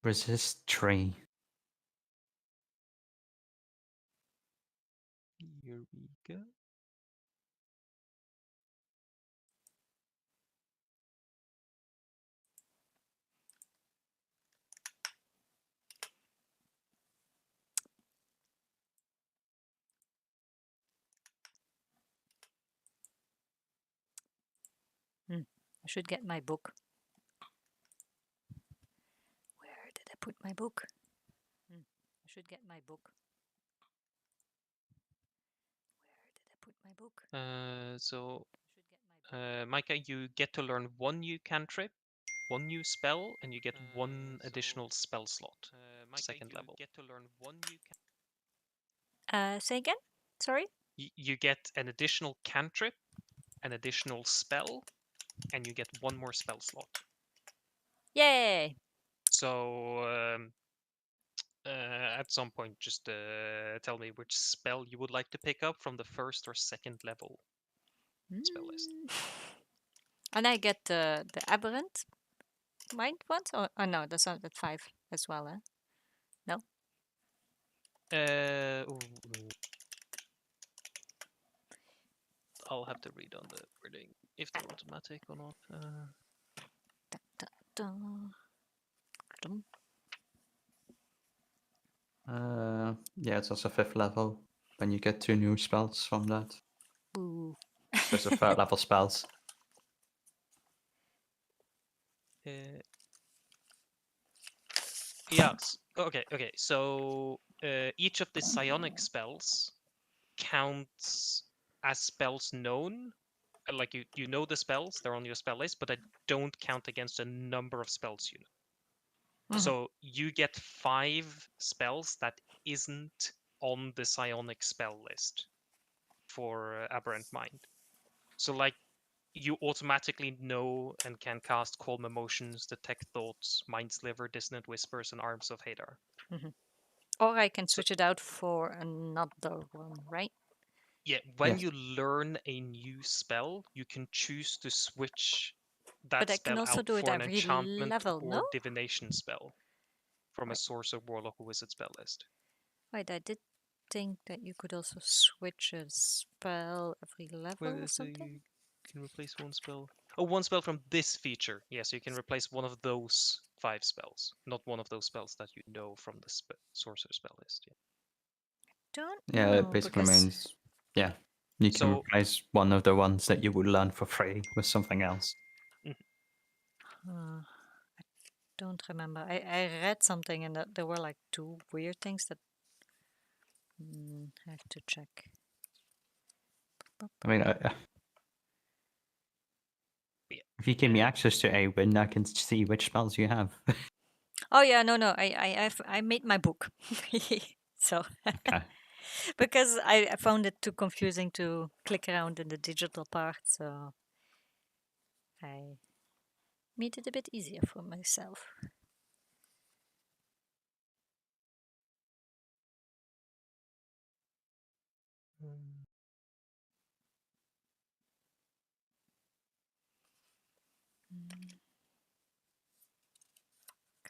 Resist 3. Here we go. I should get my book. Where did I put my book? I should get my book. Where did I put my book? So, I should get my book. Micah, you get to learn one new cantrip, one new spell, and you get one additional spell slot. Second level. Get to learn one new Say again? Sorry? you get an additional cantrip, an additional spell, and you get one more spell slot. Yay! So at some point, just tell me which spell you would like to pick up from the first or second level spell list. And I get the aberrant mind ones? Oh no, that's not at 5 as well, eh? No? I'll have to read on the wording if they're automatic or not. Da, da, da. Dum. Yeah, it's also 5th level. When you get 2 new spells from that. Boo. Those are 3rd level spells. Yes. Okay. So each of the psionic spells counts as spells known. Like you know the spells, they're on your spell list, but they don't count against a number of spells you know. So you get 5 spells that isn't on the psionic spell list for Aberrant Mind. So like you automatically know and can cast Calm Emotions, Detect Thoughts, Mind Sliver, Dissonant Whispers, and Arms of Hadar. Or I can switch it out for another one, right? Yeah, when Yes. you learn a new spell, you can choose to switch that But I can spell also out do it for an every enchantment level, or no? divination spell from a Right. sorcerer, warlock, or wizard spell list. Right, I did think that you could also switch a spell every level or something. You can replace one spell. Oh, one spell from this feature. Yes, you can replace one of those 5 spells, not one of those spells that you know from the sorcerer spell list. Yeah. Don't Yeah, know, it basically because means, yeah, you can So- replace one of the ones that you would learn for free with something else. I don't remember. I read something and that there were like 2 weird things that I have to check. I mean, Yeah. if you give me access to a win, I can see which spells you have. Oh yeah, no, I made my book. So Okay. because I found it too confusing to click around in the digital part, so I made it a bit easier for myself.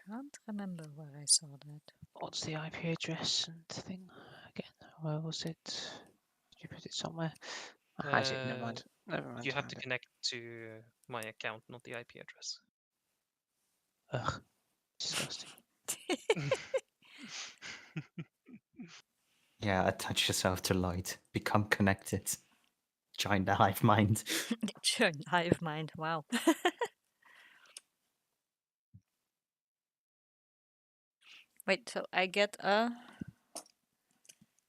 Can't remember where I saw that. What's the IP address and thing again? Where was it? Did you put it somewhere? I did. Never mind. Never mind. You have to connect to my account, not the IP address. Ugh, disgusting. Yeah, attach yourself to light. Become connected. Join the hive mind. Sure, hive mind. Wow. Wait, so I get a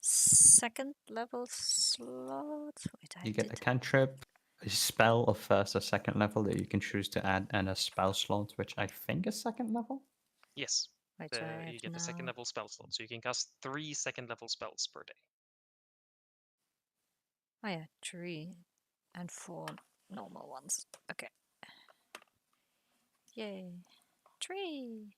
second level slot? Wait, I You get a did. cantrip, a spell of 1st or 2nd level that you can choose to add, and a spell slot, which I think is 2nd level. Yes. Right, so I You have get the 2nd now. level spell slot, so you can cast 3 2nd level spells per day. Oh yeah, 3 and 4 normal ones. Okay. Yay. 3.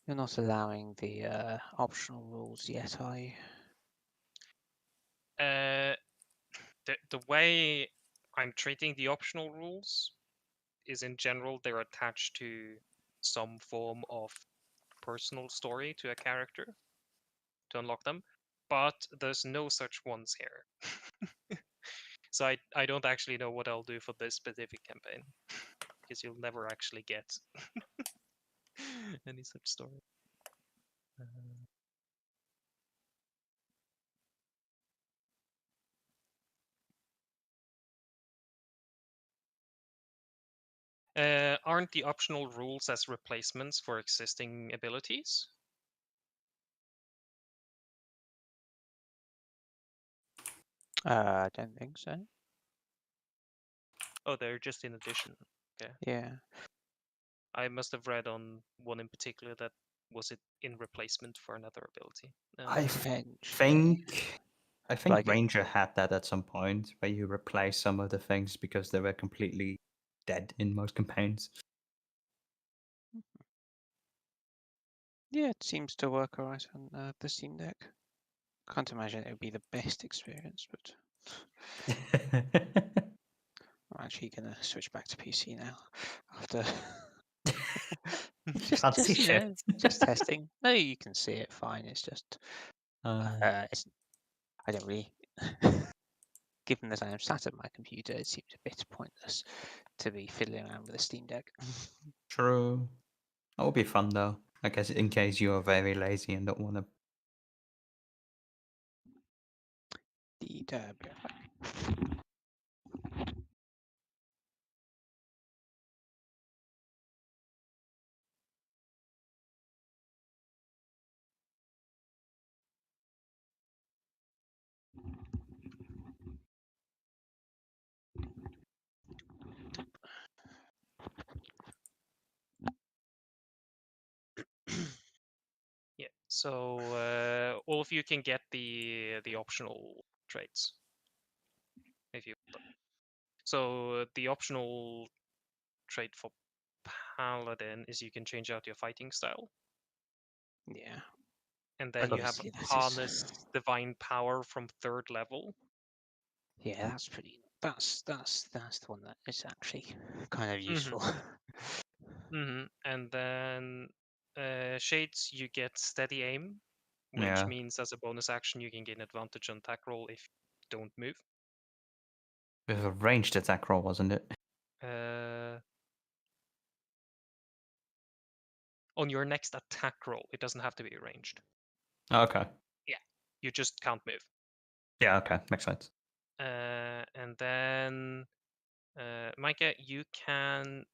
You're not allowing the optional rules yet, are you? The way I'm treating the optional rules is in general they're attached to some form of personal story to a character to unlock them, but there's no such ones here. So I don't actually know what I'll do for this specific campaign, because you'll never actually get any such story. Aren't the optional rules as replacements for existing abilities? I don't think so. Oh, they're just in addition. Yeah. I must have read on one in particular that was it in replacement for another ability. I Potentially. think Like- Ranger had that at some point where you replace some of the things because they were completely dead in most campaigns. Yeah, it seems to work alright on the Steam Deck. Can't imagine it would be the best experience, but I'm actually gonna switch back to PC now after Can't see you shit. know, just testing. No, you can see it fine. It's just it's, I don't really. Given that I am sat at my computer, it seems a bit pointless to be fiddling around with a Steam Deck. True. That would be fun though. I guess in case you are very lazy and don't want to. Be right back. Yeah. So all of you can get the optional traits if you want them. So the optional trait for Paladin is you can change out your fighting style, Yeah. and then you have Obviously that is- harness divine power from 3rd level. Yeah, that's pretty. That's the one that is actually kind of useful. And then Shades, you get steady aim, which Yeah. means as a bonus action you can gain advantage on attack roll if you don't move. With a ranged attack roll, wasn't it? On your next attack roll, it doesn't have to be ranged. Oh, okay. You just can't move. Yeah, okay. Makes sense. And then, Micah, you can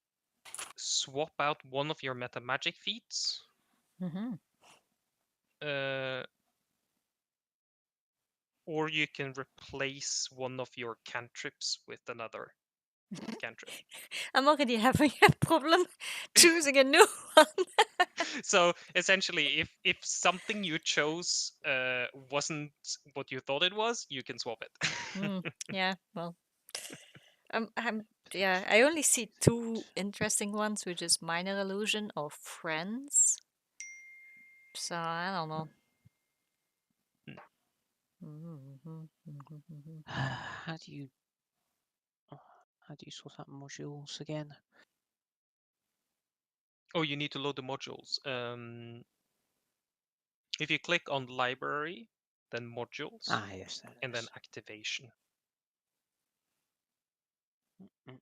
swap out one of your meta magic feats. Mm-hmm. Or you can replace one of your cantrips with another cantrip. I'm already having a problem choosing a new one. So essentially, if something you chose wasn't what you thought it was, you can swap it. Yeah, well, yeah, I only see 2 interesting ones, which is Minor Illusion or Friends. So I don't know. How do you sort out modules again? Oh, you need to load the modules. If you click on library, then modules, Ah, yes, there it and then is. activation. Mm,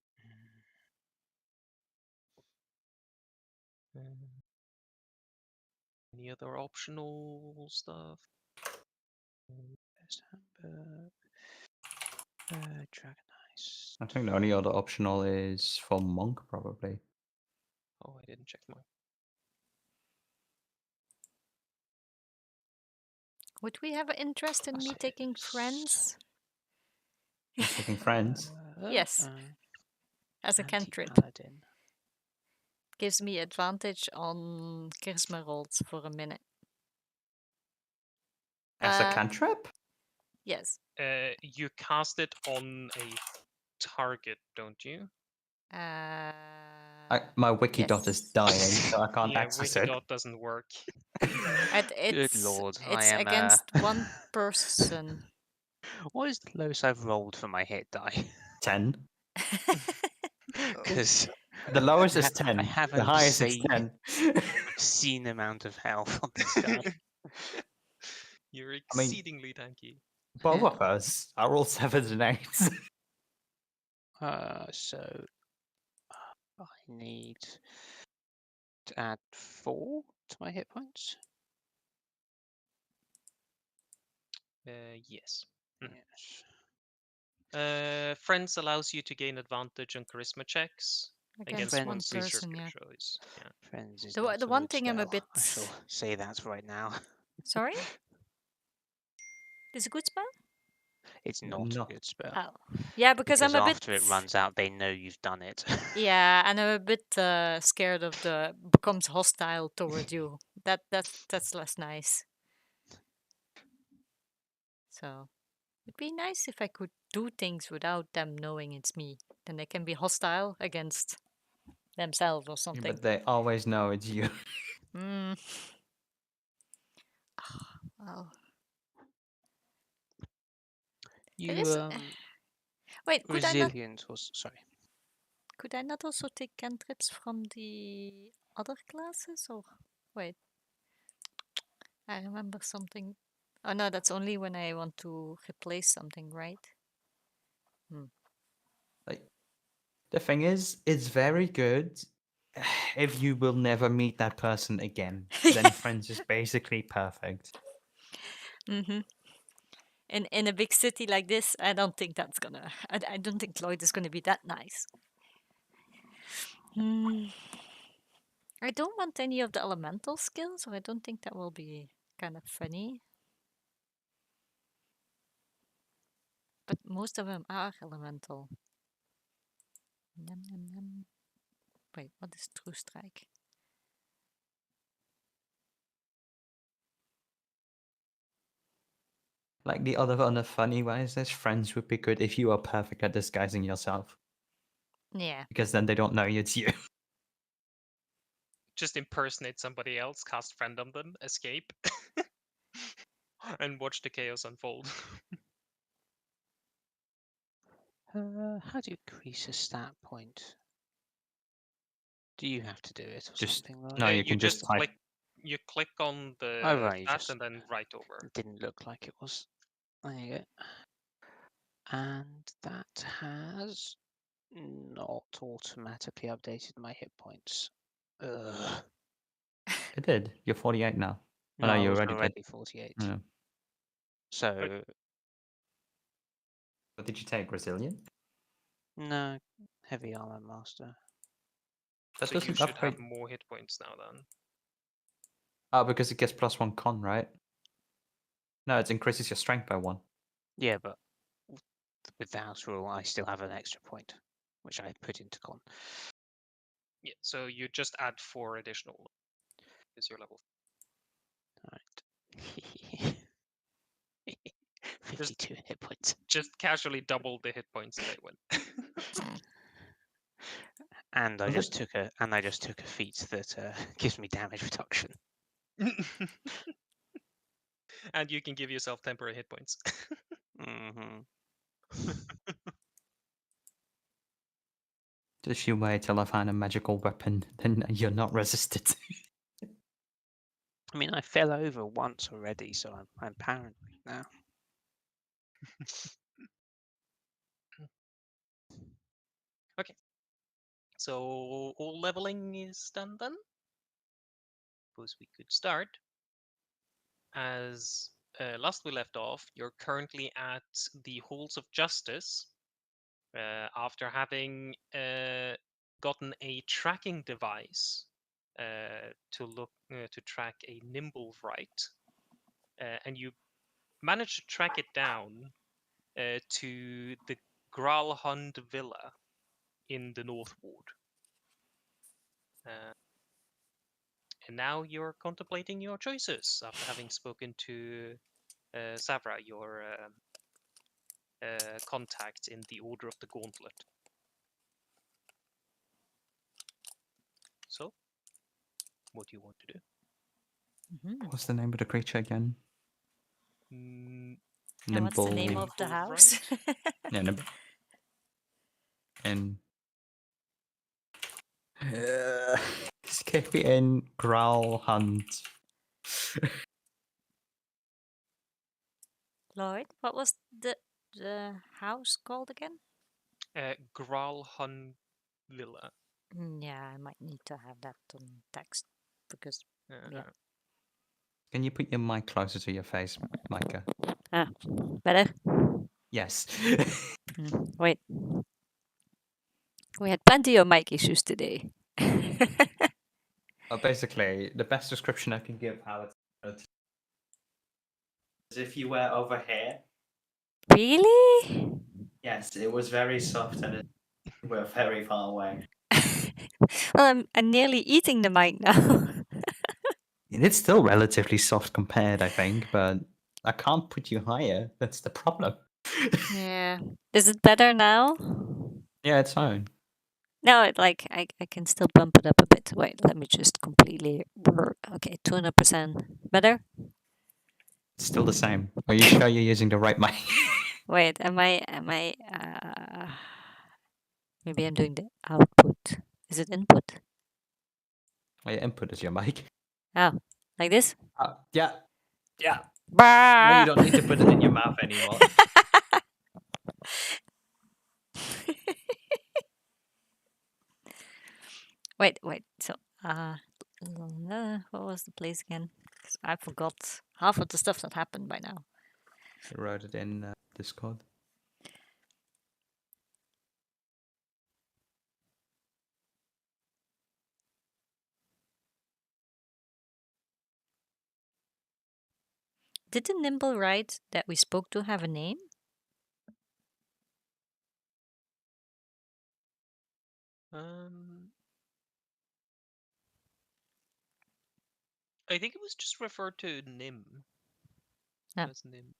Any other optional stuff? There's Hamburg. Dragon Ice. I think the only other optional is for Monk, probably. Oh, I didn't check mine. Would we have an interest in That's me it. taking Friends? Taking friends. Yes, as a cantrip. Anti-paladin. Gives me advantage on charisma rolls for a minute. As a cantrip? Yes. You cast it on a target, don't you? My wiki dot is Yes. dying, so I can't Yeah, access it. Wikidot doesn't work. It's lord, I it's am, against one person. What is the lowest I've rolled for my hit die? 10. Because The lowest is I 10. The haven't highest is seen 10. obscene amount of health on this guy. You're I mean- exceedingly tanky. Both Yeah. of us. I rolled 7s and 8s. So I need to add 4 to my hit points. Yes. Mhm. Yes. Friends allows you to gain advantage on charisma checks Against against one one's user person, yeah. choice. Yeah. Friends is The not the a one good thing I'm a spell. bit. I shall say that right now. Sorry? It's a good spell? It's not No. a good spell. Oh. Yeah, because I'm a bit. after it runs out, they know you've done it. Yeah, and I'm a bit scared of the becomes hostile toward you. That's less nice. So it'd be nice if I could do things without them knowing it's me. Then they can be hostile against themselves or Yeah, something. but they always know it's you. Mm. Well, You is- wait, could I not? resilient was sorry. Could I not also take cantrips from the other classes? Or wait, I remember something. Oh no, that's only when I want to replace something, right? Like, the thing is, it's very good if you will never meet that person again. Then Friends is basically perfect. Mm-hmm. In a big city like this, I don't think that's gonna. I don't think Lloyd is gonna be that nice. I don't want any of the elemental skills, or I don't think that will be kind of funny. But most of them are elemental. Yum, yum, yum. Wait, what is True Strike? Like the other on the funny ways, there's Friends would be good if you are perfect at disguising yourself. Yeah. Because then they don't know it's you. Just impersonate somebody else, cast friend on them, escape, and watch the chaos unfold. How do you increase a stat point? Do you have to do it or Just- something? Like no, Yeah, you can just type. You click on the Oh, right, you stat just- and then write over. It didn't look like it was. There you go. And that has not automatically updated my hit points. Ugh. It did. You're 48 now. Oh, No, no, I you was already already did. 48. Yeah. So, What did you take? Resilient? no, heavy armor master. That So you doesn't should upgrade. have more hit points now then. Oh, because it gets +1 con, right? No, it increases your strength by 1. Yeah, but with the house rule, I still have an extra point, which I put into con. Yeah, so you just add 4 additional is your level. Alright. 52 hit points. Just casually double the hit points and they win. And I Was just it- took a feat that gives me damage reduction. And you can give yourself temporary hit points. Hmm. Just you wait till I find a magical weapon, then you're not resisted. I mean, I fell over once already, so I'm paranoid now. So all leveling is done then? Suppose we could start. As last we left off, you're currently at the Halls of Justice after having gotten a tracking device to track a nimble right, and you managed to track it down to the Gralhund Villa in the North Ward. And now you're contemplating your choices after having spoken to Savra, your contact in the Order of the Gauntlet. what do you want to do? Mhm. What's the name of the creature again? Mm, And what's the name Nimble. of the Nimble, house? Yeah, Nimble. And escape in Gralhund. Lloyd, what was the house called again? Gralhund Villa. Yeah, I might need to have that on text because Yeah. Can you put your mic closer to your face, Micah? better. Yes. Wait, we had plenty of mic issues today. Well, basically, the best description I can give how it's is if you were over here. Really? Yes, it was very soft and we're very far away. Well, I'm nearly eating the mic now. It's still relatively soft compared, I think, but I can't put you higher. That's the problem. Yeah. Is it better now? Yeah, it's fine. No, I can still bump it up a bit. Wait, let me just completely. Okay, 200% better. It's still the same. Are you sure you're using the right mic? Wait, am I? Maybe I'm doing the output. Is it input? Well, your input is your mic. Oh, like this? Yeah. Yeah. No, Bah! you don't need to put it in your mouth anymore. Wait. So, what was the place again? 'Cause I forgot half of the stuff that happened by now. I wrote it in Discord. Did the nimble ride that we spoke to have a name? I think it was just referred to Nim. Ah. As Nim.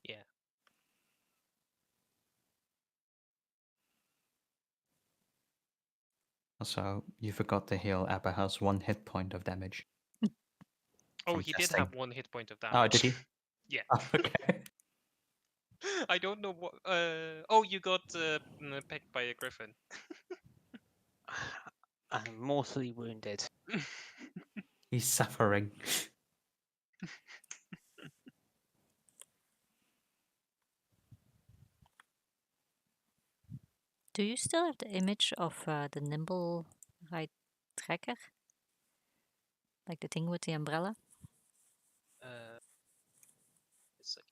Yeah. Also, you forgot to heal Abba has 1 hit point of damage. Oh, From he did testing. have 1 hit point of damage. Oh, did he? Yeah. Oh, okay. I don't know what. Oh, you got pecked by a griffin. I'm mortally wounded. He's suffering. Do you still have the image of the nimble ride tracker? Like the thing with the umbrella? It's like,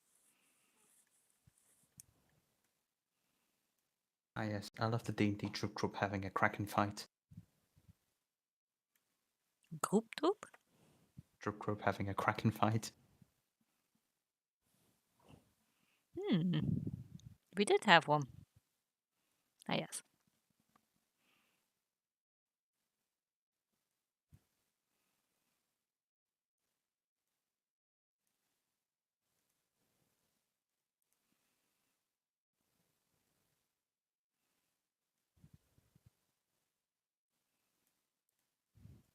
Ah, yes. I love the D&D troop group having a Kraken fight. Groep troep? Troop group having a Kraken fight. We did have one. Ah, yes.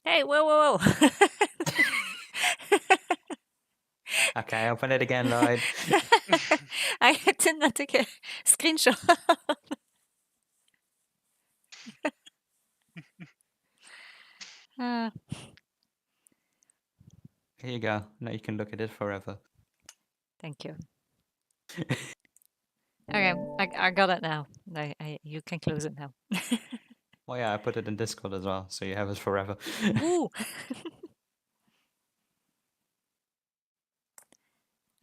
Hey, whoa. Okay, open it again, Lloyd. I did not take a screenshot. Ah, Here you go. Now you can look at it forever. thank you. Okay, I got it now. You can close it now. Oh yeah, I put it in Discord as well, so you have it forever. Ooh.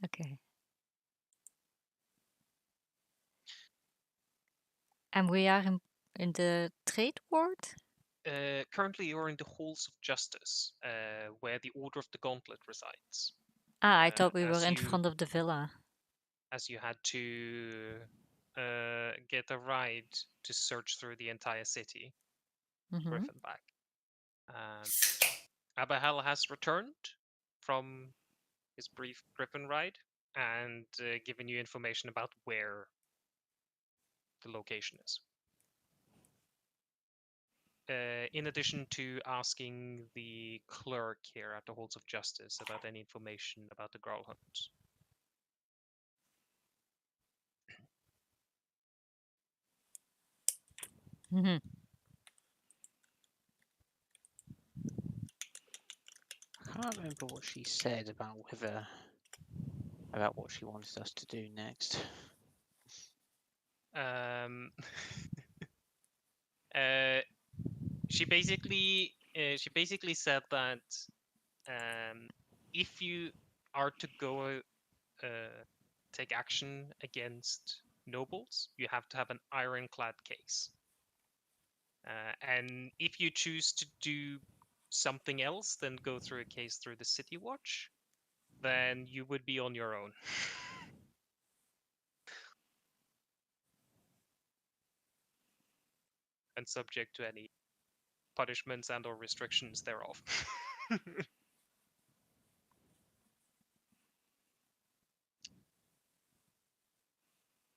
Okay. And we are in the trade ward? currently, you're in the halls of justice, where the Order of the Gauntlet resides. Ah, I thought we were as in you- front of the villa. As you had to get a ride to search through the entire city, Mm-hmm. Griffin back. Abahel has returned from his brief Griffin ride and given you information about where the location is. in addition to asking the clerk here at the Halls of Justice about any information about the Gralhund. Hmm. I can't remember what she said about what she wanted us to do next. She basically said that if you are to go take action against nobles, you have to have an ironclad case. And if you choose to do something else than go through a case through the City Watch, then you would be on your own. And subject to any punishments and or restrictions thereof.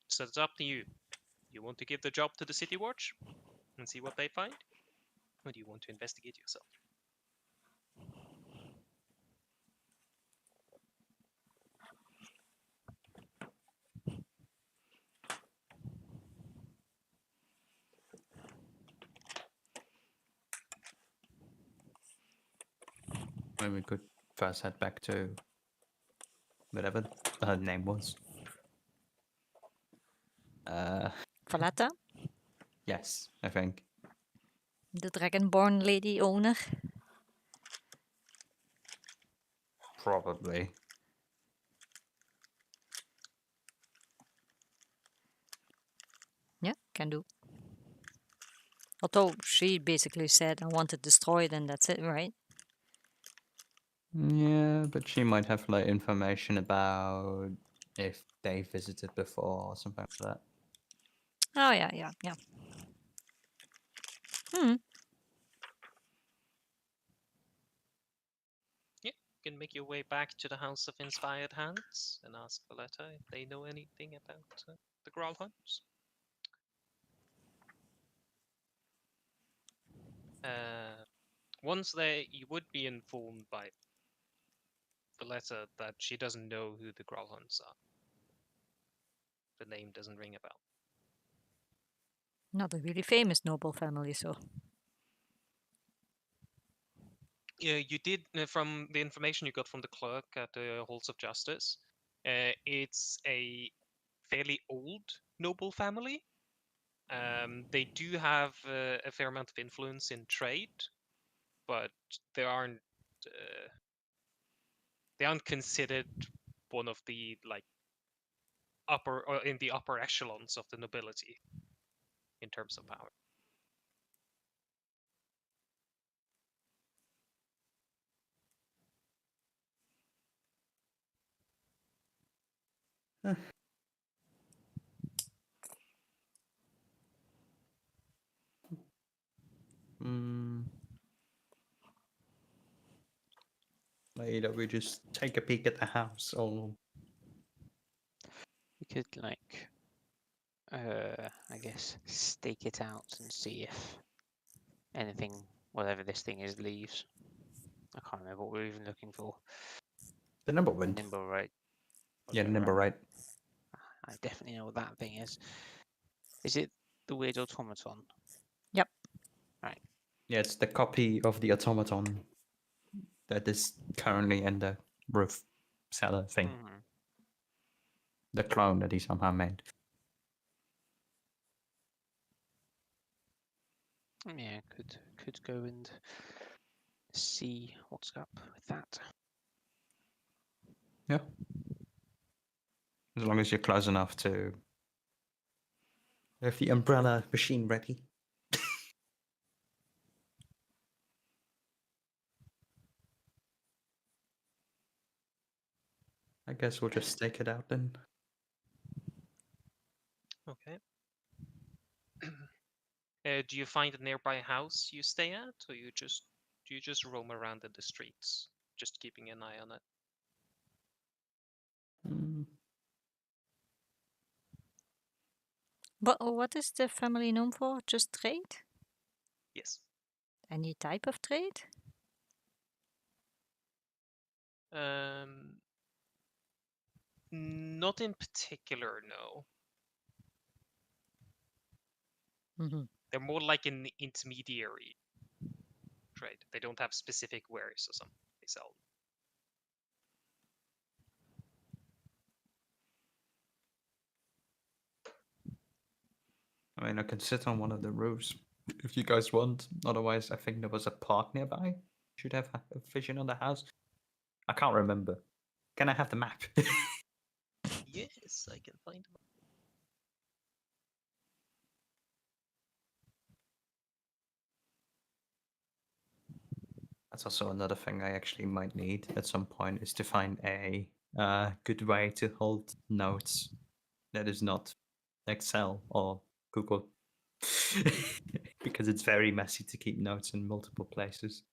So it's up to you. You want to give the job to the City Watch and see what they find? Or do you want to investigate yourself? Maybe we could first head back to whatever her name was. Valletta, Yes, I think. the Dragonborn lady owner. Probably. Yeah, can do. Although she basically said, I want it destroyed and that's it, right? Yeah, but she might have like information about if they visited before or something like that. Oh, yeah. Hmm. You can make your way back to the House of Inspired Hands and ask Valletta if they know anything about the Gralhunds. Once there, you would be informed by Valletta that she doesn't know who the Gralhunds are. The name doesn't ring a bell. Not a really famous noble family, so. Yeah, you did from the information you got from the clerk at the Halls of Justice. It's a fairly old noble family. They do have a fair amount of influence in trade, but they aren't considered one of the like upper or in the upper echelons of the nobility in terms of power. Later, we just take a peek at the house, or We could like, I guess, stake it out and see if anything, whatever this thing is, leaves. I can't remember what we're even looking for. the number one. Nimble, right? Yeah, number right. I definitely know what that thing is. Is it the weird automaton? Yep. Right. Yeah, it's the copy of the automaton that is currently in the roof cellar thing. Mm-hmm. The clone that he somehow made. Yeah, could go and see what's up with that. Yeah. As long as you're close enough to have the umbrella machine ready. I guess we'll just stake it out then. Okay. Do you find a nearby house you stay at, or do you just roam around in the streets, just keeping an eye on it? But what is the family known for? Just trade? Yes. Any type of trade? Not in particular, no. Mm-hmm. They're more like an intermediary trade. They don't have specific wares or something they sell. I mean, I can sit on one of the roofs if you guys want. Otherwise, I think there was a park nearby. Should have a vision on the house. I can't remember. Can I have the map? Yes, I can find them. That's also another thing I actually might need at some point is to find a good way to hold notes that is not Excel or Google. Because it's very messy to keep notes in multiple places.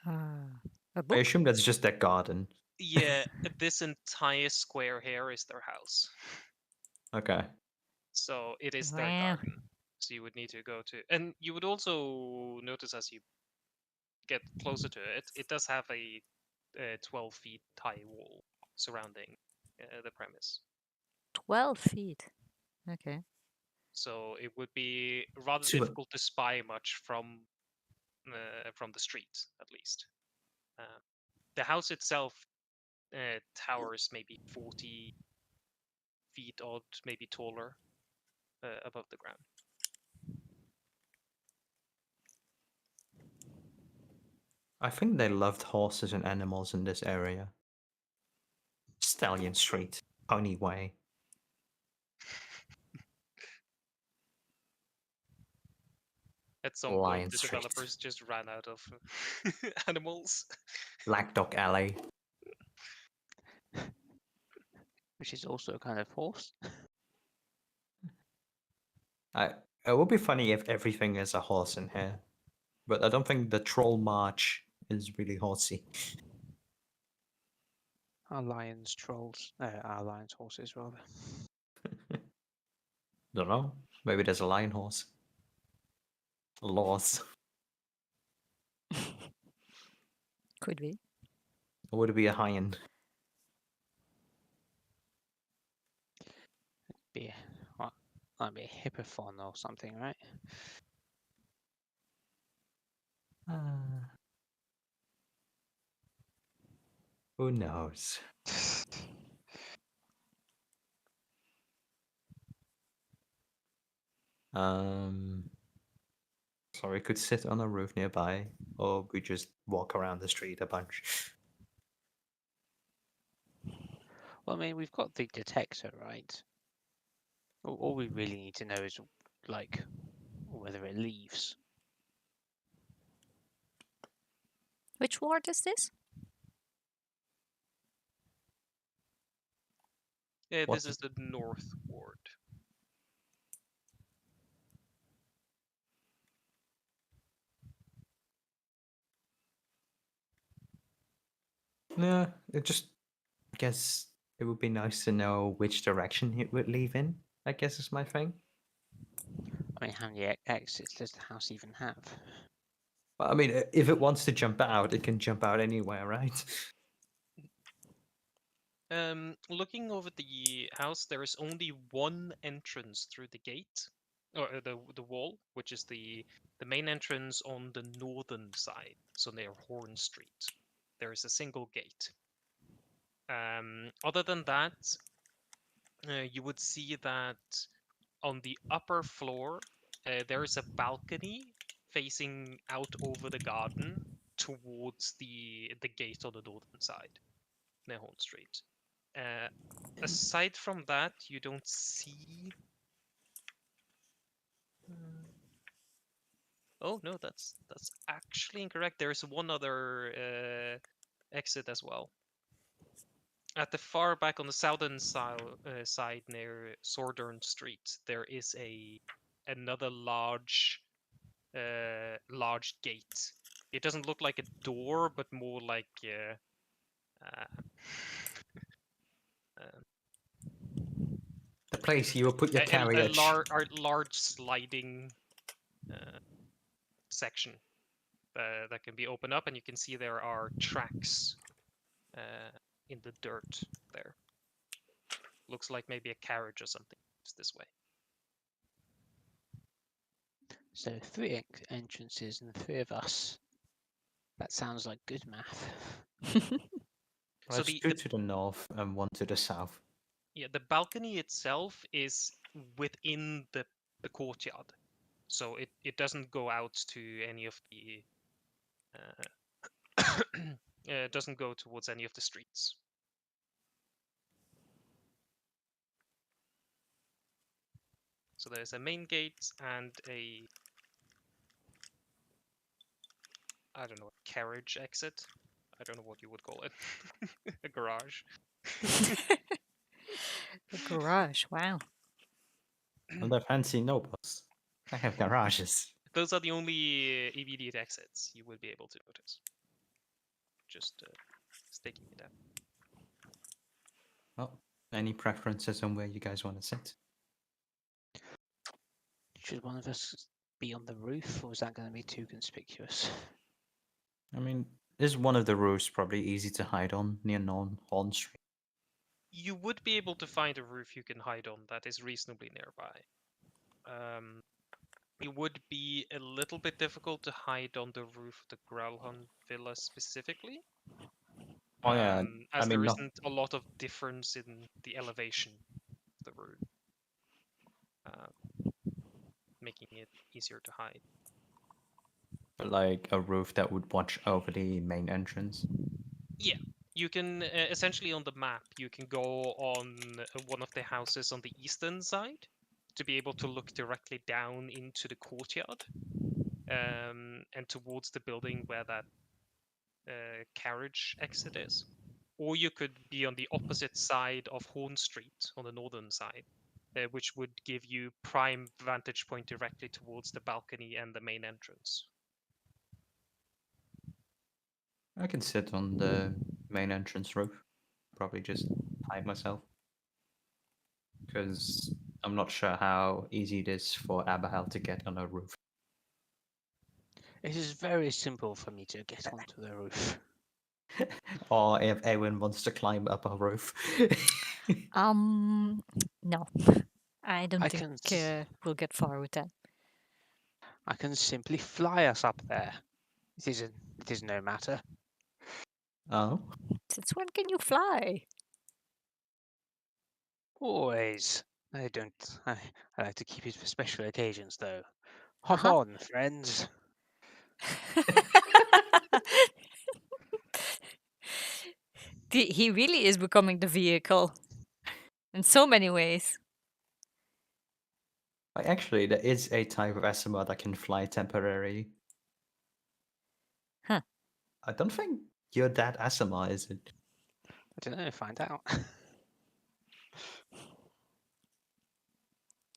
A I book? assume that's just their garden. Yeah, this entire square here is their house. Okay. So it is their Wow. garden. So you would need to go to, and you would also notice as you get closer to it, it does have a 12 feet high wall surrounding the premise. 12 feet. Okay. So it would be rather So, difficult to spy much from the street, at least. The house itself towers maybe 40 feet odd, maybe taller, above the ground. I think they loved horses and animals in this area. Stallion Street, Pony Way. At some Lion point, the Street. developers just ran out of animals. Black Dog Alley. Which is also a kind of horse. It would be funny if everything is a horse in here. But I don't think the Troll March is really horsey. Our lions, trolls, our lions, horses rather. Don't know. Maybe there's a lion horse. Laws. Could be. Or would it be a hind? Be what? Might be a hippophon or something, right? Who knows? So we could sit on a roof nearby, or we just walk around the street a bunch. Well, I mean, we've got the detector, right? All we really need to know is like whether it leaves. Which ward is this? Yeah, What this is the North Ward. Yeah, it just. I guess it would be nice to know which direction it would leave in. I guess is my thing. I mean, how many exits does the house even have? Well, I mean, if it wants to jump out, it can jump out anywhere, right? Looking over the house, there is only one entrance through the gate, or the wall, which is the main entrance on the northern side, so near Horn Street. There is a single gate. Other than that, you would see that on the upper floor there is a balcony facing out over the garden towards the gate on the northern side, near Horn Street. Aside from that, you don't see. Oh no, that's actually incorrect. There's one other exit as well. At the far back on the southern side near Sordern Street, there is another large gate. It doesn't look like a door, but more like The place you will put your carriage. large sliding section that can be opened up, and you can see there are tracks in the dirt there. Looks like maybe a carriage or something. It's this way. So 3 entrances and 3 of us. That sounds like good math. Well, So it's two to the north and one to the south. Yeah, the balcony itself is within the courtyard, so it doesn't go out to any of the it doesn't go towards any of the streets. So there's a main gate and a, I don't know, a carriage exit. I don't know what you would call it. A garage. A garage, wow. And the fancy nobles. I have garages. Those are the only immediate exits you would be able to notice. Just sticking it out. Well, any preferences on where you guys want to sit? Should one of us be on the roof, or is that going to be too conspicuous? I mean, is one of the roofs probably easy to hide on near non-Horn Street? You would be able to find a roof you can hide on that is reasonably nearby. It would be a little bit difficult to hide on the roof of the Gralhund villa specifically. Oh yeah, as I mean, there not isn't a lot of difference in the elevation of the roof, making it easier to hide. like a roof that would watch over the main entrance. Yeah, you can essentially on the map you can go on one of the houses on the eastern side to be able to look directly down into the courtyard and towards the building where that carriage exit is. Or you could be on the opposite side of Horn Street on the northern side, which would give you prime vantage point directly towards the balcony and the main entrance. I can sit on the main entrance roof. Probably just hide myself. Because I'm not sure how easy it is for Abigail to get on a roof. It is very simple for me to get onto the roof. Or if Eowyn wants to climb up a roof. No. I don't I think can we'll get far with that. I can simply fly us up there. It is no matter. Oh? Since when can you fly? Always. I don't. I like to keep it for special occasions, though. Hop Uh-huh. on, friends. He really is becoming the vehicle in so many ways. Like, actually, there is a type of SMR that can fly temporarily. Huh. I don't think you're that SMR, is it? I don't know. Find out.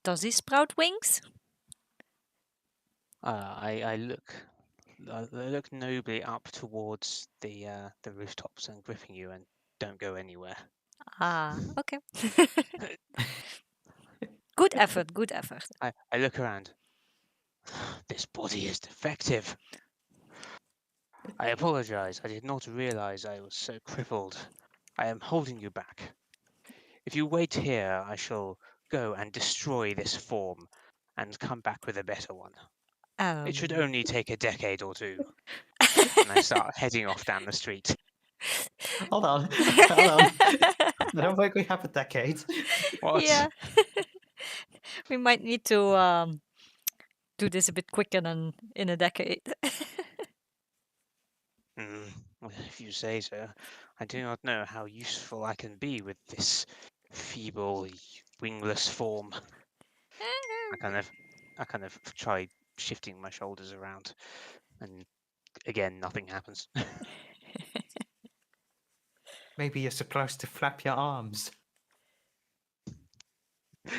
Does he sprout wings? I look nobly up towards the rooftops and gripping you, and don't go anywhere. Ah, okay. Good effort, good effort. I look around. This body is defective. I apologize. I did not realize I was so crippled. I am holding you back. If you wait here, I shall go and destroy this form and come back with a better one. It should only take a decade or two. And I start heading off down the street. Hold on. Hold on. I don't think we have a decade. What? Yeah. We might need to do this a bit quicker than in a decade. Well, if you say so. I do not know how useful I can be with this feeble, wingless form. I kind of try shifting my shoulders around, and again, nothing happens. Maybe you're supposed to flap your arms.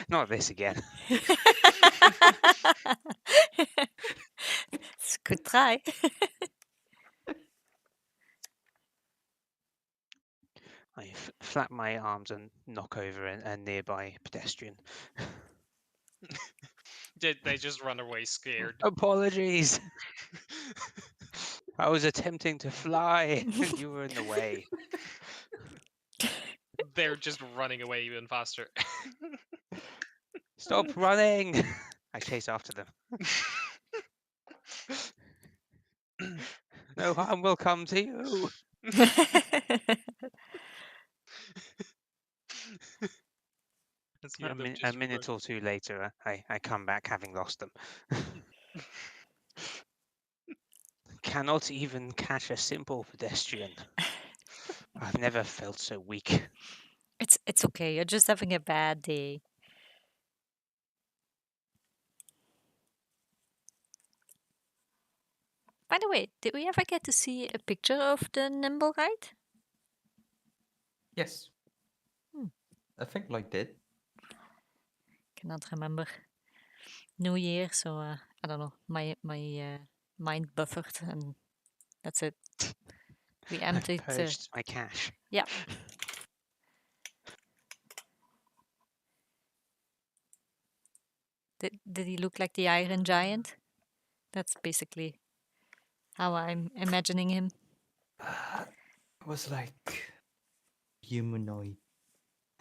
Not this again. It's a good try. I flap my arms and knock over a nearby pedestrian. They just run away scared. Apologies. I was attempting to fly, and you were in the way. They're just running away even faster. Stop running! I chase after them. No harm will come to you. As you A, end up a just minute or two later, I come back having lost them. Cannot even catch a simple pedestrian. I've never felt so weak. It's okay. You're just having a bad day. By the way, did we ever get to see a picture of the nimble ride? Yes. Hmm. I think like did. Cannot remember. New Year, so I don't know. My mind buffered, and that's it. We I've emptied. purged my cache. Yeah. Did he look like the Iron Giant? That's basically how I'm imagining him. It was like humanoid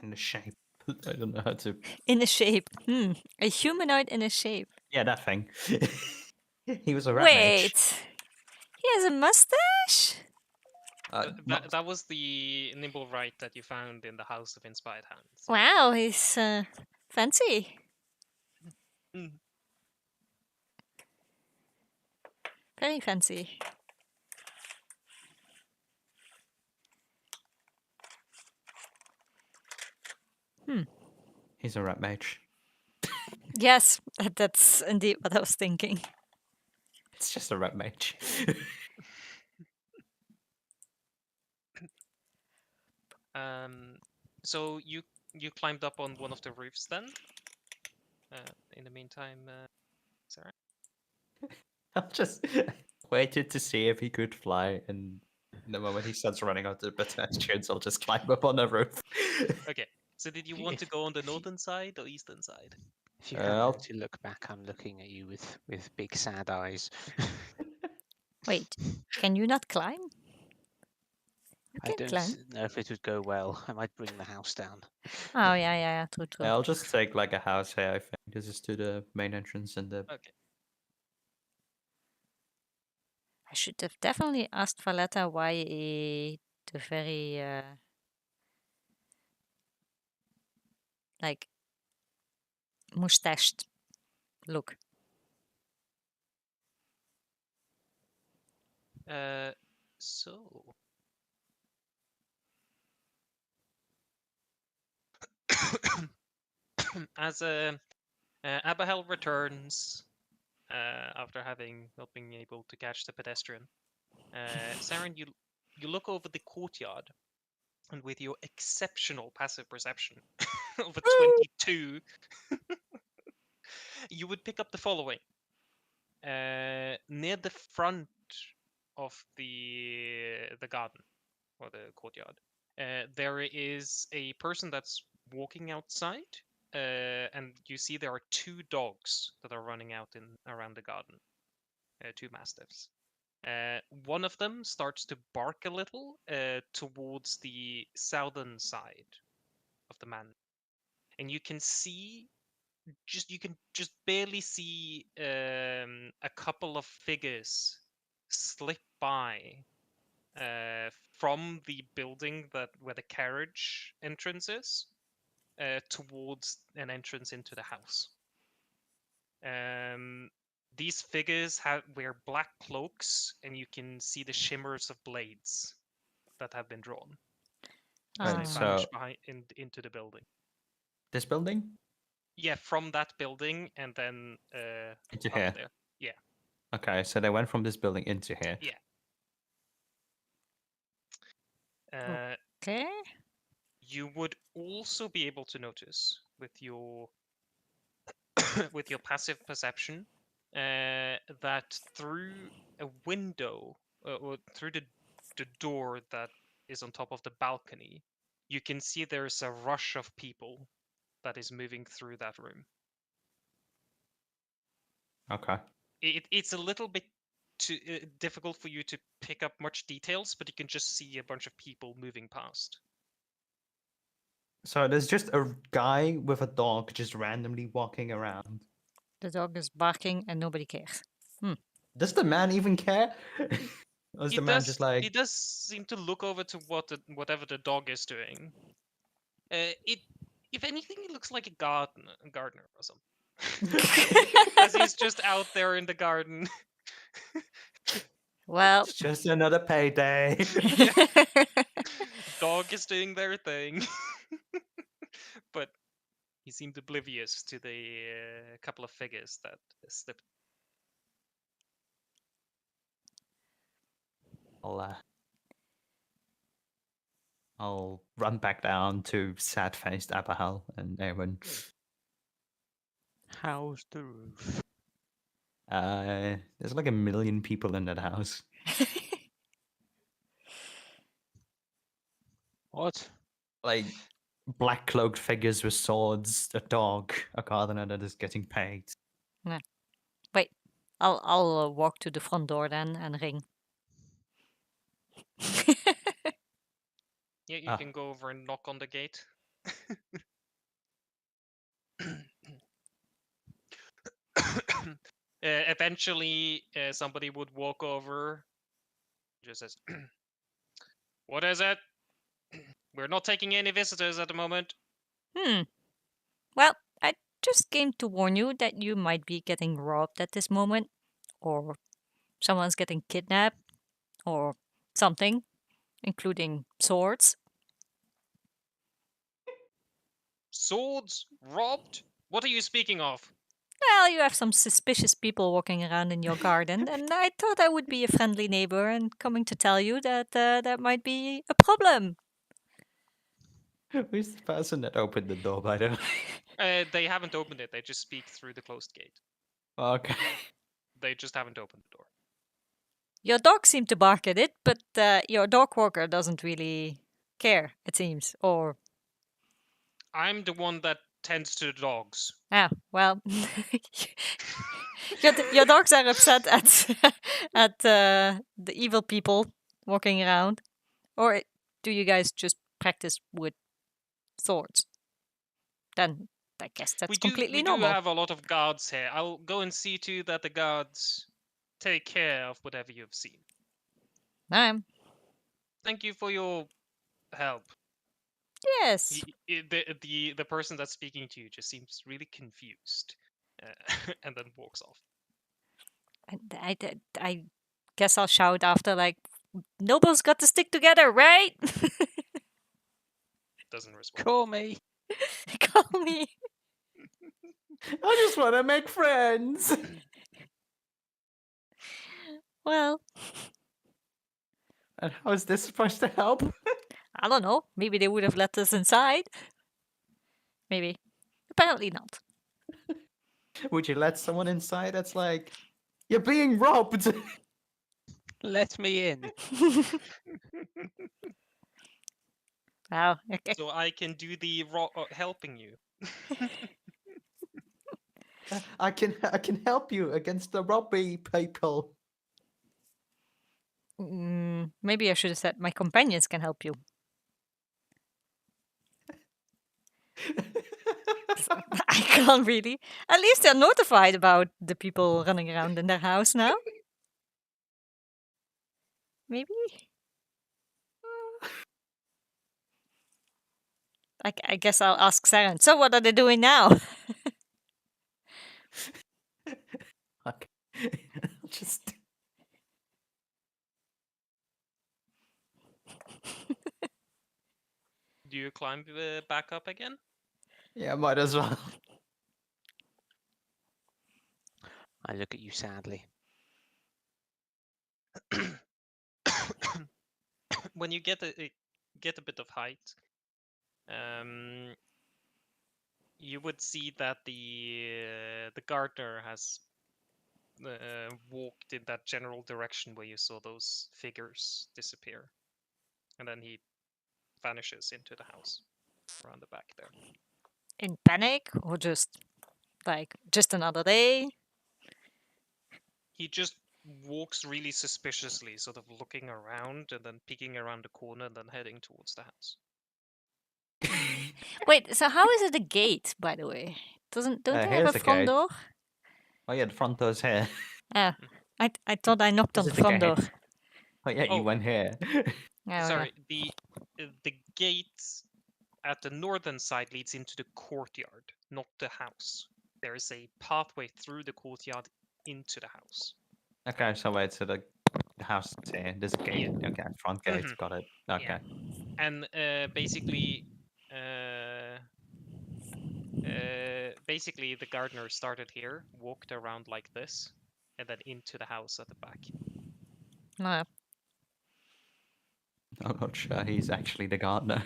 in the shape. I don't know how to. In a shape. A humanoid in a shape. Yeah, that thing. He was a rat mage. Wait. He has a mustache? Not- that was the nimble right that you found in the House of Inspired Hands. Wow, he's fancy. Mm. Very fancy. He's a rat mage. Yes, that's indeed what I was thinking. It's just a rat mage. So you climbed up on one of the roofs then. In the meantime, Sarah. I just waited to see if he could fly, and the moment he starts running onto the pedestrians, I'll just climb up on the roof. Okay. So did you If you- want to if- go on the if you- northern side or eastern side? If you I'll- happen to look back, I'm looking at you with big sad eyes. Wait, can you not climb? You I can don't climb. know if it would go well. I might bring the house down. Oh, yeah, true. I'll just take like a house here. I think this is to the main entrance and the. Okay. I should have definitely asked Valletta why the very like mustached look. So as Abahel returns after having not being able to catch the pedestrian, Saren, you look over the courtyard, and with your exceptional passive perception of a 22, you would pick up the following. Near the front of the garden or the courtyard, there is a person that's walking outside, and you see there are two dogs that are running out around the garden, two mastiffs. One of them starts to bark a little towards the southern side of the man, and you can just barely see a couple of figures slip by from the building where the carriage entrance is towards an entrance into the house. These figures wear black cloaks, and you can see the shimmers of blades that have been drawn as they So- vanish into the building. This building? Yeah, from that building and then Into up here. there. Yeah. Okay, so they went from this building into here. Yeah. Okay. You would also be able to notice with your with your passive perception that through a window or through the door that is on top of the balcony, you can see there's a rush of people that is moving through that room. Okay. It's a little bit too difficult for you to pick up much details, but you can just see a bunch of people moving past. So there's just a guy with a dog just randomly walking around. The dog is barking and nobody cares. Does the man even care? Or is the man just He like, does seem to look over to whatever the dog is doing. If anything, it looks like a gardener or something. Because he's just out there in the garden. Well, it's just another payday? Dog is doing their thing. But he seemed oblivious to the couple of figures that slipped. I'll run back down to sad-faced Abigail and Aaron. How's the roof? There's like 1 million people in that house. What? Like black cloaked figures with swords, a dog, a gardener that is getting paid. wait, I'll walk to the front door then and ring. Yeah, you Ah. can go over and knock on the gate. Eventually, somebody would walk over. Just says, "What is it? We're not taking any visitors at the moment." Well, I just came to warn you that you might be getting robbed at this moment, or someone's getting kidnapped, or something, including swords. Swords robbed? What are you speaking of? Well, you have some suspicious people walking around in your garden, and I thought I would be a friendly neighbor and coming to tell you that that might be a problem. Who's the person that opened the door, by the way? They haven't opened it. They just speak through the closed gate. Okay. They just haven't opened the door. Your dog seemed to bark at it, but your dog walker doesn't really care, it seems. Or, I'm the one that tends to the dogs. well, your dogs are upset at the evil people walking around. Or do you guys just practice with swords? Then I guess that's completely we normal. do have a lot of guards here. I'll go and see to that the guards take care of whatever you've seen. Thank you for your help. Yes. The person that's speaking to you just seems really confused, and then walks off. I guess I'll shout after, like, nobles got to stick together, right? Doesn't respond. Call me. Call me. I just want to make friends. Well, And how is this supposed to help? I don't know. Maybe they would have let us inside. Maybe. Apparently not. Would you let someone inside that's like, you're being robbed? Let me in. Wow. So I can do the helping you. I can help you against the robbery people. Maybe I should have said my companions can help you. I can't really. At least they're notified about the people running around in their house now. Maybe? I guess I'll ask Saren. So what are they doing now? Okay. Just Do you climb back up again? yeah, might as well. I look at you sadly. When you get a bit of height, you would see that the gardener has walked in that general direction where you saw those figures disappear, and then he vanishes into the house around the back there. In panic? Or just, like, just another day? He just walks really suspiciously, sort of looking around and then peeking around the corner and then heading towards the house. Wait, so how is it a gate, by the way? Don't they have Here's a the front gate. door? Oh yeah, the front door's here. Ah, I thought I knocked on This the is the front door. gate. Oh yeah, Oh. you went here. Oh, okay. Sorry, the gate at the northern side leads into the courtyard, not the house. There is a pathway through the courtyard into the house. Okay, so wait, so the house is here. There's a gate. Okay, front gate. Mhm. Got it. Okay. And basically, the gardener started here, walked around like this, and then into the house at the back. No. I'm not sure he's actually the gardener.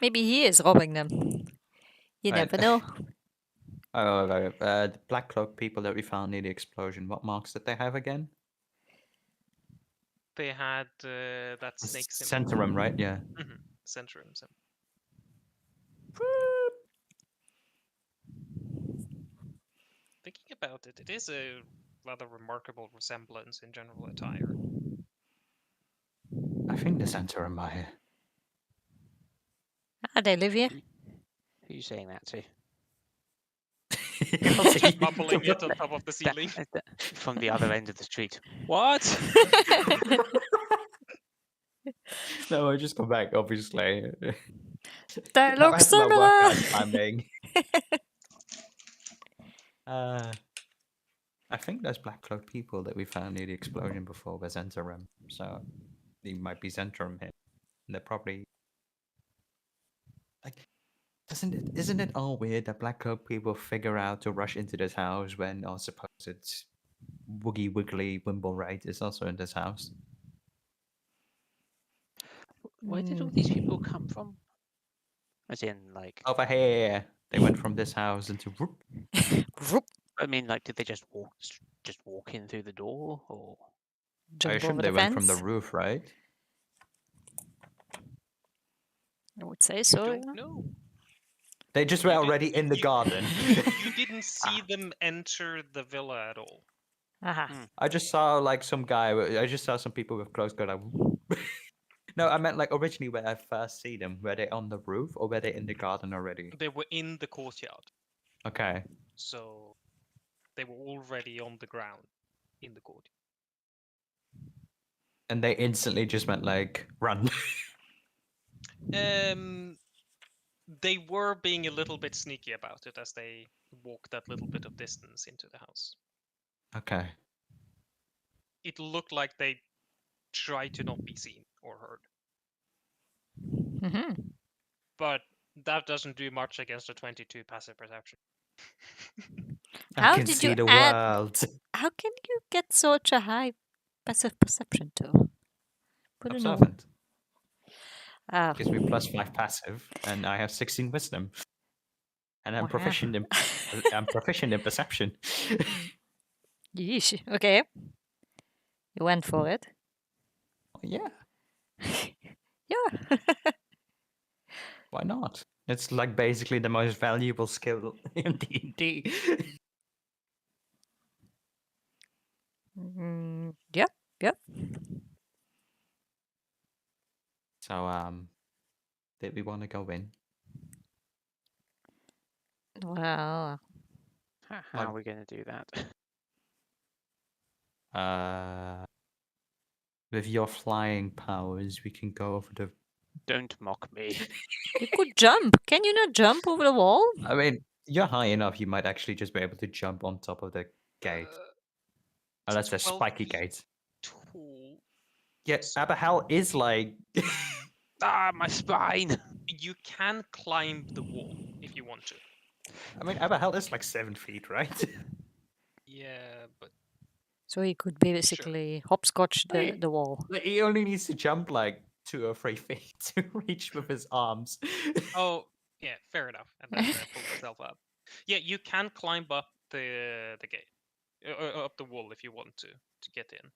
Maybe he is robbing them. You Right. never know. The black cloak people that we found near the explosion. What marks did they have again? They had that snake symbol. Centrum, right? Yeah. Centrum symbol. Thinking about it, it is a rather remarkable resemblance in general attire. I think the Centrum are here. Ah, they live here. Who are you saying that to? Just bubbling it on top of the ceiling. From the other end of the street. What? No, I just come back, obviously. That How looks about my workout similar. timing? I think those black cloak people that we found near the explosion before were Zentrum, so they might be Zentrum here. And they're probably like, isn't it all weird that black cloak people figure out to rush into this house when I suppose it's Woogie Wiggly Wimblewright is also in this house? Where did all these people come from? As in, like, Over here, they went from this house into whoop. Vroom. I mean, like, did they just walk in through the door, or? I Jump assume over they the went from fence. the roof, right? I would say so. Don't Yeah. know. They just were already in the garden. You didn't see them enter the villa at all. Aha. I just saw like some guy. I just saw some people with clothes go like. No, I meant like originally where I first see them. Were they on the roof or were they in the garden already? They were in the courtyard, Okay. so they were already on the ground in the courtyard. And they instantly just went like run. They were being a little bit sneaky about it as they walked that little bit of distance into the house. Okay. It looked like they tried to not be seen or heard, Mm-hmm. but that doesn't do much against a 22 passive perception. I How can did see you the add- world. How can you get such a high passive perception too? Put a no. Observant. Ah, Gives me +5 passive, and I have 16 wisdom. And I'm Wow. proficient in I'm proficient in perception. yeesh. Okay. You went for it. Yeah, Yeah. why not? It's like basically the most valuable skill in D&D. Yeah. So, did we want to go in? Well, How Like- are we going to do that? With your flying powers, we can go over the. Don't mock me. you could jump. Can you not jump over the wall? I mean, you're high enough. You might actually just be able to jump on top of the gate, unless there's 12 spiky feet gates. Tall. Yeah, So- Aberhell is like. Ah, my spine! You can climb the wall if you want to. I mean, Aberhell is like 7 feet, right? Yeah, but So he could basically hopscotch Wait. the wall. Like, he only needs to jump like 2 or 3 feet to reach with his arms. oh yeah, fair enough. And then pull yourself up. Yeah, you can climb up the gate, up the wall if you want to get in.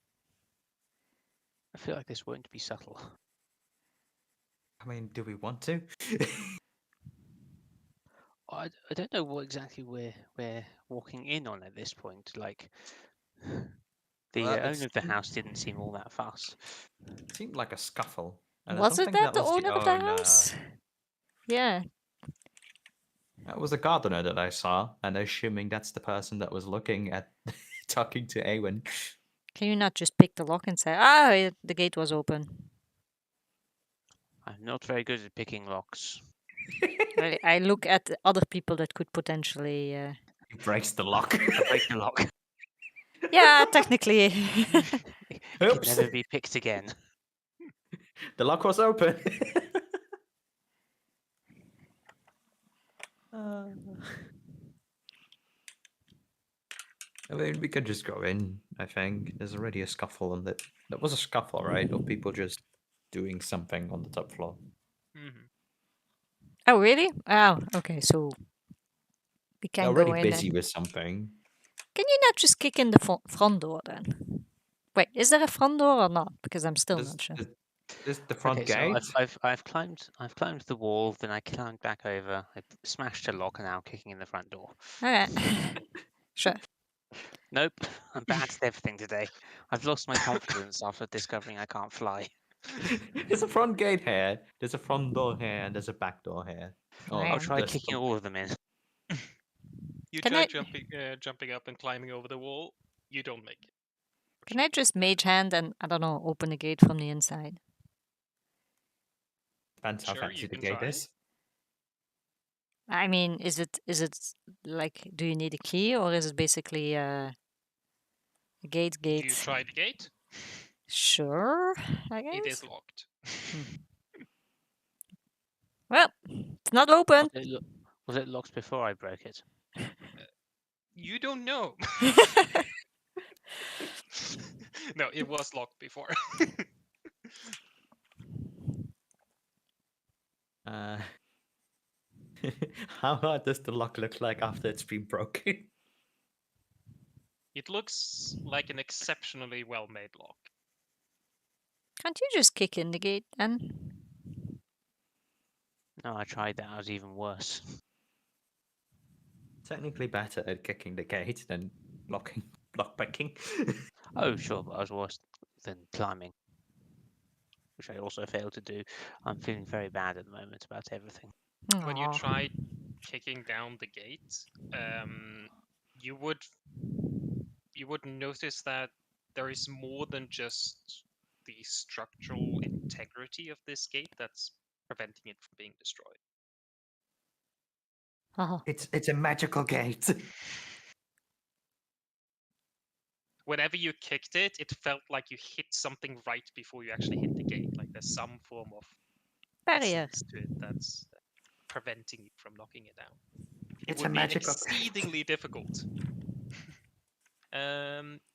I feel like this won't be subtle. I mean, do we want to? I don't know what exactly we're walking in on at this point. Like, the Well, it owner of the house didn't seem all that fussed. seemed like a scuffle. And I Was don't it think that that the was the owner of the owner. house? Yeah. That was a gardener that I saw, and assuming that's the person that was looking at talking to Awen. Can you not just pick the lock and say, the gate was open? I'm not very good at picking locks. Well, I look at the other people that could potentially. He breaks the lock. I break the lock. Yeah, technically. It can Oops. never be picked again. The lock was open. I mean, we could just go in, I think. There's already a scuffle on that. That was a scuffle, right? Of people just doing something on the top floor. Mm-hmm. Oh, really? Oh, okay. So we They're can already go in. busy Then. with something. Can you not just kick in the front door then? Wait, is there a front door or not? Because I'm still There's, not sure. there's the front Okay, gate. so I've climbed the wall, then I climbed back over. I smashed a lock, and now I'm kicking in the front door. Okay. Sure. Nope, I'm bad at everything today. I've lost my confidence after discovering I can't fly. There's a front gate here. There's a front door here, and there's a back door here. Oh, Hang I'll on. try there's kicking some- all of them in. You Can try I- jumping up and climbing over the wall. You don't make it. Can I just mage hand and, I don't know, open the gate from the inside? Depends how Sure, fancy you the can gate try. is. I mean, is it like, do you need a key or is it basically a gate? Do you try the gate? Sure, I guess. It is locked. Well, it's not open. Was it locked before I broke it? You don't know. No, it was locked before. How hard does the lock look like after it's been broken? It looks like an exceptionally well-made lock. Can't you just kick in the gate then? No, I tried that. I was even worse. Technically better at kicking the gate than lockpicking. Oh, sure, but I was worse than climbing, which I also failed to do. I'm feeling very bad at the moment about everything. When you Aw. tried kicking down the gate, you would notice that there is more than just the structural integrity of this gate that's preventing it from being destroyed. Oh. It's a magical gate. Whenever you kicked it, it felt like you hit something right before you actually hit the gate. Like there's some form of Barrier. essence to it that's preventing you from knocking it down. It It's would a be magical exceedingly difficult.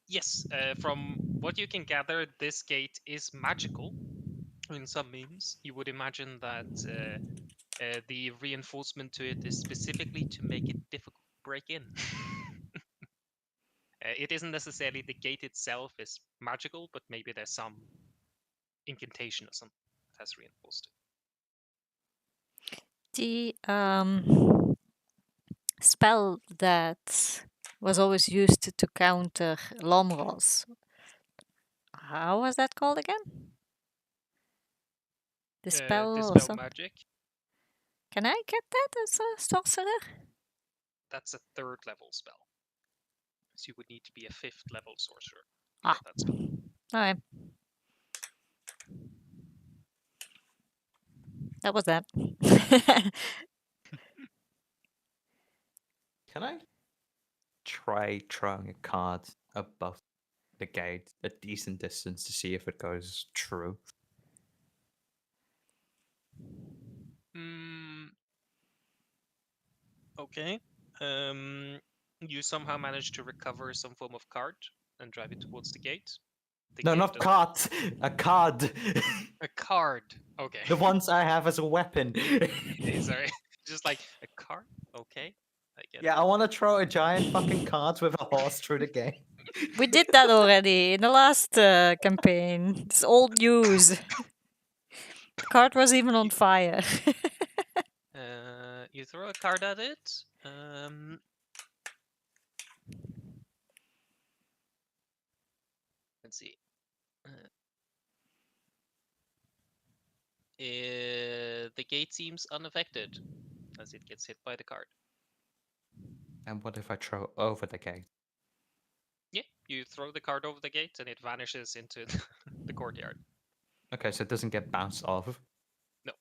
Yes, from what you can gather, this gate is magical in some means. You would imagine that the reinforcement to it is specifically to make it difficult to break in. It isn't necessarily the gate itself is magical, but maybe there's some incantation or something that has reinforced it. The spell that was always used to counter Lomros. How was that called again? The spell or Dispel something? magic, Can I get that as a sorcerer? that's a 3rd level spell. So you would need to be a 5th level sorcerer to Ah. get that spell. Alright. That was that. Can I try throwing a card above the gate a decent distance to see if it goes true? Okay. You somehow manage to recover some form of card and drive it towards the gate. The No, gate not does- card. A card. A card. Okay. The ones I have as a weapon. Okay, sorry. Just like a card. Okay. I get Yeah, I want to throw a giant fucking card with a horse through the gate. We did that already in the last campaign. It's old news. The card was even on fire. You throw a card at it. Let's see. The gate seems unaffected as it gets hit by the card. And what if I throw over the gate? Yeah, you throw the card over the gate and it vanishes into the courtyard. Okay, so it doesn't get bounced off. No.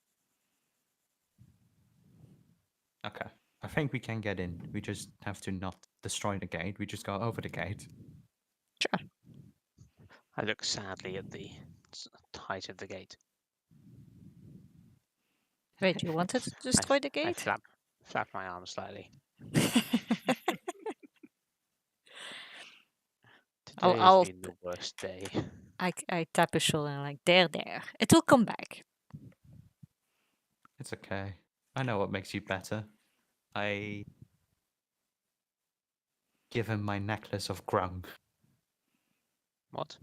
Okay. I think we can get in. We just have to not destroy the gate. We just go over the gate. Sure. I look sadly at the height of the gate. Wait, you wanted to destroy the I gate? flap my arm slightly. I'll- Today has I'll been the worst day. I tap his shoulder and like, there. It will come back. It's okay. I know what makes you better. I give him my necklace of grung. What?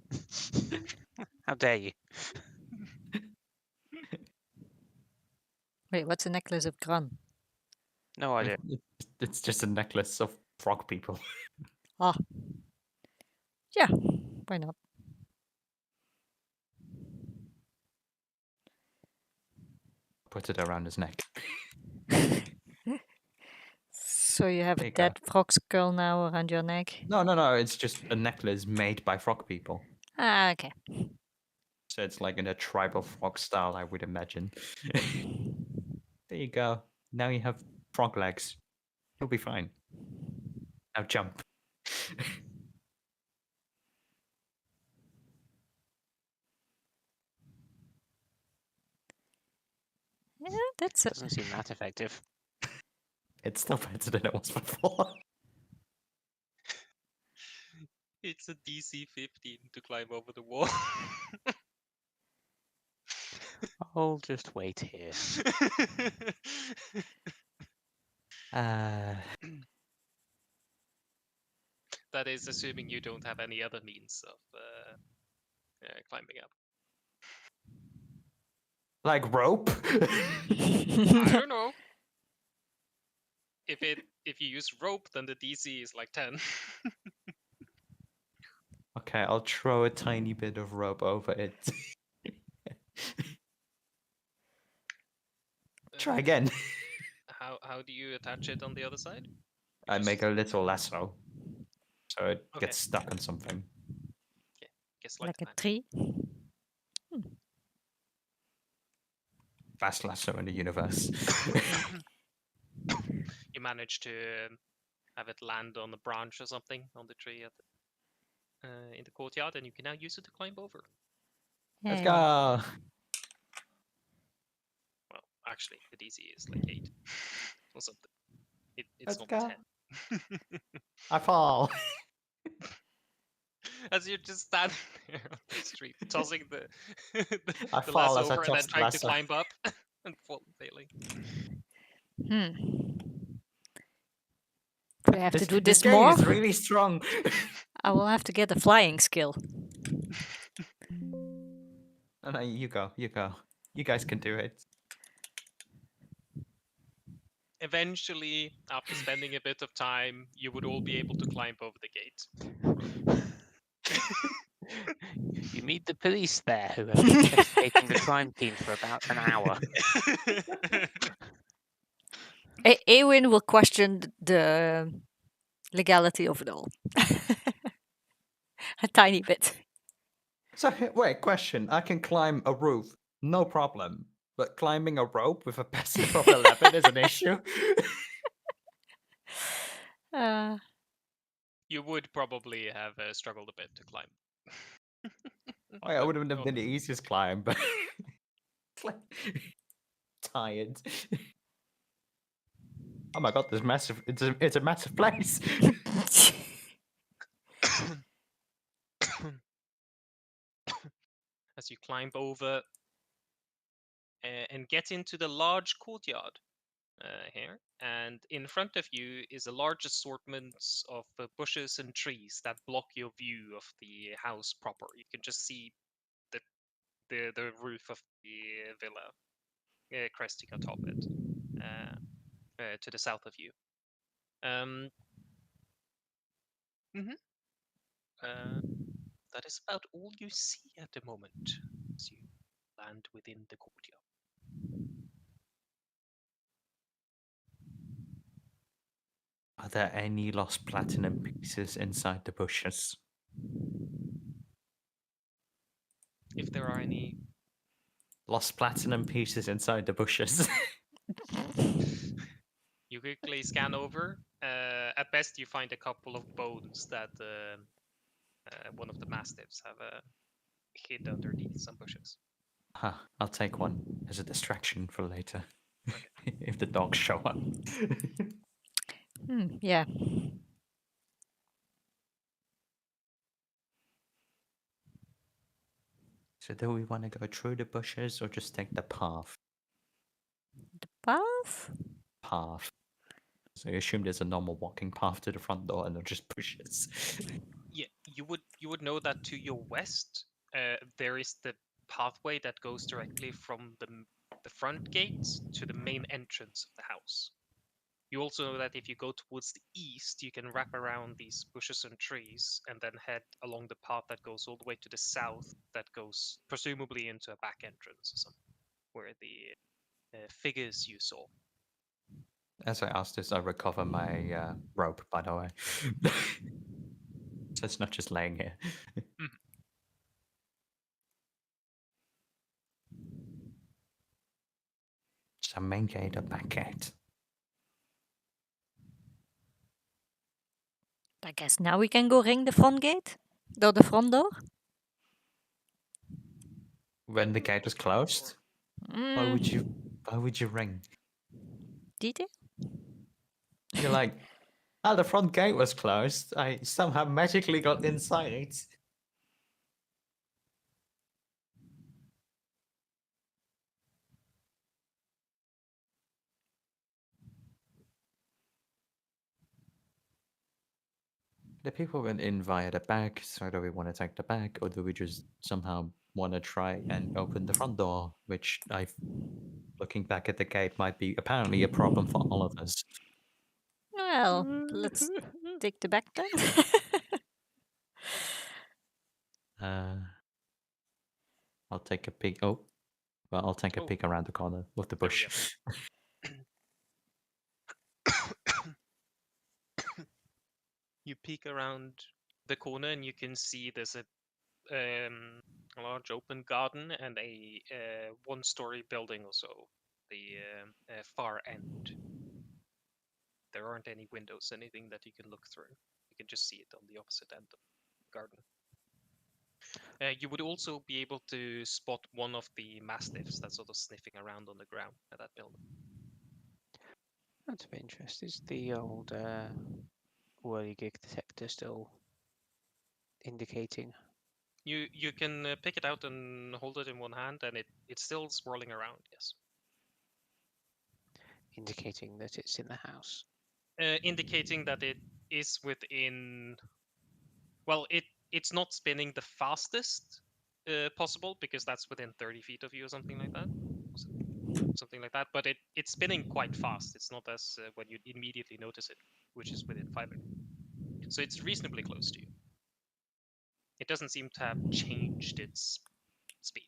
How dare you? Wait, what's a necklace of Gran? No idea. It's just a necklace of frog people. Ah. Yeah, why not? Put it around his neck. So you have There a you go. dead frog skull now around your neck? No. It's just a necklace made by frog people. Ah, okay. So it's like in a tribal frog style, I would imagine. There you go. Now you have frog legs. You'll be fine. Now jump. Yeah, that's it. Doesn't seem that effective. It's still better than it was before. It's a DC 15 to climb over the wall. I'll just wait here. That is assuming you don't have any other means of climbing up. Like rope? I don't know. If you use rope, then the DC is like 10. Okay, I'll throw a tiny bit of rope over it. Try again. How do you attach it on the other side? I make a little lasso. So it Okay. gets stuck on something. Guess Like the a tree? Fast lasso in the universe. You manage to have it land on a branch or something on the tree at in the courtyard, and you can now use it to climb over. Let's Yay. go. Well, actually, the DC is like 8 or something. It's Let's not go. 10. I fall. As you're just standing there on the street, tossing the I the fall lasso as I over and then toss the trying to lasso. climb up and failing. Do I have to do this game more? is really strong. I will have to get a flying skill. Oh, no, you go. You guys can do it. Eventually, after spending a bit of time, you would all be able to climb over the gate. You meet the police there who have been investigating the crime scene for about an hour. Eowyn will question the legality of it all. A tiny bit. So wait, question. I can climb a roof, no problem. But climbing a rope with a passive of 11 is an issue. You would probably have struggled a bit to climb. Oh, yeah, it But wouldn't have been the easiest climb, but it's like tired. Oh my god, there's massive. It's a massive place. As you climb over and get into the large courtyard here, and in front of you is a large assortment of bushes and trees that block your view of the house proper. You can just see the roof of the villa cresting atop it. to the south of you. Mhm. That is about all you see at the moment as you land within the courtyard. Are there any lost platinum pieces inside the bushes? If there are any, Lost platinum pieces inside the bushes. you quickly scan over. At best, you find a couple of bones that one of the mastiffs have hid underneath some bushes. Huh, I'll take one as a distraction for later. Okay. If the dogs show up. Yeah. So do we want to go through the bushes or just take the path? The path? Path. So I assume there's a normal walking path to the front door and not just bushes. Yeah, you would know that to your west, there is the pathway that goes directly from the front gate to the main entrance of the house. You also know that if you go towards the east, you can wrap around these bushes and trees and then head along the path that goes all the way to the south, that goes presumably into a back entrance or something, where the figures you saw. As I ask this, I recover my rope, by the way. So it's not just laying here. Mhm. So main gate or back gate? I guess now we can go ring the front gate? Door the front door? When the gate was closed? Why would you ring? Detail? You're like, oh, the front gate was closed. I somehow magically got inside. The people went in via the back, so do we want to take the back, or do we just somehow want to try and open the front door, which looking back at the gate might be apparently a problem for all of us. Well, let's take the back then. I'll take a peek. Oh, well, I'll take a Oh. peek around the corner with the There we bush. You peek around the corner and you can see there's a large open garden and a one-story building or so. The far end. There aren't any windows, anything that you can look through. You can just see it on the opposite end of the garden. You would also be able to spot one of the mastiffs that's sort of sniffing around on the ground at that building. That's of interest. Is the old whirligig detector still indicating? You can pick it out and hold it in one hand, and it's still swirling around. Yes. Indicating that it's in the house. Indicating that it is within. Well, it's not spinning the fastest possible, because that's within 30 feet of you or something like that. Something like that. But it's spinning quite fast. It's not as when you immediately notice it, which is within 5 feet. So it's reasonably close to you. It doesn't seem to have changed its speed.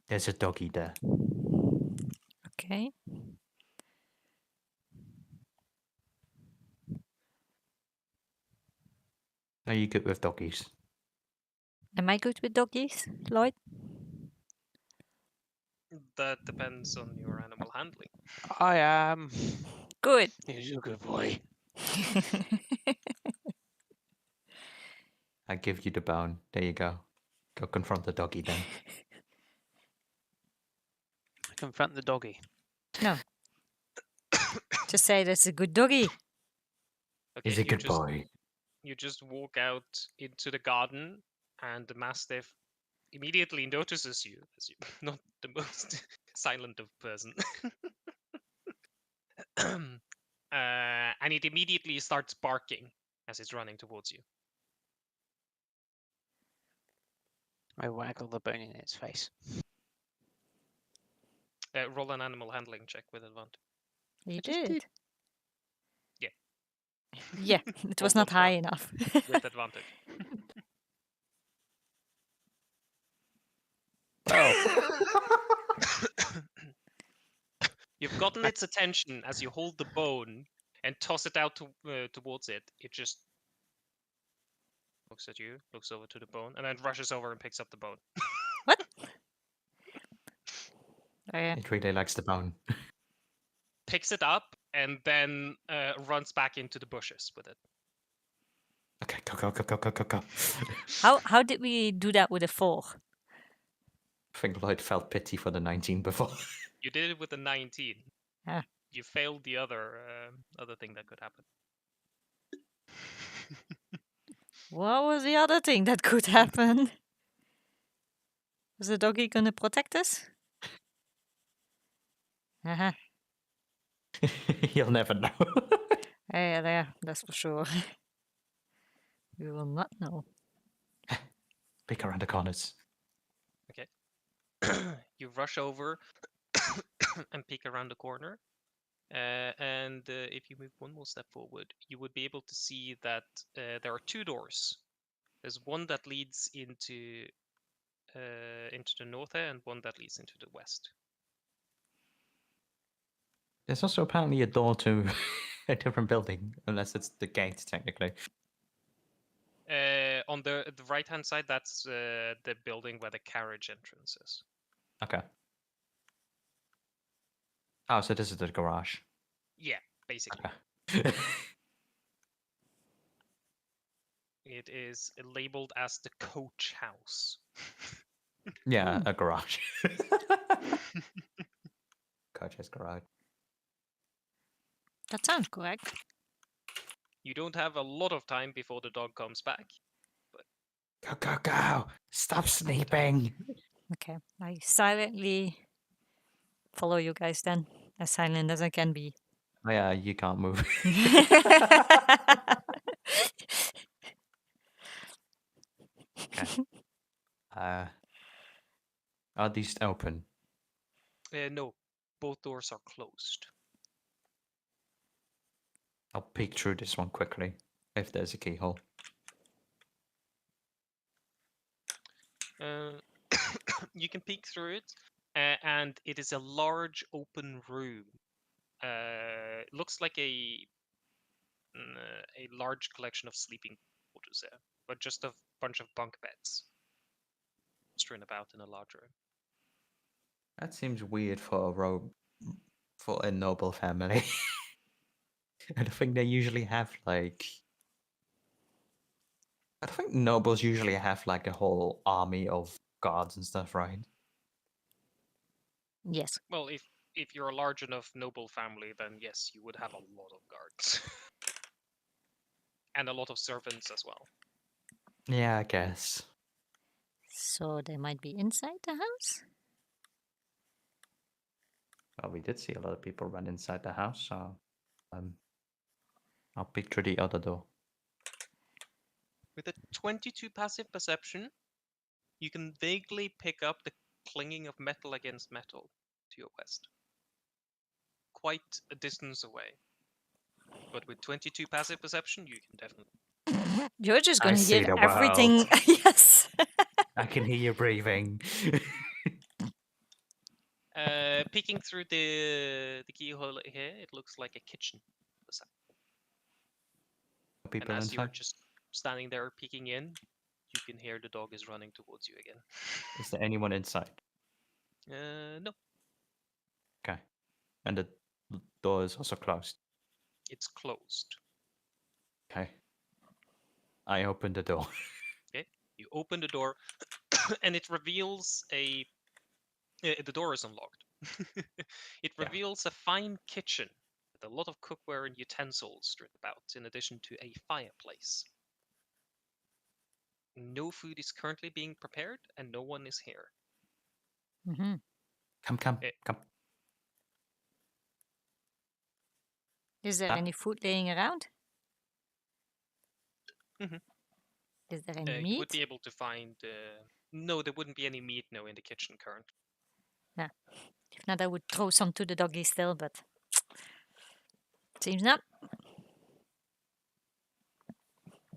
There's a doggy there. Okay. Are you good with doggies? Am I good with doggies, Lloyd? That depends on your animal handling. I am. Good. He's a good boy. I give you the bone. There you go. Go confront the doggy then. Confront the doggy. No. Just say that's a good doggy. Okay, He's a good boy. You just walk out into the garden, and the mastiff immediately notices you, as you're not the most silent of person. And it immediately starts barking as it's running towards you. I waggle the bone in its face. Roll an animal handling check with advantage. You I just did. did. Yeah, it was Roll not high once enough. with advantage. Well, You've gotten its attention as you hold the bone and toss it out towards it. It just looks at you, looks over to the bone, and then rushes over and picks up the bone. What? Oh, yeah. It really likes the bone. Picks it up and then runs back into the bushes with it. Okay, go. How did we do that with a 4? I think Lloyd felt pity for the 19 before. You did it with a 19. Ah. You failed the other thing that could happen. What was the other thing that could happen? Was the doggy gonna protect us? Uh-huh. You'll never know. Yeah, that's for sure. We will not know. Peek around the corners. You rush over and peek around the corner. And if you move one more step forward, you would be able to see that there are 2 doors. There's one that leads into the north here, and one that leads into the west. There's also apparently a door to a different building, unless it's the gate, technically. On the right-hand side, that's the building where the carriage entrance is. Okay. Oh, so this is the garage. Yeah, basically. Okay. It is labeled as the coach house. Yeah, a garage. Coach's garage. That sounds correct. You don't have a lot of time before the dog comes back. Go. Stop sleeping. Okay, I silently follow you guys then, as silent as I can be. Oh, yeah, you can't move. Are these open? No, both doors are closed. I'll peek through this one quickly, if there's a keyhole. You can peek through it, and it is a large open room. Looks like a large collection of sleeping quarters there, but just a bunch of bunk beds strewn about in a large room. That seems weird for a noble family. I don't think they usually have like. I don't think nobles usually have like a whole army of guards and stuff, right? Yes. Well, if you're a large enough noble family, then yes, you would have a lot of guards. And a lot of servants as well. Yeah, I guess. So they might be inside the house? Well, we did see a lot of people run inside the house, so I'll peek through the other door. With a 22 passive perception, you can vaguely pick up the clinging of metal against metal to your west. Quite a distance away. But with 22 passive perception, you can definitely... You're just I gonna see hear the everything. world. Yes. I can hear you breathing. Peeking through the keyhole here, it looks like a kitchen. And People as you're inside? just standing there peeking in, you can hear the dog is running towards you again. Is there anyone inside? No, Okay. And the door is also closed. it's closed. Okay. I open the door. Okay, you open the door, and it reveals a. The door is unlocked. It Yeah. reveals a fine kitchen with a lot of cookware and utensils strewn about, in addition to a fireplace. No food is currently being prepared, and no one is here. Mm-hmm. Come. Is there Huh? any food laying around? Mhm. Is there any You would meat? be able to find No, there wouldn't be any meat in the kitchen currently. If not, I would throw some to the doggy still, but seems not.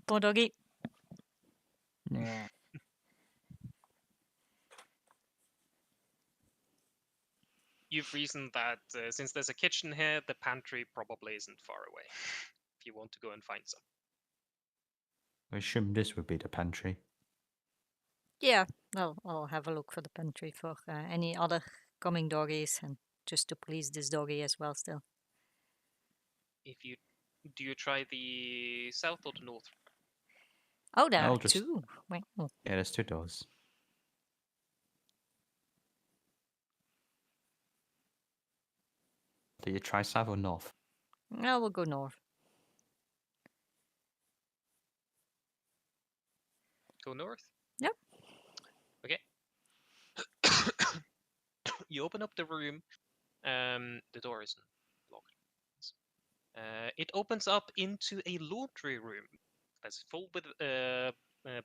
Poor doggy. Yeah. You've reasoned that since there's a kitchen here, the pantry probably isn't far away. If you want to go and find some. I assume this would be the pantry. Yeah, well, I'll have a look for the pantry for any other coming doggies and just to please this doggy as well still. Do you try the south or the north? Oh, there I'll are just- two. Wow. Yeah, there's 2 doors. Do you try south or north? I will go north. Go north? Yep. Okay. You open up the room. The door isn't locked. It opens up into a laundry room that's full with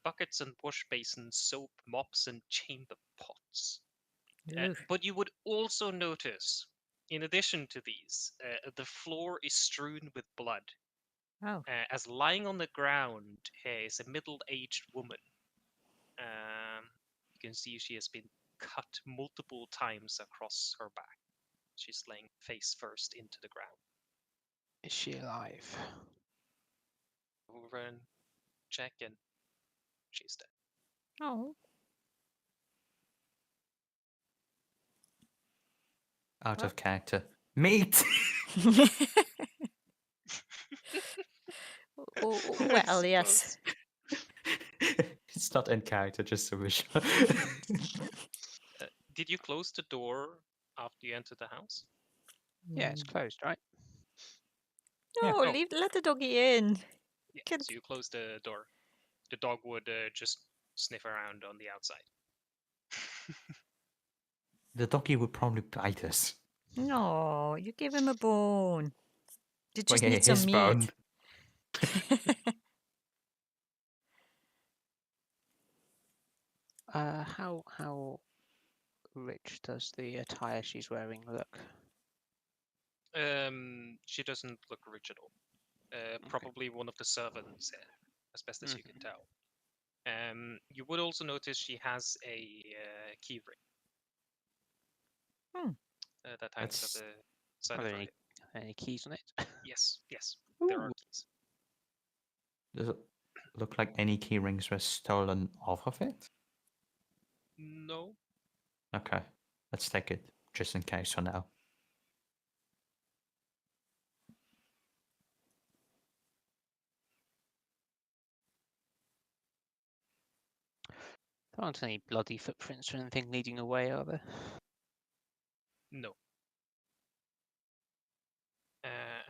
buckets and wash basins, soap, mops, and chamber pots. Ooh. But you would also notice, in addition to these, the floor is strewn with blood, Oh. as lying on the ground here is a middle-aged woman. You can see she has been cut multiple times across her back. She's laying face first into the ground. Is she alive? Over and check, and she's dead. Oh. Out What? of character. Meat! Well, yes. It's not in character, just a visual. Did you close the door after you entered the house? Yeah, it's closed, right? Yeah. No, Oh. let the doggy in. Yeah. Can't- So you close the door. The dog would just sniff around on the outside. The doggy would probably bite us. No, you give him a bone. You Well, just yeah, need some his meat. bone. How rich does the attire she's wearing look? She doesn't look rich at all. Probably one of the servants, as best as you can tell. You would also notice she has a key ring. That hangs That's- at the side Are of there her any, hip. any keys on it? Yes, there are Ooh. keys. Does it look like any key rings were stolen off of it? No. Okay, let's take it, just in case for now. There aren't any bloody footprints or anything leading away, are there? No.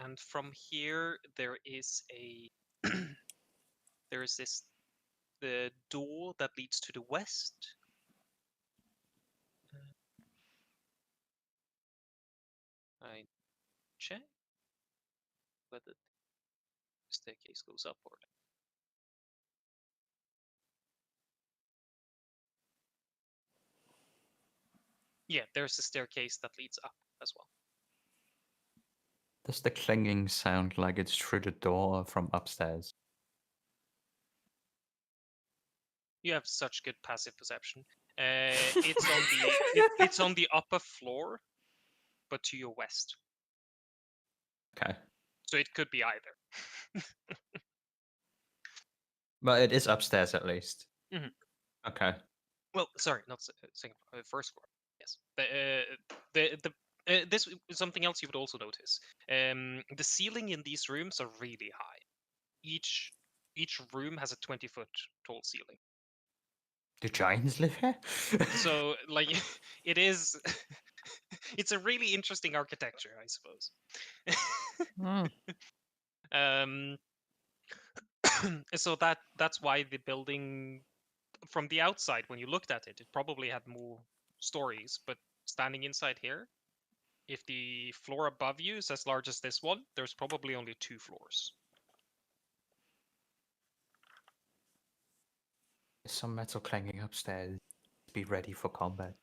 And from here, there is a there is the door that leads to the west. I check whether the staircase goes up or down. Yeah, there's a staircase that leads up as well. Does the clanging sound like it's through the door or from upstairs? You have such good passive perception. It's on the upper floor, but to your west. Okay. So it could be either. But it is upstairs at least. Mhm. Okay. Well, sorry, not second floor, first floor. Yes. This is something else you would also notice. The ceiling in these rooms are really high. Each room has a 20-foot tall ceiling. Do giants live here? So like it is it's a really interesting architecture, I suppose. Mm. So that's why the building from the outside, when you looked at it, it probably had more stories, but standing inside here, if the floor above you is as large as this one, there's probably only 2 floors. There's some metal clanging upstairs. be ready for combat.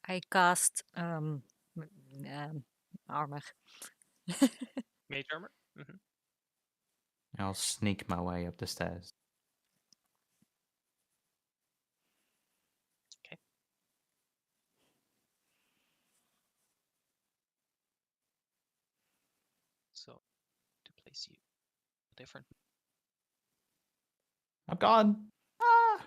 I cast armor. Mage armor. Hmm. I'll sneak my way up the stairs. So to place you different. I'm gone. Ah!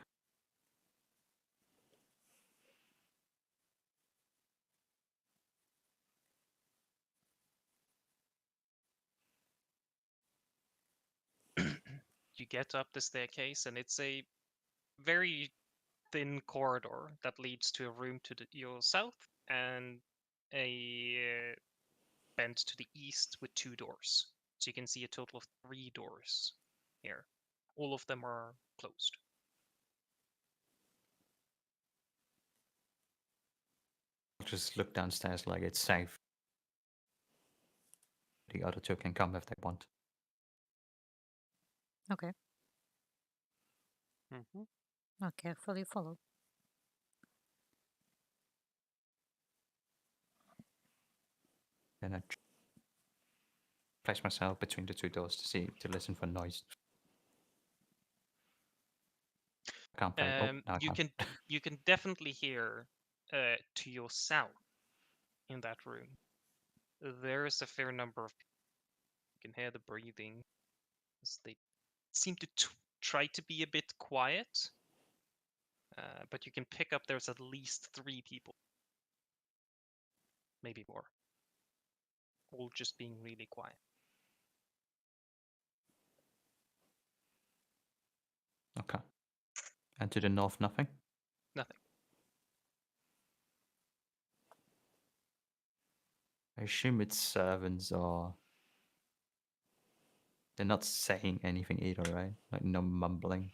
You get up the staircase, and it's a very thin corridor that leads to a room to your south and a bend to the east with 2 doors. So you can see a total of 3 doors here. All of them are closed. I'll just look downstairs like it's safe. The other two can come if they want. Okay, Hmm. I'll carefully follow. Then I place myself between the 2 doors to listen for noise. I can't play. No, I You can't. you can definitely hear to your south in that room. There is a fair number of people. You can hear the breathing as they seem to try to be a bit quiet. But you can pick up there's at least 3 people, maybe more, all just being really quiet. Okay. And to the north, nothing? Nothing. I assume it's servants or... They're not saying anything either, right? Like no mumbling.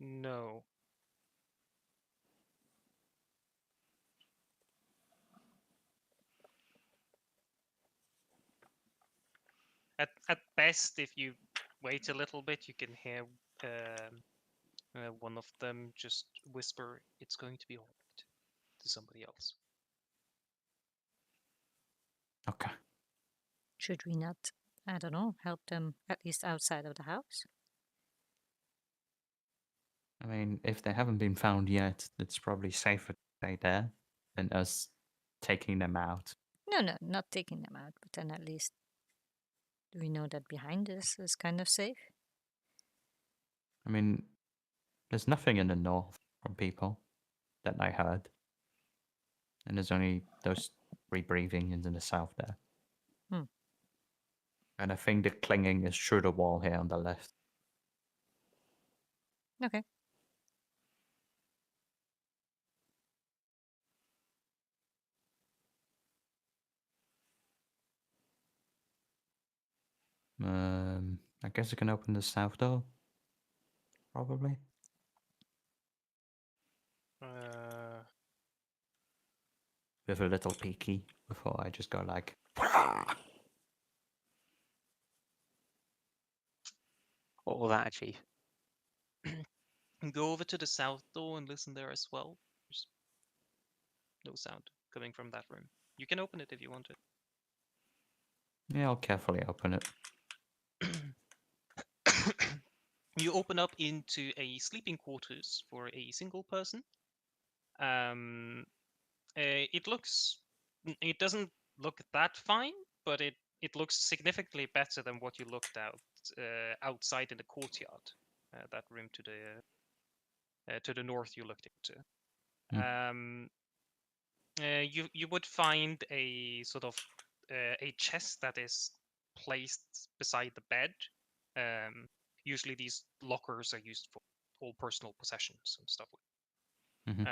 No. At best, if you wait a little bit, you can hear one of them just whisper, "It's going to be all right," to somebody else. Okay. Should we not, I don't know, help them at least outside of the house? I mean, if they haven't been found yet, it's probably safer to stay there than us taking them out. No, not taking them out, but then at least we know that behind us is kind of safe. I mean, there's nothing in the north from people that I heard. And there's only those 3 breathing in the south there. Hmm. And I think the clinging is through the wall here on the left. Okay. I guess I can open the south door. Probably. With a little peeky before I just go like... What will that achieve? Go over to the south door and listen there as well. There's no sound coming from that room. You can open it if you want to. Yeah, I'll carefully open it. You open up into a sleeping quarters for a single person. It doesn't look that fine, but it looks significantly better than what you looked outside in the courtyard. That room to the north you looked into. You would find a sort of a chest that is placed beside the bed. Usually these lockers are used for all personal possessions and stuff. Mhm.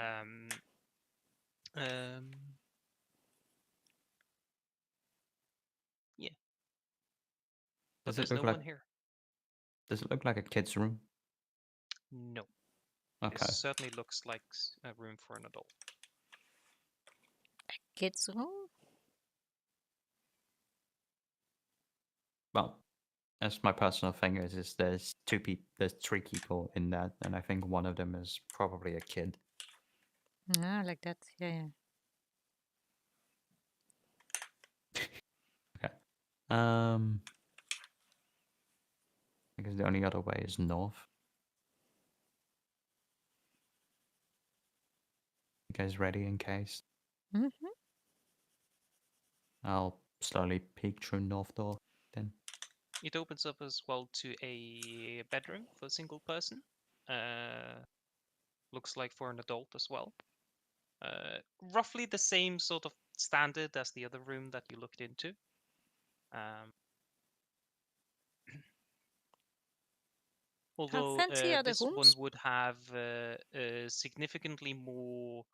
Yeah. But Does there's it no look like... one here. Does it look like a kid's room? No. Okay. This certainly looks like a room for an adult. Kids room? Well, As my personal thing is there's there's 3 people in that, and I think one of them is probably a kid. Ah, like that. Yeah, yeah. Okay. I guess the only other way is north. You guys ready in case? Mm-hmm. I'll slowly peek through north door then. It opens up as well to a bedroom for a single person. Looks like for an adult as well. Roughly the same sort of standard as the other room that you looked into. Although fancy are the this one rooms? would have significantly more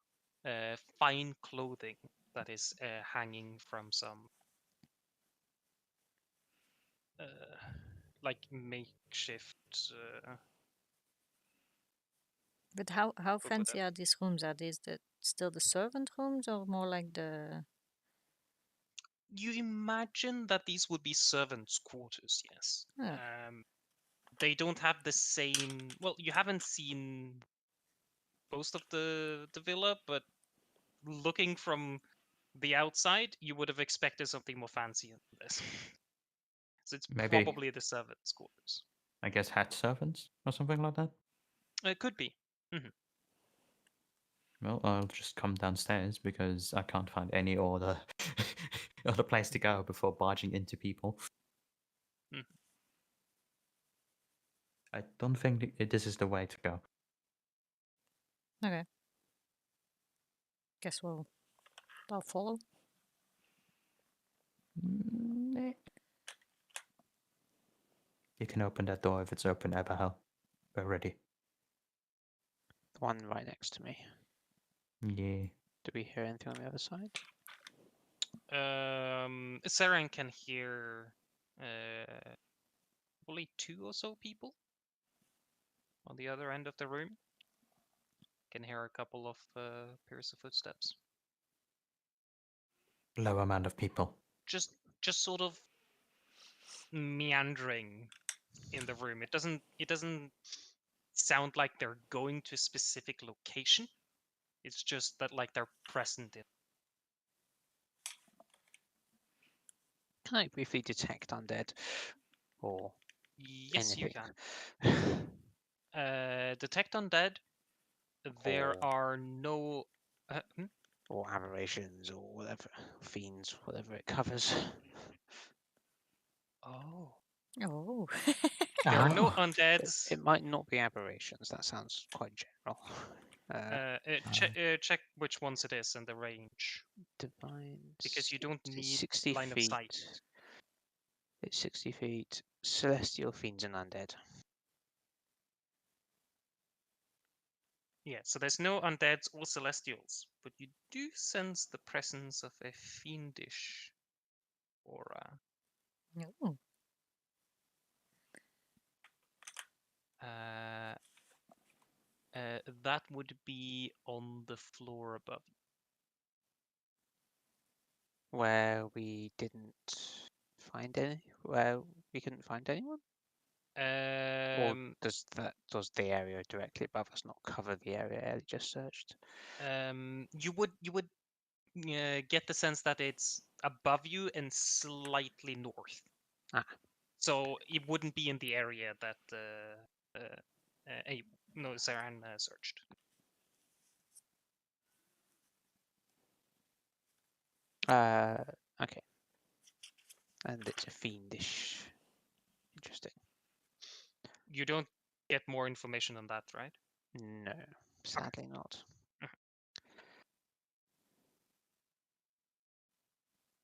fine clothing that is hanging from some like makeshift But how over fancy there. are these rooms? Are these still the servant rooms or more like the? You imagine that these would be servants' quarters, yes. Oh, They don't have the same. Well, you haven't seen most of the villa, but looking from the outside, you would have expected something more fancy than this. So it's Maybe, probably the servants' quarters. I guess, head servants or something like that. It could be. Well, I'll just come downstairs because I can't find any other other place to go before barging into people. Mhm. I don't think this is the way to go. okay. Guess I'll follow. Eh. You can open that door if it's open, Abigail. We're ready. The one right next to me. Yeah. Do we hear anything on the other side? Saren can hear probably 2 or so people on the other end of the room. Can hear a couple of pairs of footsteps. Low amount of people. Just sort of meandering in the room. It doesn't sound like they're going to a specific location. It's just that like they're present in. Can I briefly detect undead? Or Yes, you anything? can. Detect undead. There Or- are no. Or aberrations, or whatever. Fiends, whatever it covers. Oh. Oh. There are no Ah. undeads. It might not be aberrations. That sounds quite general. Check which ones it is and the range, Divine. because you don't need 60 line of feet. sight. It's 60 feet. Celestial fiends and undead. Yeah, so there's no undeads or celestials, but you do sense the presence of a fiendish aura. No. That would be on the floor above you. Where we didn't find any. Where we couldn't find anyone. Or does the area directly above us not cover the area Ellie just searched? You would get the sense that it's above you and slightly north. Ah. So it wouldn't be in the area that Saran searched. Okay. And it's a fiendish. Interesting. You don't get more information on that, right? No, sadly not.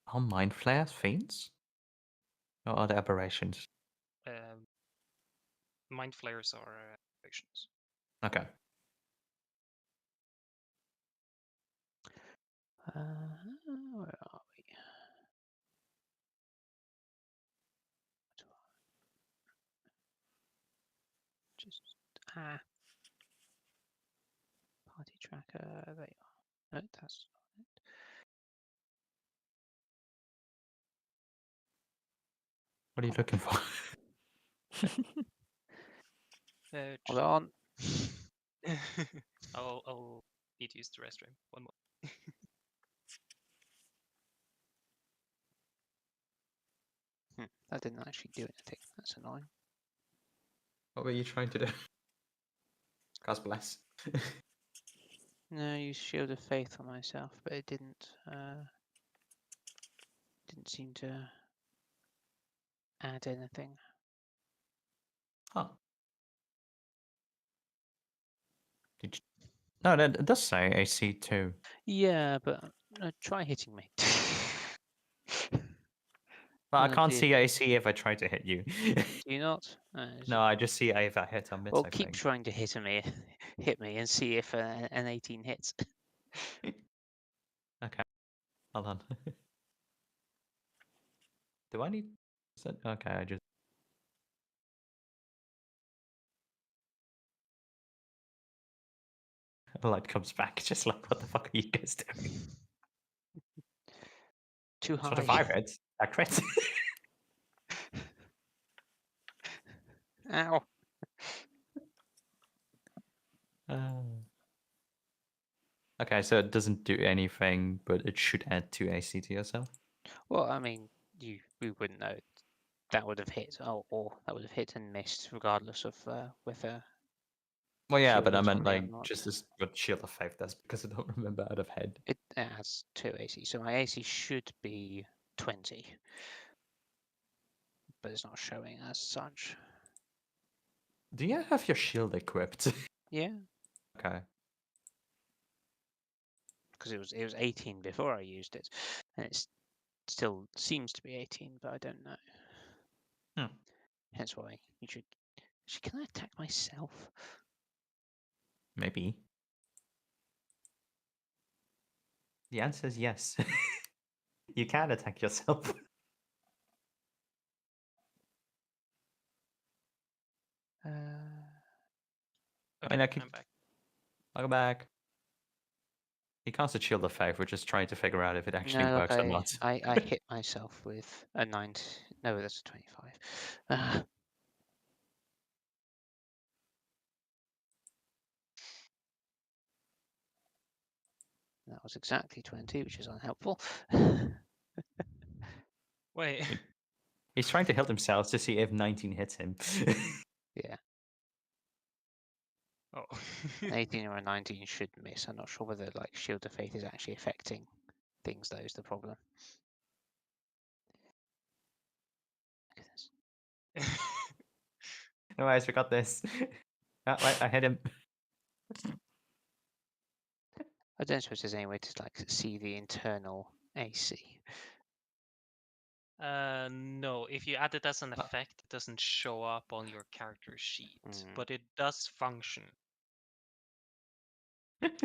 Are mind flayers fiends? Or are they aberrations? Mind flayers are aberrations. Okay. Where are we? Just party tracker. There you are. No, that's not it. What are you looking for? Hold on. I'll need to use the restroom. One more. That didn't actually do anything. That's annoying. What were you trying to do? God bless. No, use Shield of Faith on myself, but it didn't seem to add anything. Huh. Did you... No, that it does say AC 2. Yeah, but try hitting me. But I No, can't do see AC if I try to hit you. you not? No, I just see if I hit or miss, Well, I keep think. trying to hit me, and see if an 18 hits. Okay. Hold on. Do I need... Is that... Okay, I just... The light comes back, just like, what the fuck are you guys doing? Too Sort of high. 5 hits. I crit. Ow. Okay, so it doesn't do anything, but it should add 2 AC to yourself. Well, I mean, we wouldn't know. That would have hit, or that would have hit and missed, regardless of whether. Well, yeah, Shield but I was meant on me or like not. just as what Shield of Faith does, because I don't remember out of head. It has 2 AC, so my AC should be 20, but it's not showing as such. Do you have your shield equipped? Yeah, Okay. because it was 18 before I used it, and it still seems to be 18, but I don't know. Hmm. Hence why you should. Can I attack myself? Maybe. The answer is yes. You can attack yourself. Okay, I mean, I could... I'm back. I'll go back. He cast a Shield of Faith. We're just trying to figure out if it actually No, look, works or not. I hit myself with a 9. No, that's a 25. That was exactly 20, which is unhelpful. Wait. He's trying to heal himself to see if 19 hits him. Yeah, Oh. an 18 or a 19 should miss. I'm not sure whether like Shield of Faith is actually affecting things. Though is the problem. Look at this. No worries, we got this. Oh, wait, I hit him. I don't suppose there's any way to like see the internal AC. No, if you add it as an effect, it doesn't show up on your character sheet, but it does function.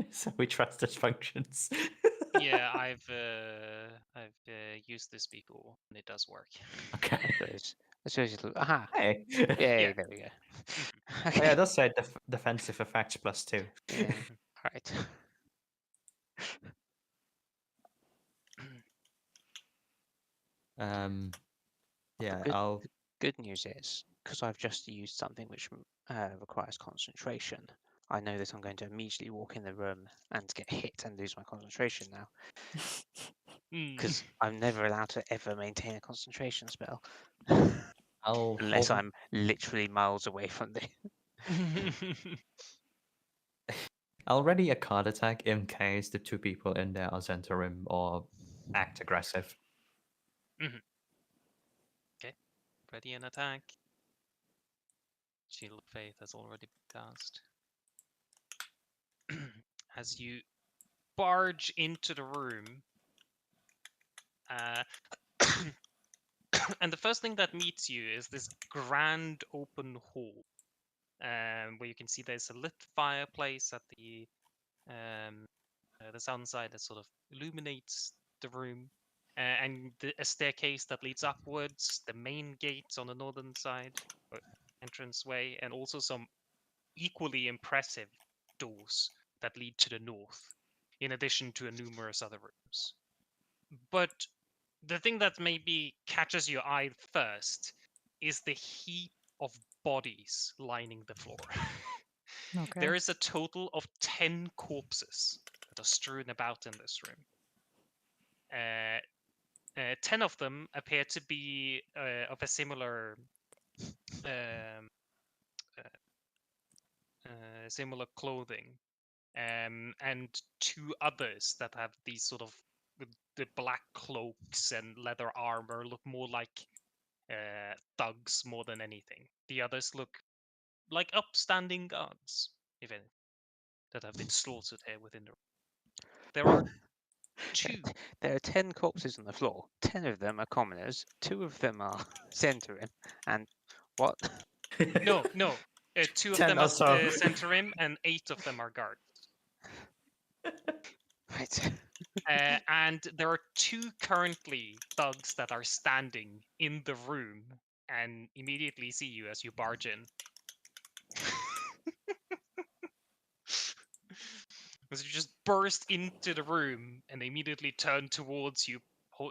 So we trust its functions. Yeah, I've used this before, and it does work. Okay. I suppose it'll. Aha! Hey. Yay! Yeah. There we go. Oh, yeah, it does say defensive effects +2. Yeah. Right. Yeah, good- I'll... Good news is, because I've just used something which requires concentration, I know that I'm going to immediately walk in the room and get hit and lose my concentration now. Because I'm never allowed to ever maintain a concentration spell. I'll Unless hold... I'm literally miles away from the... I'll ready a card attack in case the 2 people in there are Zentarim or act aggressive. Okay, ready an attack. Shield of Faith has already been cast. As you barge into the room, and the first thing that meets you is this grand open hall, where you can see there's a lit fireplace at the southern side that sort of illuminates the room, and a staircase that leads upwards, the main gate on the northern side, entranceway, and also some equally impressive doors that lead to the north, in addition to numerous other rooms. But the thing that maybe catches your eye first is the heap of bodies lining the floor. Okay. There is a total of 10 corpses that are strewn about in this room. 10 of them appear to be of a similar similar clothing, and 2 others that have these sort of the black cloaks and leather armor look more like thugs more than anything. The others look like upstanding guards, if any, that have been slaughtered here within the room. There are 2. There are 10 corpses on the floor. 10 of them are commoners. 2 of them are centering. And what? No. 2 of 10 them or are so. centering, and 8 of them are guards. Right. And there are 2 currently thugs that are standing in the room and immediately see you as you barge in. As you just burst into the room and they immediately turn towards you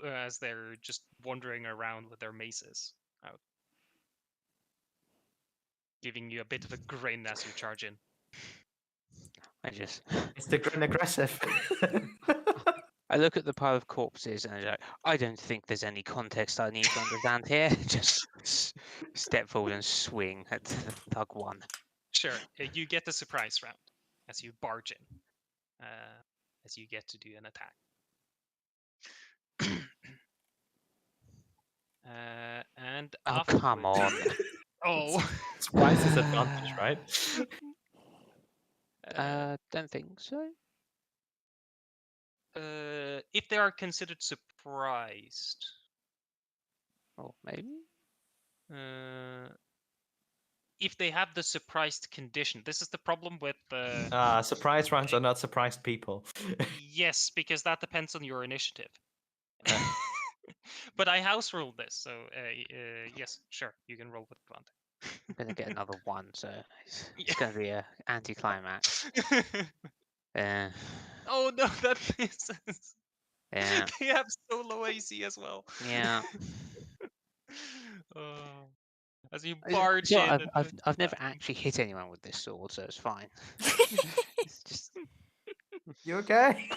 as they're just wandering around with their maces out, giving you a bit of a grin as you charge in. I just Is the grin aggressive? I look at the pile of corpses and I'm like, I don't think there's any context I need to understand here. Just step forward and swing at thug 1. Sure, you get a surprise round as you barge in, as you get to do an attack. And Oh, come afterwards- on. Oh, Surprise is advantage, right? Don't think so. If they are considered surprised, Or maybe. if they have the surprised condition, this is the problem with the. Surprise rounds are not surprised people. Yes, because that depends on your initiative. Yeah. But I house ruled this, so yes, sure, you can roll with advantage. I'm going to get another 1, so it's Yeah. going to be an anticlimax. Oh no, that misses. Yeah. They have so low AC as well. Yeah. Oh. As you I- barge so in. I've never actually hit anyone with this sword, so it's fine. It's just. You okay?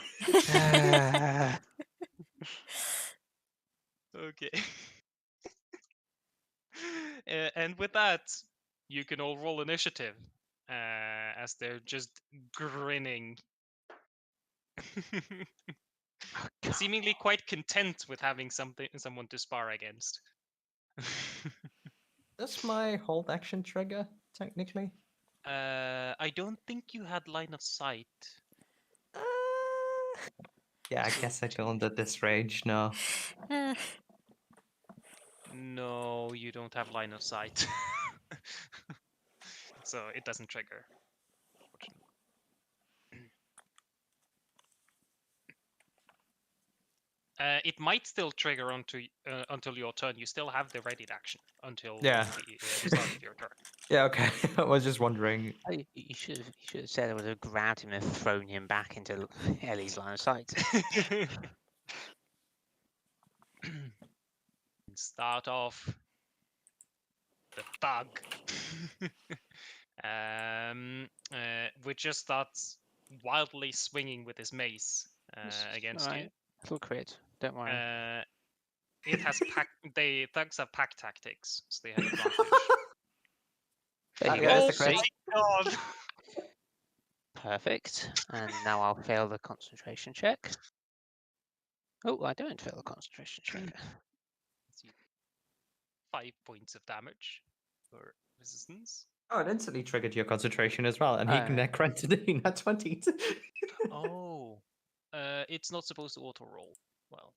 Okay. And with that, you can all roll initiative, as they're just grinning, God. seemingly quite content with having someone to spar against. Does my hold action trigger, technically? I don't think you had line of sight. Uh, yeah, I So guess I don't at this range, no. No, you don't have line of sight. So it doesn't trigger, unfortunately. It might still trigger until your turn. You still have the readied action until Yeah. the start of your turn. Yeah, okay. I was just wondering. You should have said I would have grabbed him and thrown him back into Ellie's line of sight. Start off the thug, which just starts wildly swinging with his mace against you. Alright, it'll crit. Don't worry. It has thugs have pack tactics, so they have advantage. There you yeah, go. that's the crit. See? God! Perfect. And now I'll fail the concentration check. Oh, I don't fail the concentration check. 5 points of damage for resistance. Oh, it instantly triggered your concentration as well, and he Oh. granted it at 20. Oh, it's not supposed to auto roll. Well,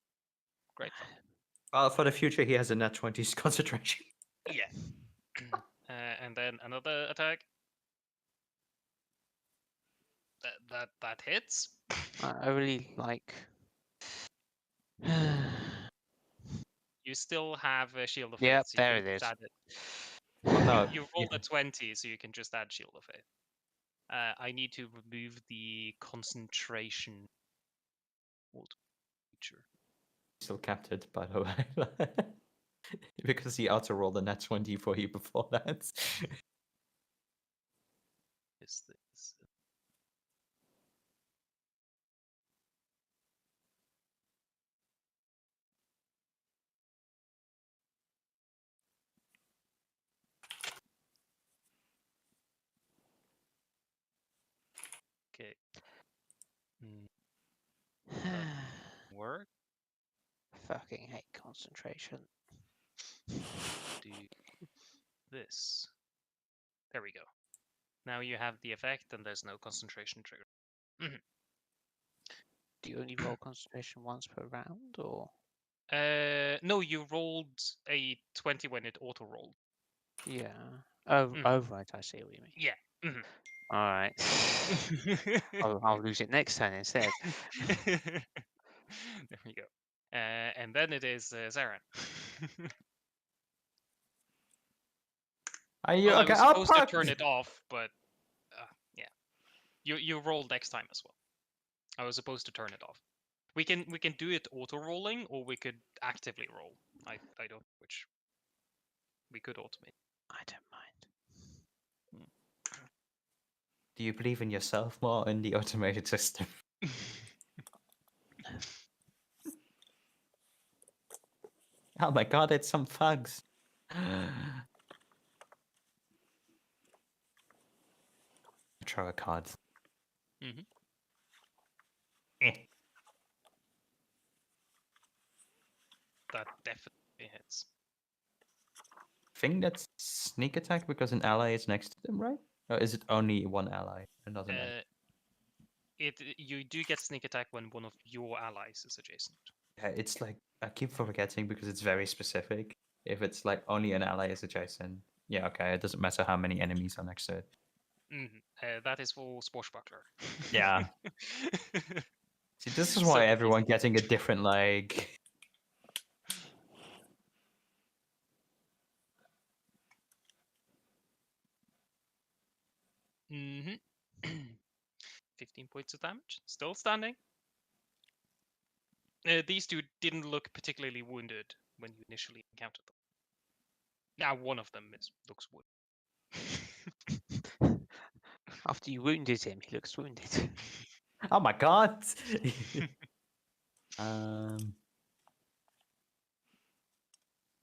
great fun. Well, for the future, he has a net 20's concentration. Yeah. And then another attack. That hits. I really like. You still have a shield of Yep, faith. So you there can it just is. add it. Well, no, You rolled a 20, so you can just add shield of faith. I need to remove the concentration feature. still kept it, by the way. because he auto rolled a nat 20 for you before that. Is this? Okay. Work. Fucking hate concentration. Do this. There we go. Now you have the effect, and there's no concentration trigger. Do you only roll concentration once per round, or? No, you rolled a 20 when it auto rolled. Yeah. Oh, Mm. oh, right. I see what you mean. Yeah. Mhm. All right. I'll lose it next turn instead. There we go. And then it is Zaran. Are you Well, I okay? was Oh, supposed to fuck! turn it off, but yeah, you roll next time as well. I was supposed to turn it off. We can do it auto rolling, or we could actively roll. I don't know which. We could automate. I don't mind. Do you believe in yourself more in the automated system? Oh my god, it's some thugs. Throw a card. Mhm. Eh. That definitely hits. I think that's sneak attack because an ally is next to them, right? Or is it only one ally and not an enemy? You do get sneak attack when one of your allies is adjacent. Yeah, it's like I keep forgetting because it's very specific. If it's like only an ally is adjacent, yeah, okay, it doesn't matter how many enemies are next to it. That is for Swashbuckler. Yeah. See, this is So why easy. everyone getting a different like. Mhm. 15 points of damage. Still standing. These two didn't look particularly wounded when you initially encountered them. Now one of them looks wounded. After you wounded him, he looks wounded. Oh my god!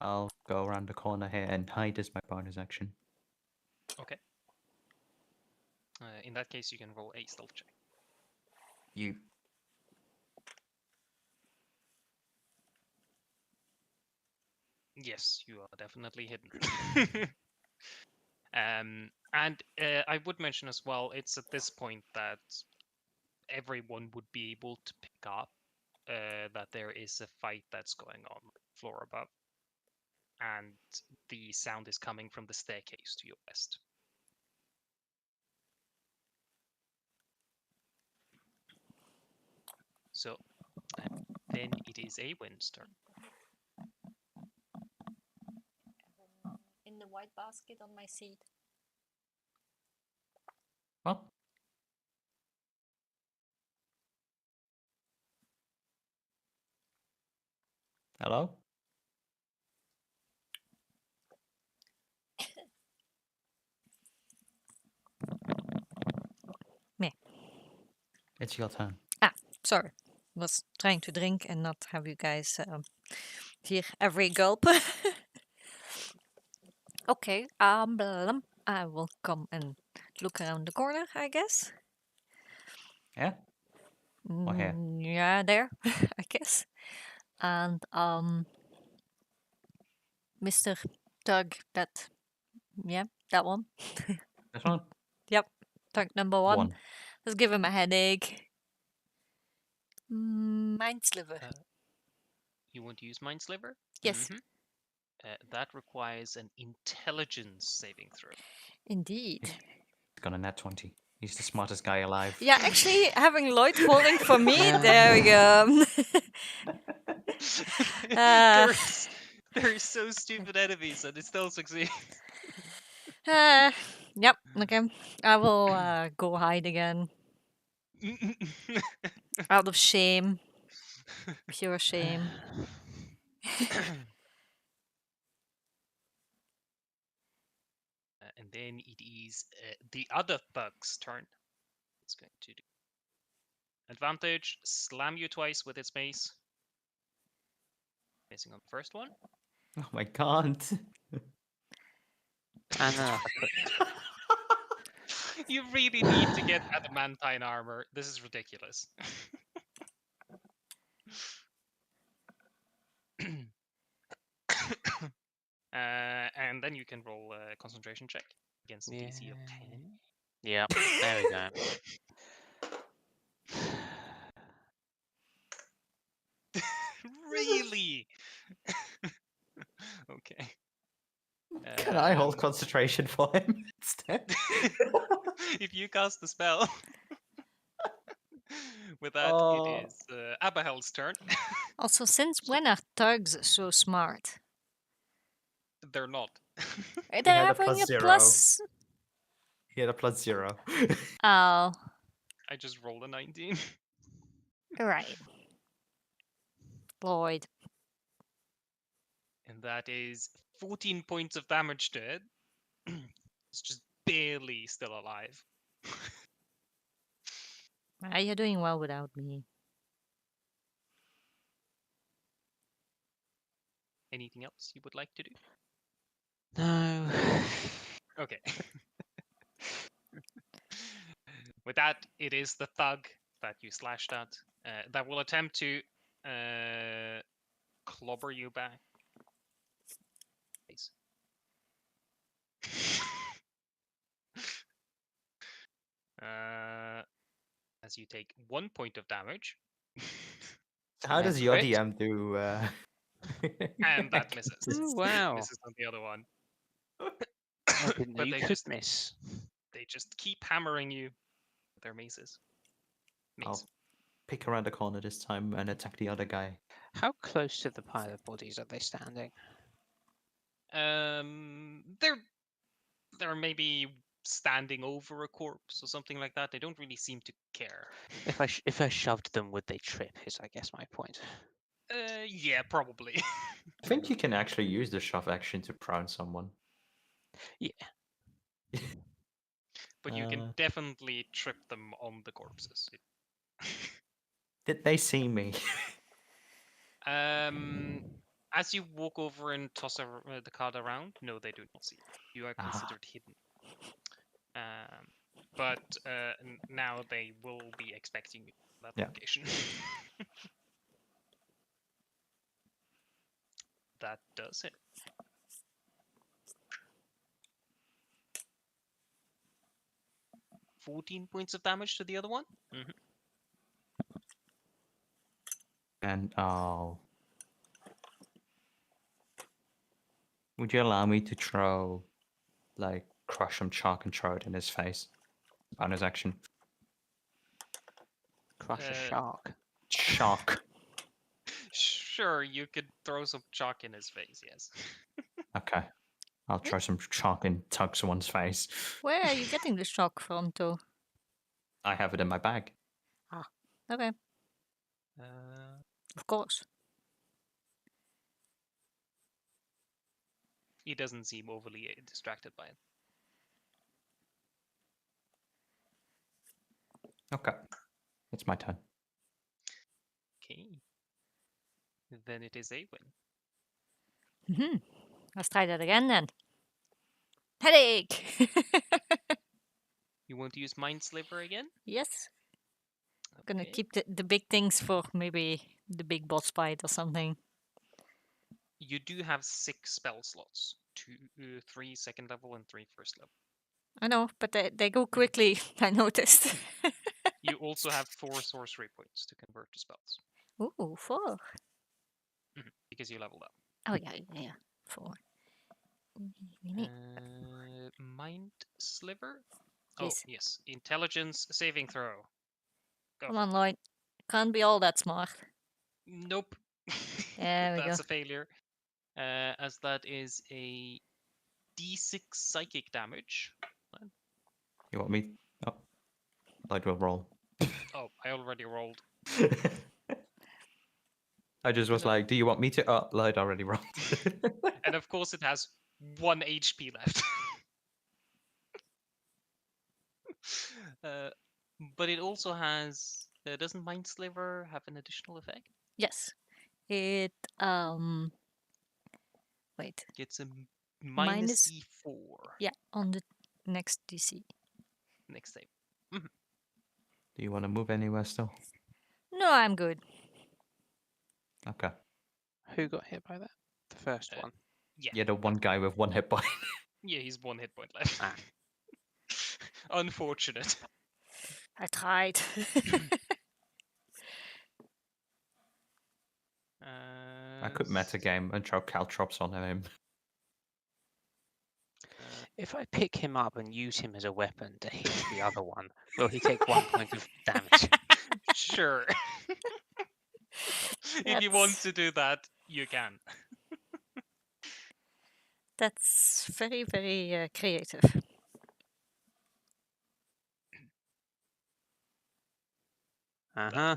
I'll go around the corner here and hide as my bonus action. Okay. In that case, you can roll a stealth check. You. Yes, you are definitely hidden. And I would mention as well, it's at this point that everyone would be able to pick up that there is a fight that's going on floor above, and the sound is coming from the staircase to your west. So then it is a wind's turn. In the white basket on my seat. What? Hello? Me. It's your turn. Sorry, was trying to drink and not have you guys hear every gulp. Okay, I will come and look around the corner, I guess. Yeah? Or here? Yeah, there, I guess. And Mr. Tug, that one. This one? Yep, Tug number one. One. Let's give him a headache. Mind sliver. You want to use Mind Sliver? Yes, That requires an intelligence saving throw. indeed. He's got a nat 20. He's the smartest guy alive. Yeah, actually, having Lloyd falling for me, there we go. They're so stupid enemies, and it still succeeds. Yep, okay. I will go hide again. Out of shame. Pure shame. And then it is the other thug's turn. It's going to do advantage, slam you twice with its mace. Missing on the first one. Oh my god. And then I put You really need to get adamantine armor. This is ridiculous. And then you can roll a concentration check against a DC of 10. Yep, there we go. Really? Okay. Can I hold Um, concentration for him instead? if you cast the spell. With that, Oh. it is Abahel's turn. Also, since when are thugs so smart? They're not. Are He they had a having plus a zero. plus? He had a +0. Oh, I just rolled a 19. right. Lloyd. And that is 14 points of damage to it. It's just barely still alive. You're doing well without me. Anything else you would like to do? No. Okay. With that, it is the thug that you slashed at that will attempt to clobber you back. Please. As you take 1 point of damage. How does Yeah, your crit. DM do? And that misses. Oh, wow. Misses on the other one. I didn't know But you they could just miss. they just keep hammering you with their maces. Mace. I'll pick around the corner this time and attack the other guy. How close to the pile of bodies are they standing? They're maybe standing over a corpse or something like that. They don't really seem to care. If I shoved them, would they trip? Is I guess my point. Yeah, probably. I think you can actually use the shove action to prone someone. But you can definitely trip them on the corpses. Did they see me? As you walk over and toss the card around, no, they do not see you. You are considered hidden. But now they will be expecting you at that location. That does it. $14 points of damage to the other one. And would you allow me to throw, like, crush some chalk and throw it in his face? Bonus action. Crush a shark. Chalk. Sure, you could throw some chalk in his face, yes. Okay. I'll throw some chalk in someone's face. Where are you getting the shock from, though? I have it in my bag. Okay, of course. He doesn't seem overly distracted by it. Okay. It's my turn. Okay. Then it is Awen. Let's try that again then. Headache! You want to use Mind Sliver again? Yes. Gonna Okay. keep the big things for maybe the big boss fight or something. You do have 6 spell slots. 3 second level and 3 first level. I know, but they go quickly, I noticed. You also have 4 sorcery points to convert to spells. Ooh, 4. Because you leveled up. Oh, yeah. 4. Mind Sliver? Yes. Oh, yes. Intelligence saving throw. Go Come for on, it. Lloyd. Can't be all that smart. Nope. There we That's go. a failure. As that is a D6 psychic damage. You want me? Oh. Lloyd will roll. Oh, I already rolled. I just was No. like, do you want me to? Oh, Lloyd already rolled. And of course it has 1 HP left. But it also has. Doesn't Mind Sliver have an additional effect? Yes. It wait. Gets a Minus- -D4 Yeah, on the next DC. next time. Do you want to move anywhere still? No, I'm good. Okay. Who got hit by that? The first Uh, one. Yeah. Yeah, the one guy with 1 hit point. Yeah, he's 1 hit point left. Ah. Unfortunate. I tried. I could metagame and throw caltrops on him. If I pick him up and use him as a weapon to hit the other one, will he take 1 point of damage? Sure. If you want That's- to do that, you can. That's very, very creative. Uh-huh.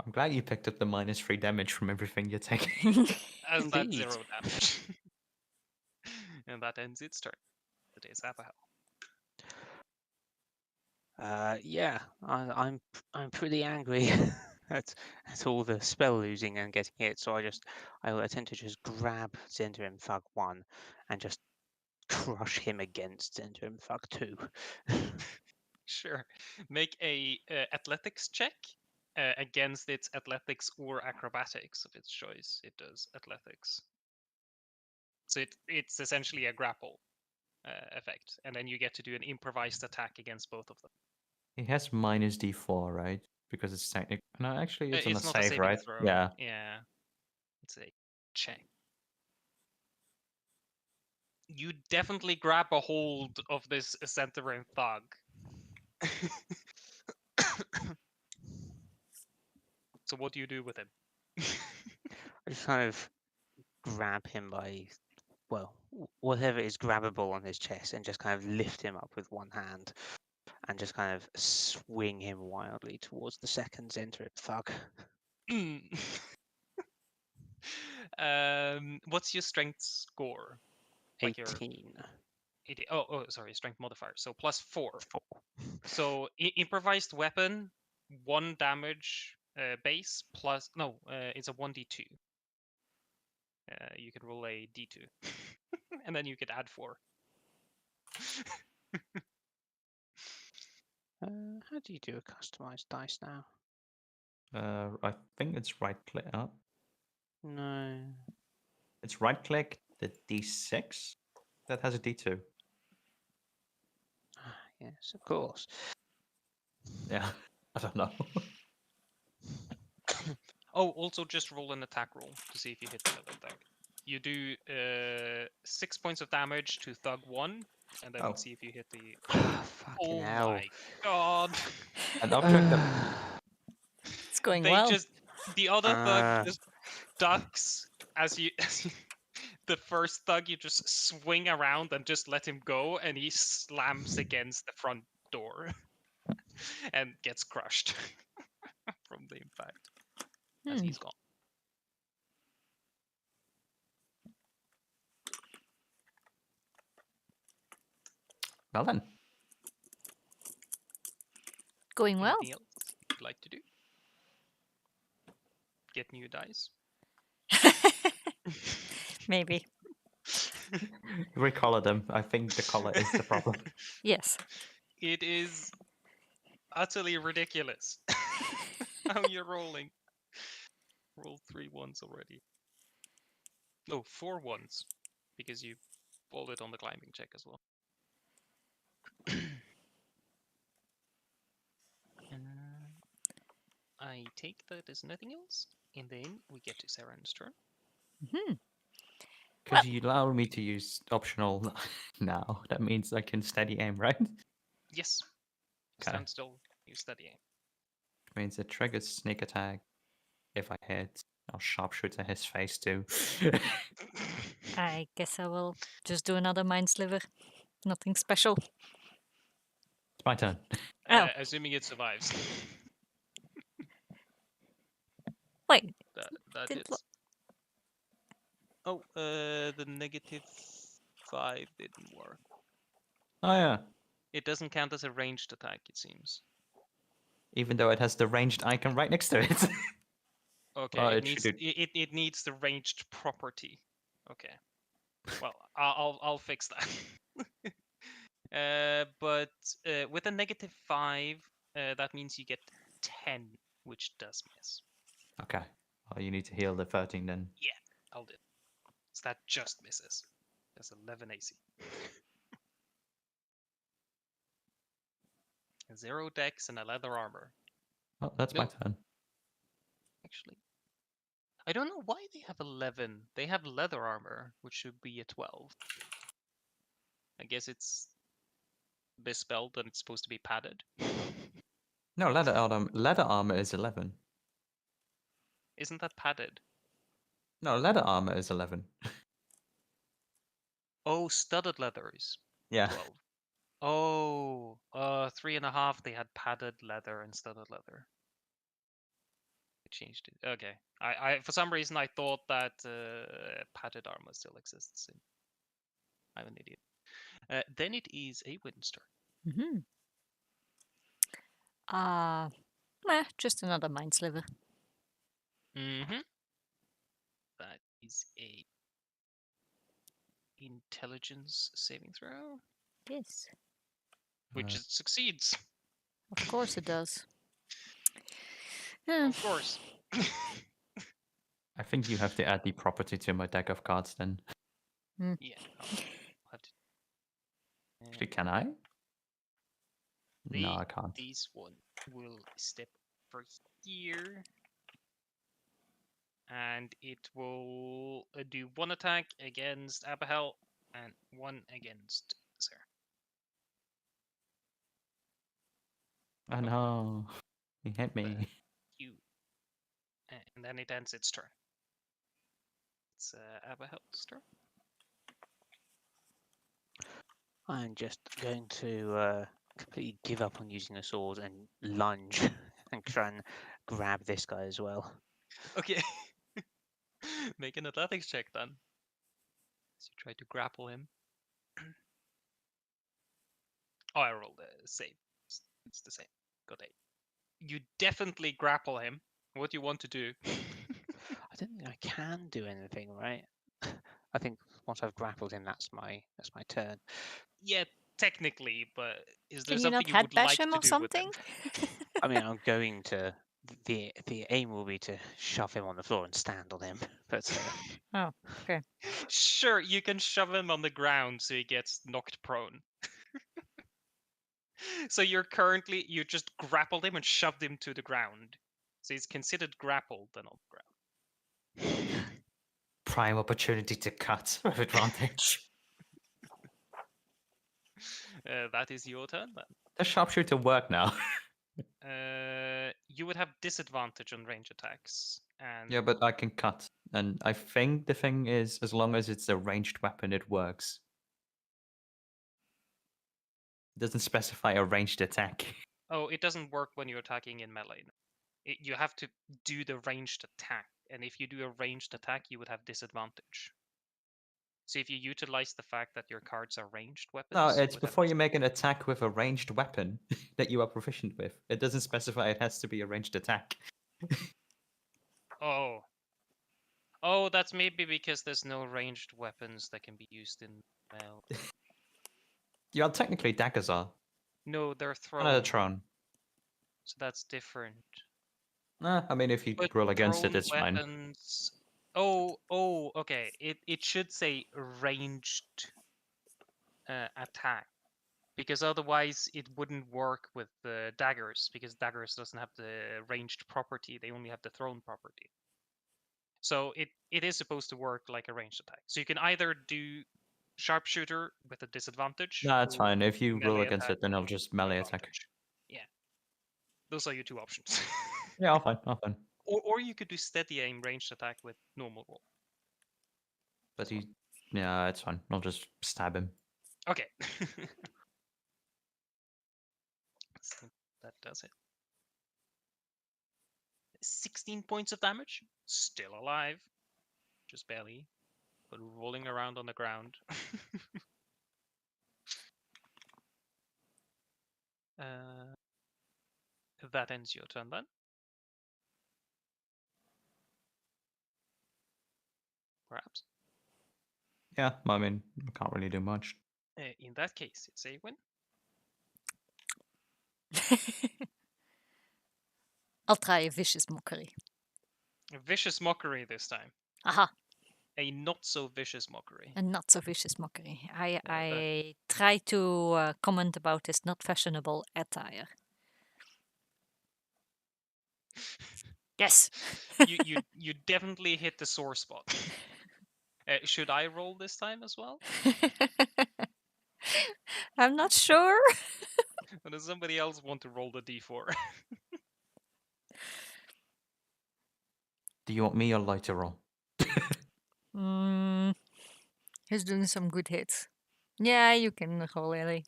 I'm glad you picked up the -3 damage from everything you're taking. As that Indeed. 0 damage. And that ends its turn. Today's Abigail. Yeah, I'm pretty angry at all the spell losing and getting hit, so I will attempt to just grab Zendrim Thug 1 and just crush him against Zendrim Thug 2. Sure. Make a athletics check against its athletics or acrobatics of its choice. It does athletics. So it's essentially a grapple effect, and then you get to do an improvised attack against both of them. He has -D4, right? Because it's technical. No, actually, it's on a It's not a save, saving right? throw. Yeah. Yeah. It's a check. You definitely grab a hold of this Centauran thug. So what do you do with him? I just kind of grab him by, well, whatever is grabbable on his chest and just kind of lift him up with one hand and just kind of swing him wildly towards the second Zendrim Thug. What's your strength score? Like your 18. sorry, strength modifier. So +4. 4. So improvised weapon, 1 damage base plus it's a 1d2. You can roll a d2, and then you could add 4. How do you do a customized dice now? I think it's right click. Oh, No. it's right click the D6 that has a D2. Yes, of course. Yeah, I don't know. Oh, also just roll an attack roll to see if you hit the other thug. You do 6 points of damage to thug 1, and then Oh. see if you hit the. Fucking Oh hell. my god! And after the It's going They well. just the other thug just ducks as you the first thug you just swing around and just let him go, and he slams against the front door and gets crushed from the impact as Hmm. he's gone. well then, Going well. Anything else you'd like to do? Get new dice. Maybe. recolor them. I think the color is the problem. Yes. It is utterly ridiculous how you're rolling. Rolled 3 ones already. No, 4 ones, because you rolled it on the climbing check as well. I take that as nothing else, and then we get to Saren's turn. Hmm. Because you allow me to use optional now. That means I can steady aim, right? Yes. Okay. Stand still, you steady aim. Which means it triggers sneak attack. If I hit, I'll sharpshooter his face too. I guess I will just do another mind sliver. Nothing special. It's my turn. Oh. Assuming it survives. Wait. That Did hits. Oh, the -5 didn't work. Oh yeah. It doesn't count as a ranged attack, it seems. Even though it has the ranged icon right next to it. Okay, Well, it it needs should. it needs the ranged property. Okay. Well, I'll fix that. But with a -5, that means you get 10, which does miss. Okay. Well, you need to heal the 13 then. Yeah, I'll do. So that just misses. That's 11 AC. 0 dex and a leather armor. Oh, that's my No. turn. Actually, I don't know why they have 11. They have leather armor, which should be a 12. I guess it's misspelled and it's supposed to be padded. No, leather armor is 11. Isn't that padded? No, leather armor is 11. Oh, studded leather is Yeah. 12. Oh, 3.5. They had padded leather and studded leather. They changed it. Okay. I for some reason I thought that padded armor still exists. I'm an idiot. Then it is a wind's turn. Mm-hmm. Just another mind sliver. Mm-hmm. That is a intelligence saving throw, Yes, which it succeeds. of course it does. Yeah. Of course. I think you have to add the property to my deck of cards then. Yeah. I'll have to. Actually, can I? No, The- I can't. This one will step for here. And it will do 1 attack against Abahel and 1 against Sarah. Oh no. He hit me. You. And then it ends its turn. It's Abahel's turn. I'm just going to completely give up on using the sword and lunge and try and grab this guy as well. Okay. Make an athletics check then. So you try to grapple him. Oh, I rolled a save. It's the same. Got 8. You definitely grapple him. What do you want to do? I don't think I can do anything, right? I think once I've grappled him, that's my turn. Yeah, technically, but is there Can you something not you head would bash like him to or do with him? something? I mean, I'm going to. The aim will be to shove him on the floor and stand on him. But Oh, okay. Sure, you can shove him on the ground so he gets knocked prone. So you just grappled him and shoved him to the ground. So he's considered grappled and on the ground. Prime opportunity to cut with advantage. That is your turn then. Does sharpshooter work now? You would have disadvantage on range attacks. And Yeah, but I can cut. And I think the thing is, as long as it's a ranged weapon, it works. It doesn't specify a ranged attack. oh, it doesn't work when you're attacking in melee. You have to do the ranged attack, and if you do a ranged attack, you would have disadvantage. So if you utilize the fact that your cards are ranged weapons, No, you it's would have before you make an attack with a ranged weapon that you are proficient with. It doesn't specify it has to be a ranged attack. Oh. Oh, that's maybe because there's no ranged weapons that can be used in melee. Yeah, technically daggers are. No, they're On thrown, a Tron. so that's different. I mean, if you But roll against it, thrown it's fine. weapons. Oh, okay. It should say ranged attack, because otherwise it wouldn't work with the daggers, because daggers doesn't have the ranged property; they only have the thrown property. So it is supposed to work like a ranged attack. So you can either do sharpshooter with a disadvantage. No, it's or fine. If you roll melee against attack it, then I'll with just melee attack. advantage. Yeah, those are your two options. Yeah, I'll fine. I'll fine. Or you could do steady aim ranged attack with normal roll. But he, yeah, it's fine. I'll just stab him. Okay. So that does it. 16 points of damage. Still alive. Just barely. But rolling around on the ground. That ends your turn then. Perhaps. Yeah, I mean, I can't really do much. In that case, it's a win. I'll try a vicious mockery. A vicious mockery this time. Aha, A not so vicious mockery. a not so vicious mockery. that- I try to comment about his not fashionable attire. Yes. You definitely hit the sore spot. Should I roll this time as well? I'm not sure. Or does somebody else want to roll the d4? Do you want me or Light to roll? Mm, he's doing some good hits. Yeah, you can roll, Ellie.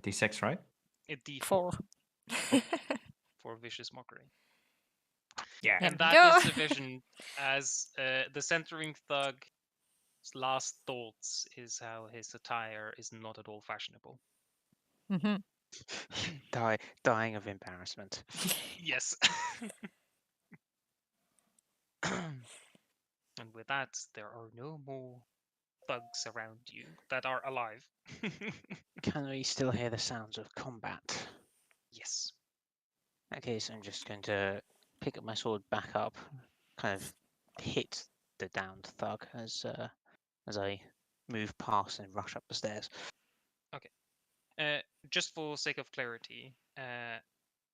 D6, right? A d4 4. for vicious mockery. Yeah. There And we that go. is sufficient, as the centering thug's last thoughts is how his attire is not at all fashionable. hmm Dying of embarrassment. Yes. And with that, there are no more thugs around you that are alive. Can we still hear the sounds of combat? Yes. Okay, so I'm just going to pick up my sword, back up, kind of hit the downed thug as I move past and rush up the stairs. Just for sake of clarity,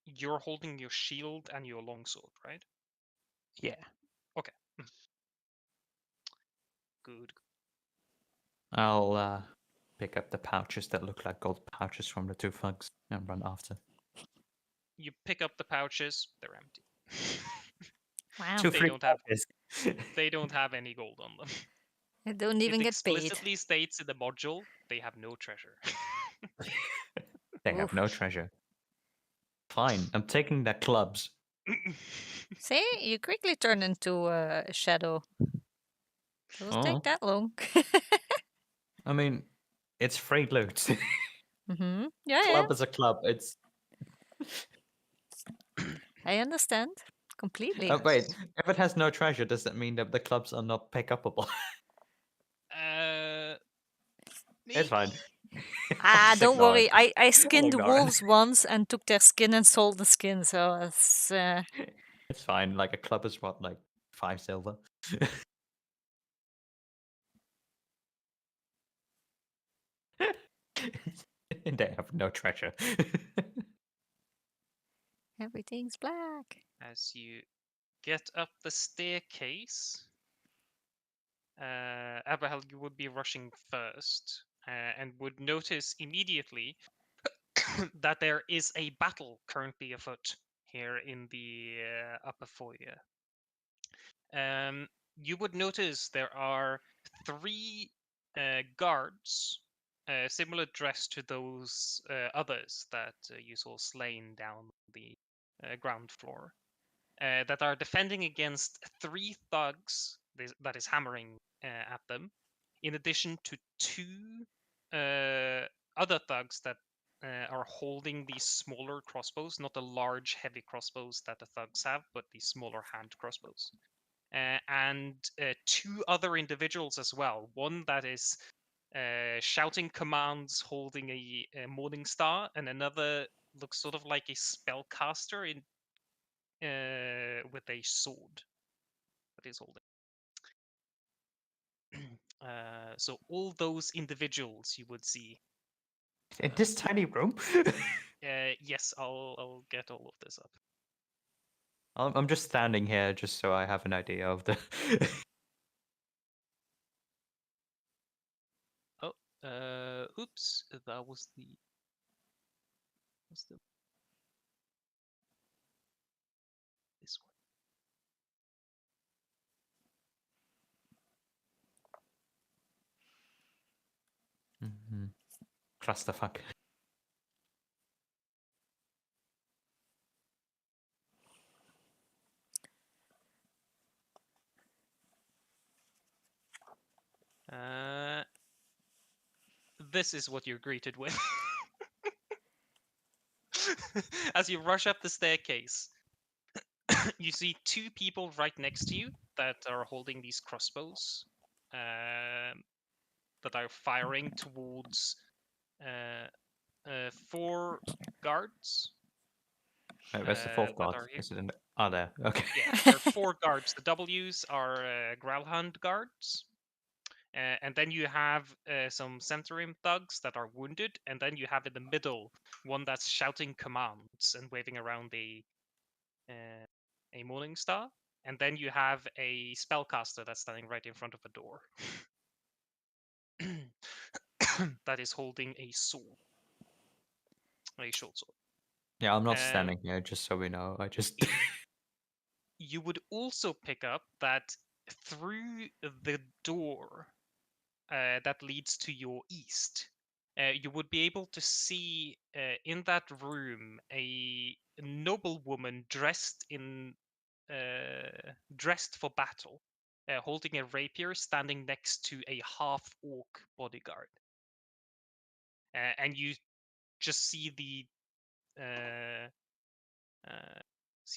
you're holding your shield and your longsword, right? Yeah. Good. I'll pick up the pouches that look like gold pouches from the two thugs and run after. You pick up the pouches; they're empty. Wow. Two They free don't have- pouches. They don't have any gold on them. I don't even It get paid. explicitly states in the module they have no treasure. They have Oof. no treasure. Fine, I'm taking their clubs. See, you quickly turn into a shadow. Doesn't Oh, take that long. I mean, it's free loot. Yeah, yeah, Club is a club. It's I understand completely. wait. If it has no treasure, does that mean that the clubs are not pick upable? It's fine. Ah, Just don't ignore worry. it. I skinned ignore it. wolves once and took their skin and sold the skin, so it's It's fine. Like a club is what, like 5 silver. They have no treasure. everything's black. As you get up the staircase, Abigail, you would be rushing first, and would notice immediately that there is a battle currently afoot here in the upper foyer. You would notice there are 3 guards, similar dress to those others that you saw slain down the ground floor, that are defending against 3 thugs that is hammering at them, in addition to 2 other thugs that are holding these smaller crossbows, not the large heavy crossbows that the thugs have, but these smaller hand crossbows. And 2 other individuals as well. One that is shouting commands holding a morning star, and another looks sort of like a spellcaster in with a sword that he's holding. So all those individuals you would see. In this tiny room? Yes, I'll get all of this up. I'm just standing here just so I have an idea of the. Oops, that was the. What's the? This Mhm. Clusterfuck. one. This is what you're greeted with. as you rush up the staircase, you see two people right next to you that are holding these crossbows that are firing towards 4 guards. Wait, where's the fourth that guard? are here. Is it in the... Oh, there. Okay. Yeah, there are 4 guards. The W's are Gralhund guards. And then you have some Centurion thugs that are wounded, and then you have in the middle one that's shouting commands and waving around a Morning Star, and then you have a spellcaster that's standing right in front of a door that is holding a sword, a short sword. Yeah, I'm not Um, standing here, just so we know. I just... You would also pick up that through the door that leads to your east, you would be able to see in that room a noble woman dressed for battle, holding a rapier, standing next to a half-orc bodyguard, and you just see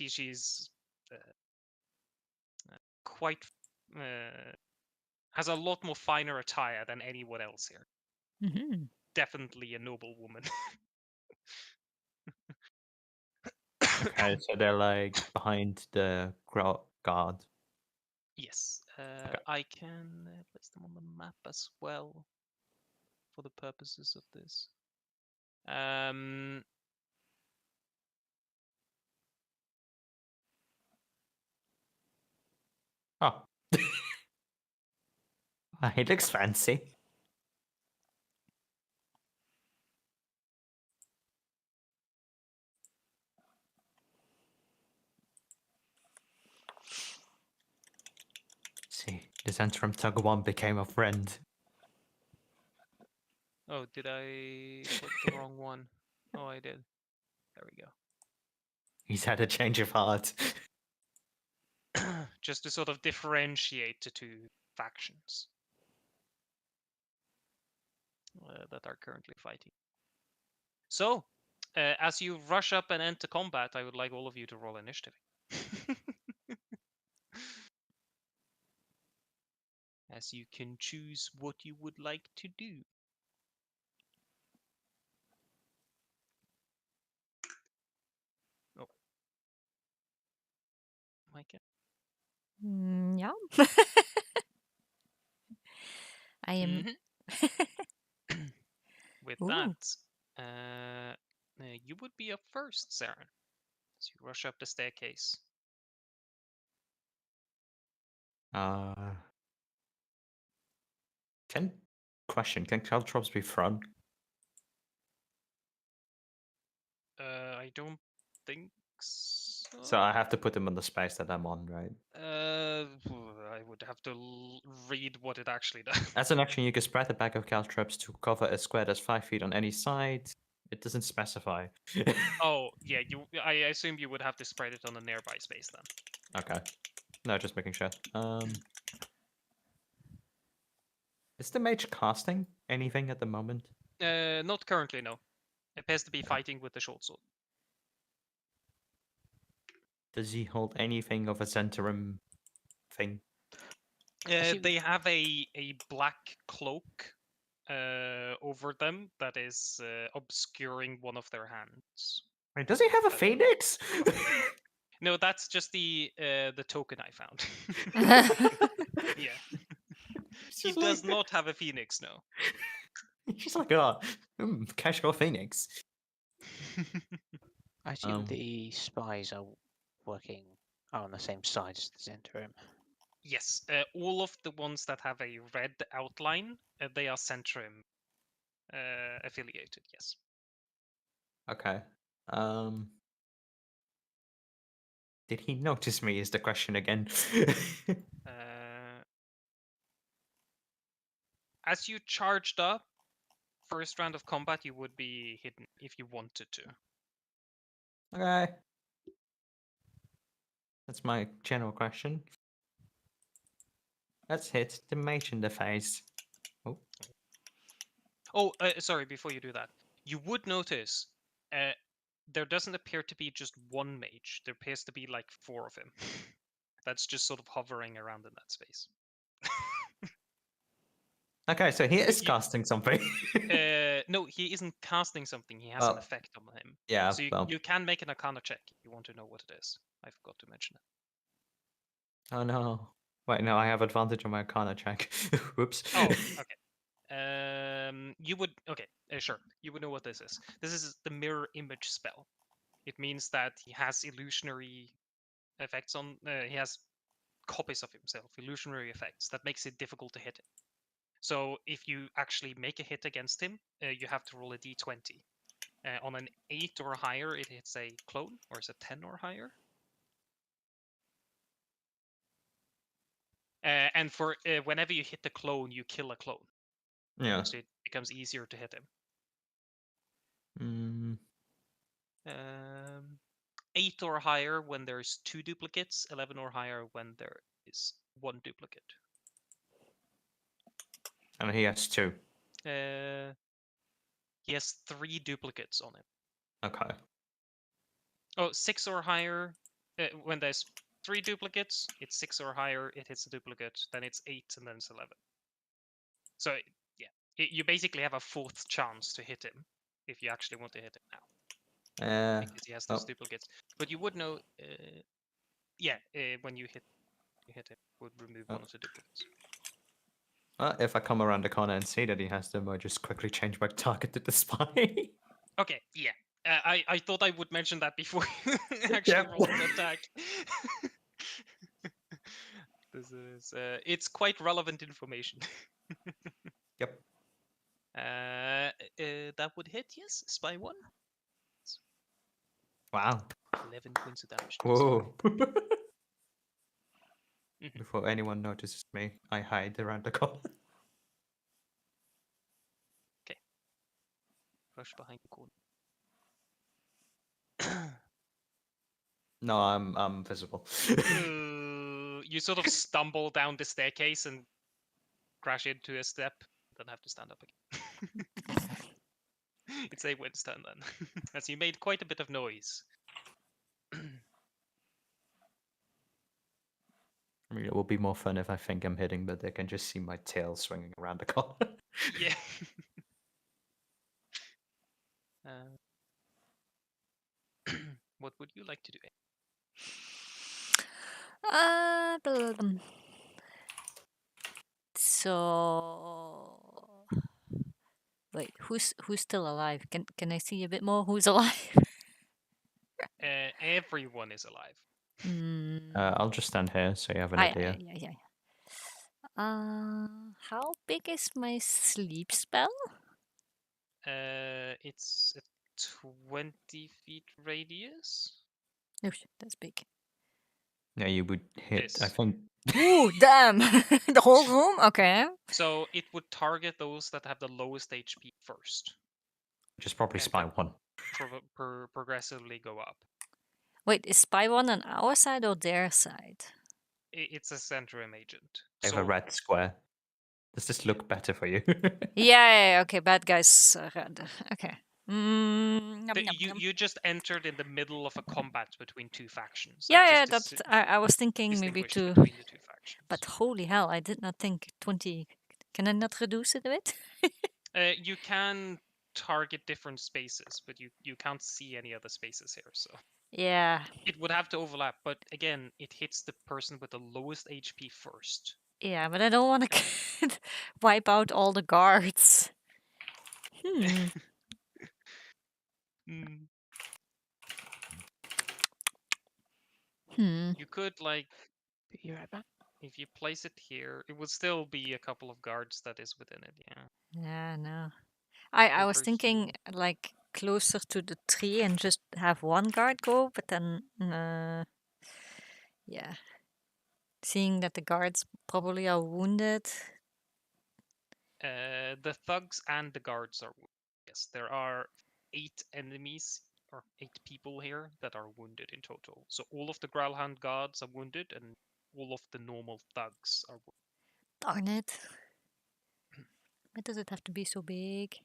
she's quite has a lot more finer attire than anyone else here. Mhm. Definitely a noble woman. Okay, so they're like behind the guard. Yes, Okay. I can place them on the map as well for the purposes of this. Oh. He looks fancy. See, the Zentrum Tug 1 became a friend. Oh, did I put the wrong one? Oh, I did. There we He's had a change of heart. go. Just to sort of differentiate the two factions that are currently fighting. So, as you rush up and enter combat, I would like all of you to roll initiative. As you can choose what you would like to do. Oh. Micah? Yeah. I am. With Ooh. that, you would be up first, Saren. As you rush up the staircase. Can caltrops be thrown? I don't think so. So I have to put them on the space that I'm on, right? I would have to read what it actually does. As an action, you can spread the back of caltrops to cover a square that's 5 feet on any side. It doesn't specify. Oh, yeah, I assume you would have to spread it on a nearby space then. Okay. No, just making sure. Is the mage casting anything at the moment? Not currently, no. It appears to be fighting with the short sword. Does he hold anything of a Zentrum thing? assume- They have a black cloak over them that is obscuring one of their hands. Wait, does he have a phoenix? No, that's just the token I found. Yeah, he does not have a phoenix, no. He's like, oh, casual phoenix. I assume the spies are are on the same side as the Zentrum. Yes, all of the ones that have a red outline, they are Centrum affiliated. Yes. Okay. Did he notice me? Is the question again? As you charged up, first round of combat, you would be hidden if you wanted to. Okay. That's my general question. Let's hit the mage in the face. Oh. Oh, sorry. Before you do that, you would notice there doesn't appear to be just one mage. There appears to be like 4 of him. That's just sort of hovering around in that space. Okay, so he is You- casting something. No, he isn't casting something. He has an Oh. effect on him. Yeah, So well. you can make an Arcana check if you want to know what it is. I forgot to mention it. Oh no. Wait, no, I have advantage on my Arcana check. Whoops. Oh, okay. You would sure. You would know what this is. This is the mirror image spell. It means that he has illusionary effects on. He has copies of himself, illusionary effects that makes it difficult to hit him. So if you actually make a hit against him, you have to roll a d20. On an 8 or higher, it hits a clone, or is it 10 or higher? And for whenever you hit the clone, you kill a clone. Yeah. So it becomes easier to hit him. Mm, 8 or higher when there's 2 duplicates, 11 or higher when there is 1 duplicate. and he has 2. He has 3 duplicates on him. Okay. Oh, 6 or higher. When there's 3 duplicates, it's 6 or higher, it hits a duplicate, then it's 8, and then it's 11. So, yeah, you basically have a 4th chance to hit him if you actually want to hit him now, because he has those duplicates. But you would know, when you hit him, would remove one of the duplicates. If I come around the corner and see that he has them, I just quickly change my target to the spy. Okay, yeah. I thought I would mention that before you actually roll the attack. This is it's quite relevant information. Yep. That would hit, yes. Spy 1. Wow. 11 points of damage. To the spy. Whoa. Mhm. Before anyone notices me, I hide around the corner. Rush behind the corner. No, I'm visible. You sort of stumble down the staircase and crash into a step, then have to stand up again. It's a wind's turn then, as you made quite a bit of noise. I mean, it will be more fun if I think I'm hitting, but they can just see my tail swinging around the corner. Yeah. What would you like to do? Blah, blah. So wait, who's still alive? Can I see a bit more who's alive? Everyone is alive. I'll just stand here so you have an Ah, idea. yeah. How big is my sleep spell? It's a 20 feet radius. Oh shit, that's big. Yeah, you would hit, I This. think. Ooh, damn! The whole room? Okay. So it would target those that have the lowest HP first. Just probably And spy then 1. Progressively go up. Wait, is Spy 1 on our side or their side? It's a Centrum agent. I have a red square. Does this look better for you? Yeah, okay, bad guys red. Okay. Yum, yum, yum. You just entered in the middle of a combat between 2 factions. Yeah, just that's. I was thinking maybe distinguished to. between the 2 factions. But holy hell, I did not think 20. Can I not reduce it a bit? You can target different spaces, but you can't see any other spaces here, so Yeah, it would have to overlap. But again, it hits the person with the lowest HP first. yeah, but I don't want to wipe out all the guards. You could Be right back. if you place it here, it would still be a couple of guards that is within it. Yeah. Yeah, no. I was Over thinking here. like closer to the tree and just have one guard go, but then yeah. Seeing that the guards probably are wounded. The thugs and the guards are wounded. Yes, there are 8 enemies or 8 people here that are wounded in total. So all of the Gralhund guards are wounded, and all of the normal thugs are wounded. Darn it. Why does it have to be so big?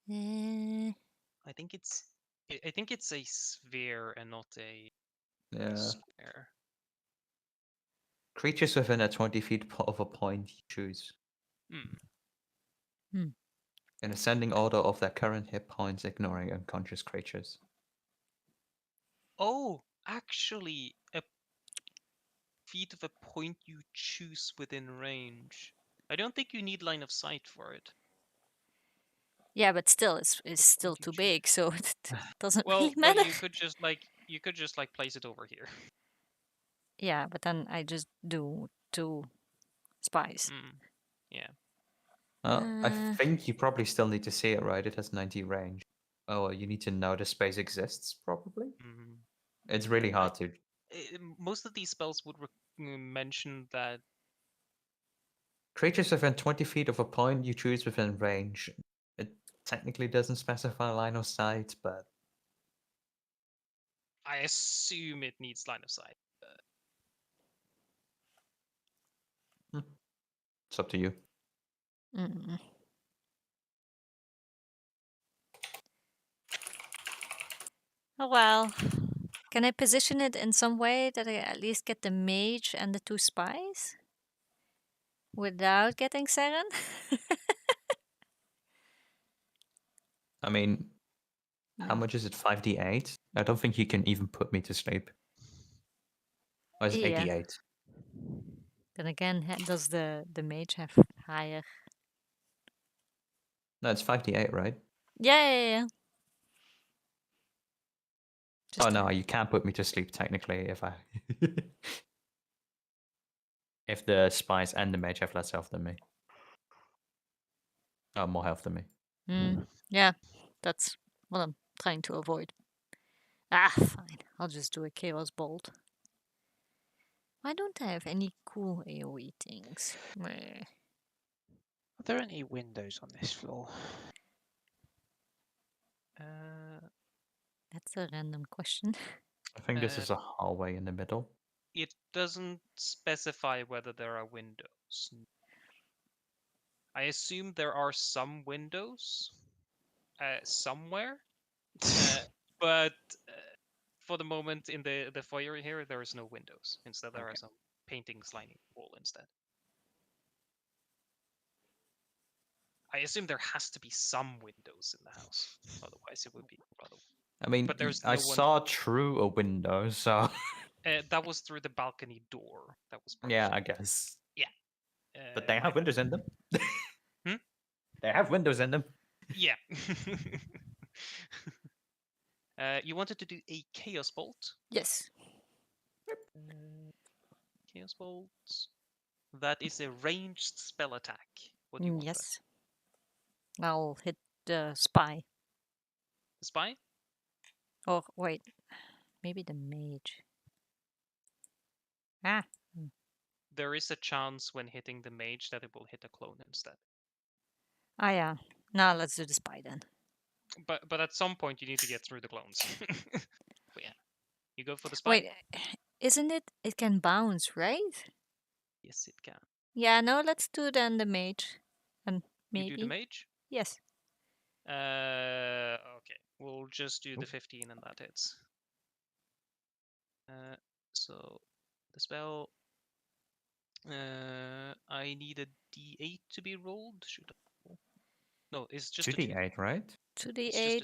I think it's I think it's a sphere and not a Yeah. square. Creatures within a 20 feet of a point you choose. Hmm. In ascending order of their current hit points, ignoring unconscious creatures. Oh, actually, a feet of a point you choose within range. I don't think you need line of sight for it. Yeah, but still, it's What still would you too choose? big, so it doesn't Well, really but matter. you could just place it over here. Yeah, but then I just do 2 spies. Yeah. I Uh, think you probably still need to see it, right? It has 90 range. Oh, well, you need to know the space exists, probably? Mm. It's really hard to. Most of these spells would mention that. Creatures within 20 feet of a point you choose within range. It technically doesn't specify line of sight, but I assume it needs line of sight. it's up to you. mm. Oh well. Can I position it in some way that I at least get the mage and the 2 spies? Without getting Seren? I mean, how much is it? 5d8? I don't think you can even put me to sleep. Or is it Yeah. 88? Then again, does the mage have higher? No, it's 5d8, right? Yeah. Oh Just no, you can't put me to sleep technically if I if the spies and the mage have less health than me. Oh, more health than me. yeah, that's what I'm trying to avoid. Ah, fine. I'll just do a Chaos Bolt. Why don't I have any cool AoE things? Meh. Are there any windows on this floor? That's a random question. I think this is a hallway in the middle. It doesn't specify whether there are windows. I assume there are some windows somewhere, but for the moment in the foyer here, there is no windows. Instead, there are some paintings lining the wall instead. I assume there has to be some windows in the house, otherwise it would be rather. I mean, But there's I no one. saw through a window, so That was through the balcony door. That was yeah, partially. I guess. Yeah. But they have windows in them. Hmm? They have windows in them. Yeah. You wanted to do a Chaos Bolt. Yes. Chaos Bolt. That is a ranged spell attack. What do you want? Yes. I'll hit the spy. The spy? Or wait, maybe the mage. Ah. There is a chance when hitting the mage that it will hit a clone instead. Ah, yeah. Now let's do the spy then. But at some point you need to get through the clones. But yeah, you go for the spy. Wait, isn't it? It can bounce, right? Yes, it can. Yeah. No, let's do then the mage, and maybe. You do the mage. Yes. Okay. We'll just do the 15 and that hits. So the spell. I need a D8 to be rolled. Should I? No, it's just 2d8, right? 2d8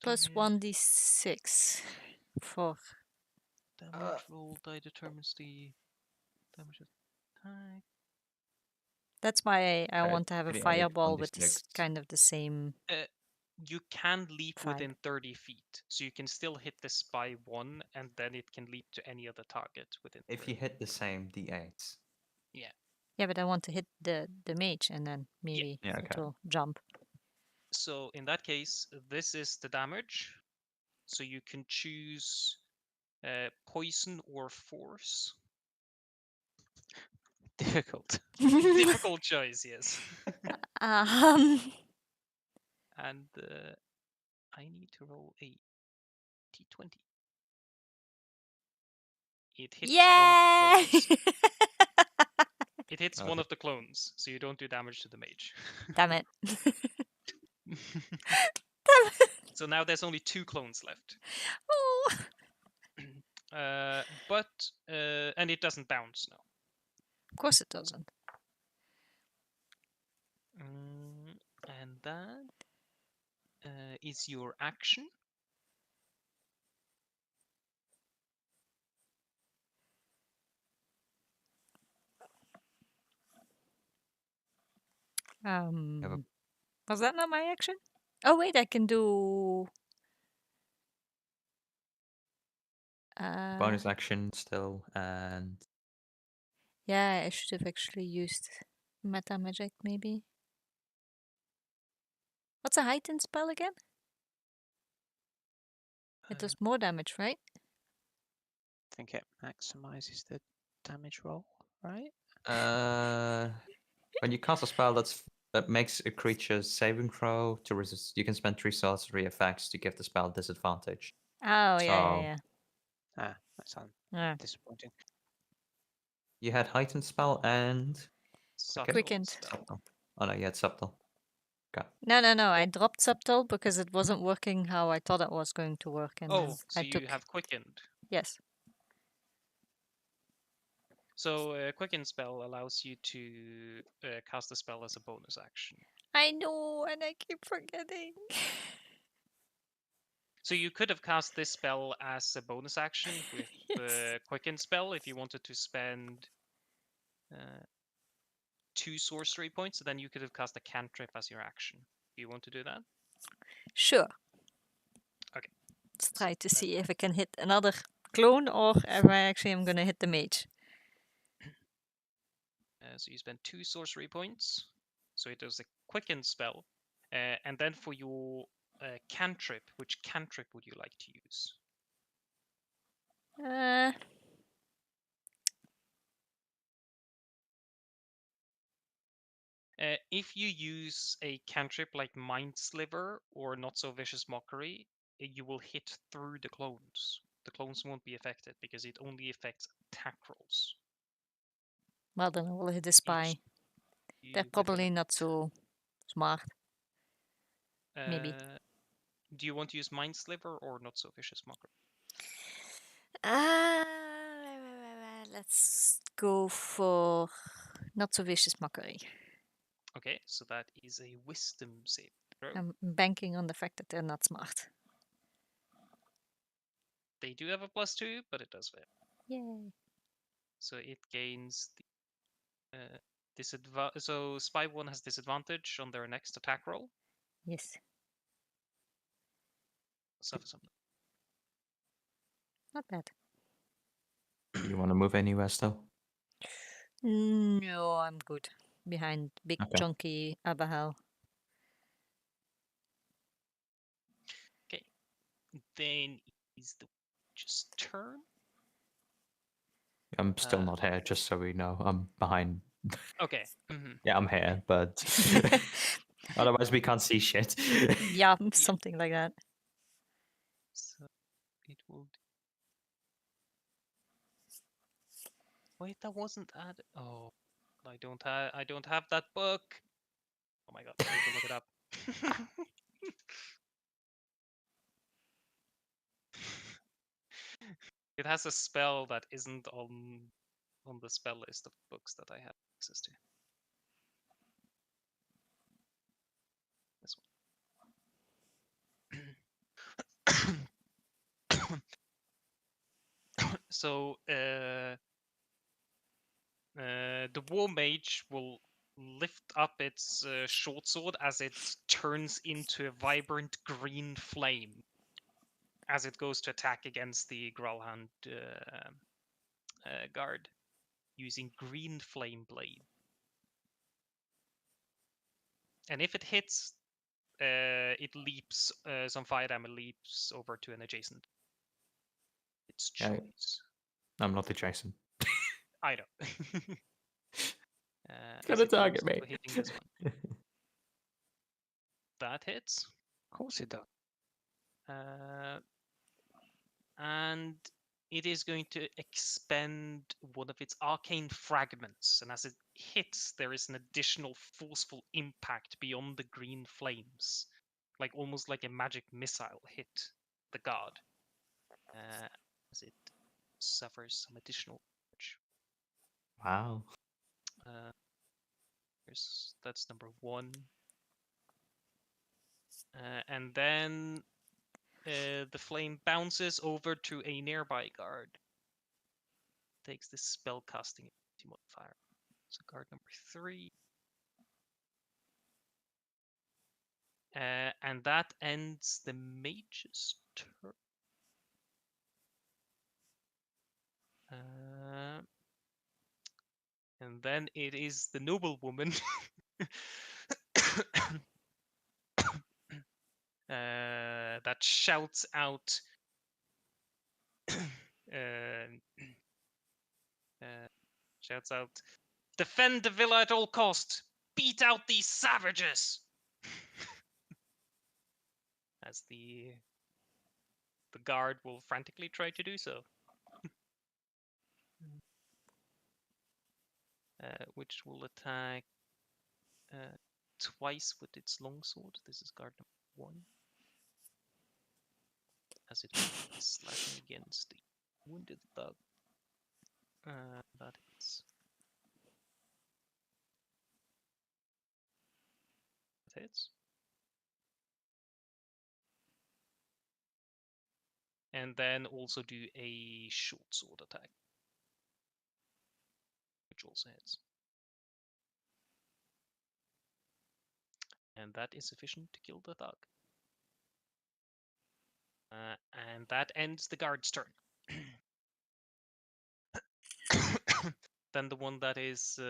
plus 1d6 for damage roll. Die determines the damage attack. That's why I want to have a 2d8, fireball with 1d6. kind of the same. You can leap Vibe. within 30 feet, so you can still hit the spy 1, and then it can leap to any other target within. If 30. you hit the same d8s. Yeah, but I want to hit the mage, and then maybe Yeah, it okay. will jump. So in that case, this is the damage. So you can choose poison or force. Difficult. Difficult choice, yes. Um. And I need to roll a d20. It hits one of the Yay! clones. It hits Oh, one of the clones, so you don't do damage to the mage. Damn it. So now there's only 2 clones left. Oh, And it doesn't bounce now. of course it doesn't. And that is your action. Was that not my action? Oh wait, I can do. Bonus action still, and Yeah, I should have actually used meta magic maybe. What's a heightened spell again? It does more damage, right? I think it maximizes the damage roll, right? when you cast a spell that makes a creature's saving throw to resist, you can spend 3 sorcery effects to give the spell disadvantage. Oh So yeah. Ah, that's Yeah. disappointing. you had heightened spell and Subtle Quickened. spell. subtle. Oh no, you had subtle. Okay. No. I dropped subtle because it wasn't working how I thought it was going to work, and then So I you took. have quickened. Yes. So a quicken spell allows you to cast a spell as a bonus action. I know, and I keep forgetting. So you could have cast this spell as a bonus action with Yes. the quicken spell if you wanted to spend 2 sorcery points. Then you could have cast a cantrip as your action. Do you want to do that? Sure. Okay. Let's try to see if I can hit another clone or if I actually am gonna hit the mage. So you spend 2 sorcery points. So it does a quicken spell. And then for your cantrip, which cantrip would you like to use? If you use a cantrip like Mind Sliver or Not So Vicious Mockery, you will hit through the clones. The clones won't be affected because it only affects attack rolls. Well, then I will hit the spy. They're You probably not so smart. Maybe. Do you want to use Mind Sliver or Not So Vicious Mockery? Let's go for not so vicious mockery. Okay, so that is a Wisdom save throw. I'm banking on the fact that they're not smart. They do have a +2, but it does fail. Yay. So it gains the so Spy 1 has disadvantage on their next attack roll. Yes. Suffer something. Not bad. Do you want to move anywhere still? No, I'm good. Behind big Okay. chunky Abahel. Okay. Then is the witch's turn. I'm still not here, just so we know. I'm behind. Okay. Yeah, I'm here, but otherwise we can't see shit. Yeah, something like that. So it will. Wait, that wasn't added. Oh, I don't have that book. Oh my god, I need to look it up. It has a spell that isn't on the spell list of books that I have access to. This one. So the war mage will lift up its short sword as it turns into a vibrant green flame as it goes to attack against the Gralhund guard using green flame blade. And if it hits, it leaps, some fire damage leaps over to an adjacent. Its Yeah. choice. I'm not adjacent. I know. Gonna as it target moves me. over hitting this one. That hits. Of course it does. And it is going to expend one of its arcane fragments. And as it hits, there is an additional forceful impact beyond the green flames like almost like a magic missile hit the guard as it suffers some additional damage. Wow. That's number 1. And then the flame bounces over to a nearby guard. Takes the spell casting modifier. So guard number 3. And that ends the mage's turn. And then it is the noblewoman that shouts out defend the villa at all cost, beat out these savages. As the guard will frantically try to do so. Which will attack twice with its longsword. This is guard number 1. As it is slashing against the wounded thug. That hits. That hits. And then also do a short sword attack. Which also hits. And that is sufficient to kill the thug. And that ends the guard's turn. Then the one that is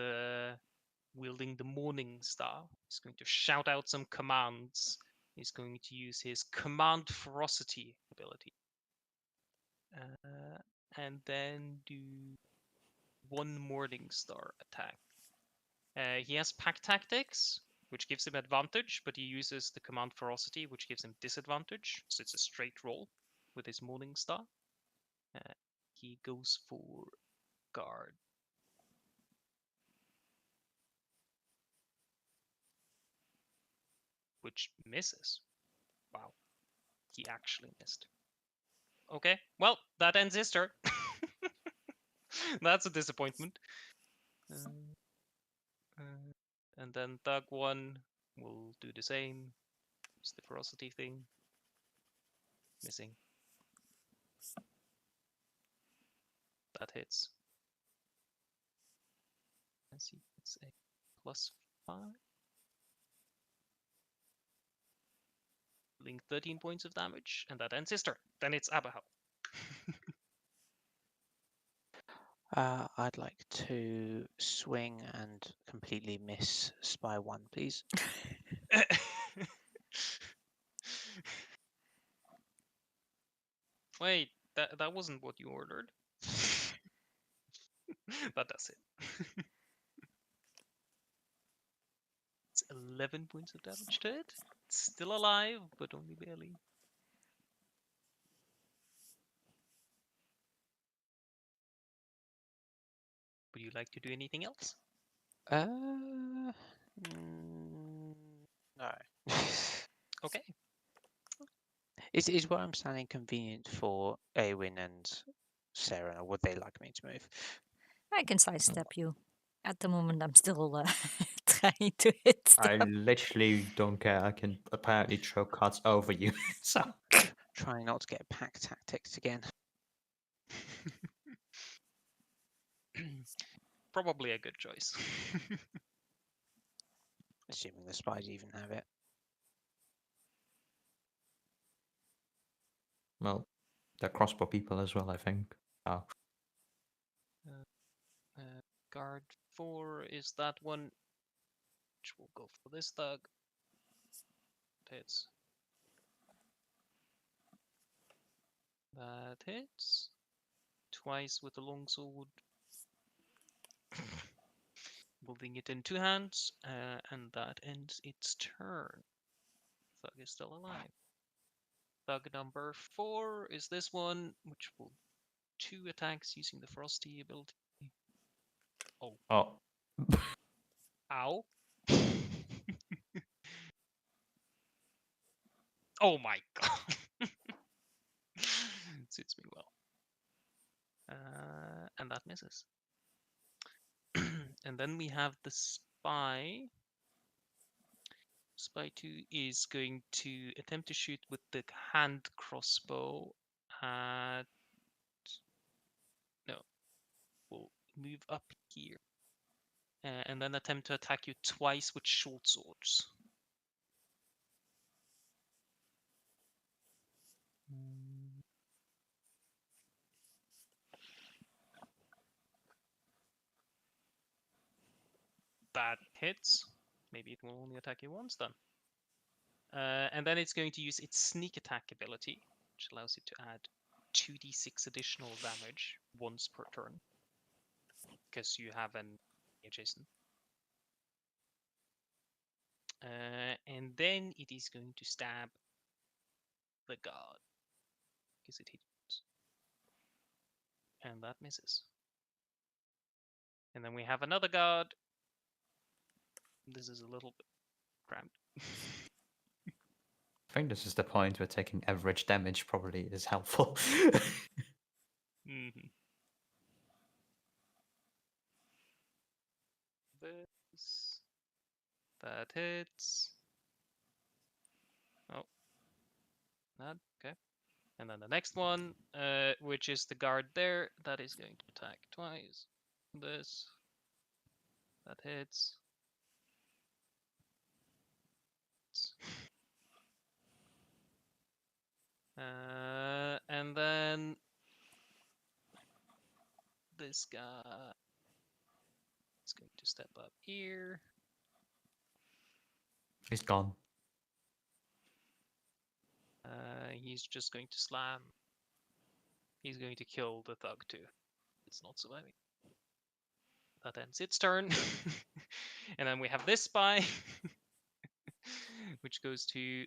wielding the Morning Star is going to shout out some commands. He's going to use his Command Ferocity ability. And then do 1 Morning Star attack. He has Pack Tactics, which gives him advantage, but he uses the Command Ferocity, which gives him disadvantage. So it's a straight roll with his Morning Star. He goes for guard. Which misses. Wow. He actually missed. Okay, well, that ends his turn. That's a disappointment. And then Thug 1 will do the same. It's the ferocity thing. Missing. That hits. Let's see, it's a +5. Dealing 13 points of damage, and that ends his turn. Then it's Abahow. I'd like to swing and completely miss Spy 1, please. Wait, that wasn't what you ordered. That does it. It's 11 points of damage to it. It's still alive, but only barely. Would you like to do anything else? No. Okay. Is where I'm standing convenient for Awen and Sarah, or would they like me to move? I can sidestep you. At the moment, I'm still trying to hit stuff. I literally don't care. I can apparently throw cards over you. So Trying not to get Pack Tactics again. Probably a good choice. Assuming the spies even have it. well, they're crossbow people as well, I think. Oh. Guard 4 is that one, which will go for this thug. Hits. That hits. Twice with the longsword. Holding it in 2 hands, and that ends its turn. Thug is still alive. Thug number 4 is this one, which will 2 attacks using the Frosty ability. Oh. Ow. Oh my god. Suits me well. And that misses. And then we have the spy. Spy 2 is going to attempt to shoot with the hand crossbow at... No. We'll move up here. And then attempt to attack you twice with short swords. That hits. Maybe it will only attack you once then. And then it's going to use its sneak attack ability, which allows it to add 2d6 additional damage once per turn. Because you have an adjacent. And then it is going to stab the guard. Because it hits. And that misses. And then we have another guard. This is a little bit cramped. I think this is the point where taking average damage probably is helpful. Mm-hmm. This. That hits. Oh. That, okay. And then the next one, which is the guard there, that is going to attack twice. This. That hits. And then this guy is going to step up here. He's gone. He's just going to slam. He's going to kill the thug too. It's not surviving. That ends its turn. And then we have this spy, which goes to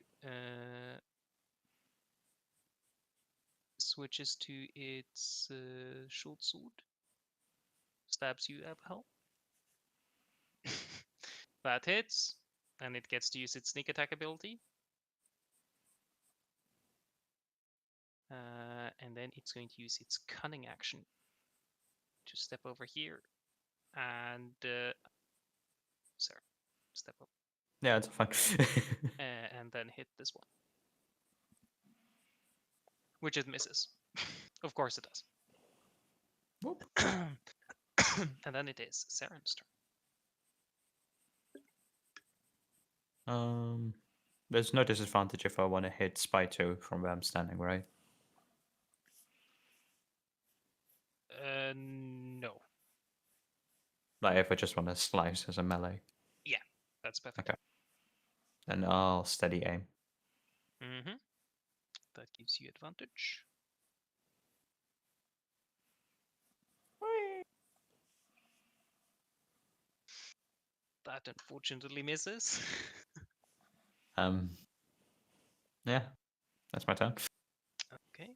switches to its short sword. Stabs you, Abigail. That hits, and it gets to use its sneak attack ability. And then it's going to use its cunning action to step over here and sorry, step up Yeah, it's fine. and then hit this one, which it misses. Of course it does. Whoop. And then it is Saren's turn. There's no disadvantage if I want to hit Spy 2 from where I'm standing, right? No. Like if I just want to slice as a melee. Yeah, that's perfect. Okay. Then I'll steady aim. Mm-hmm. That gives you advantage. That unfortunately misses. Yeah, that's my turn. Okay.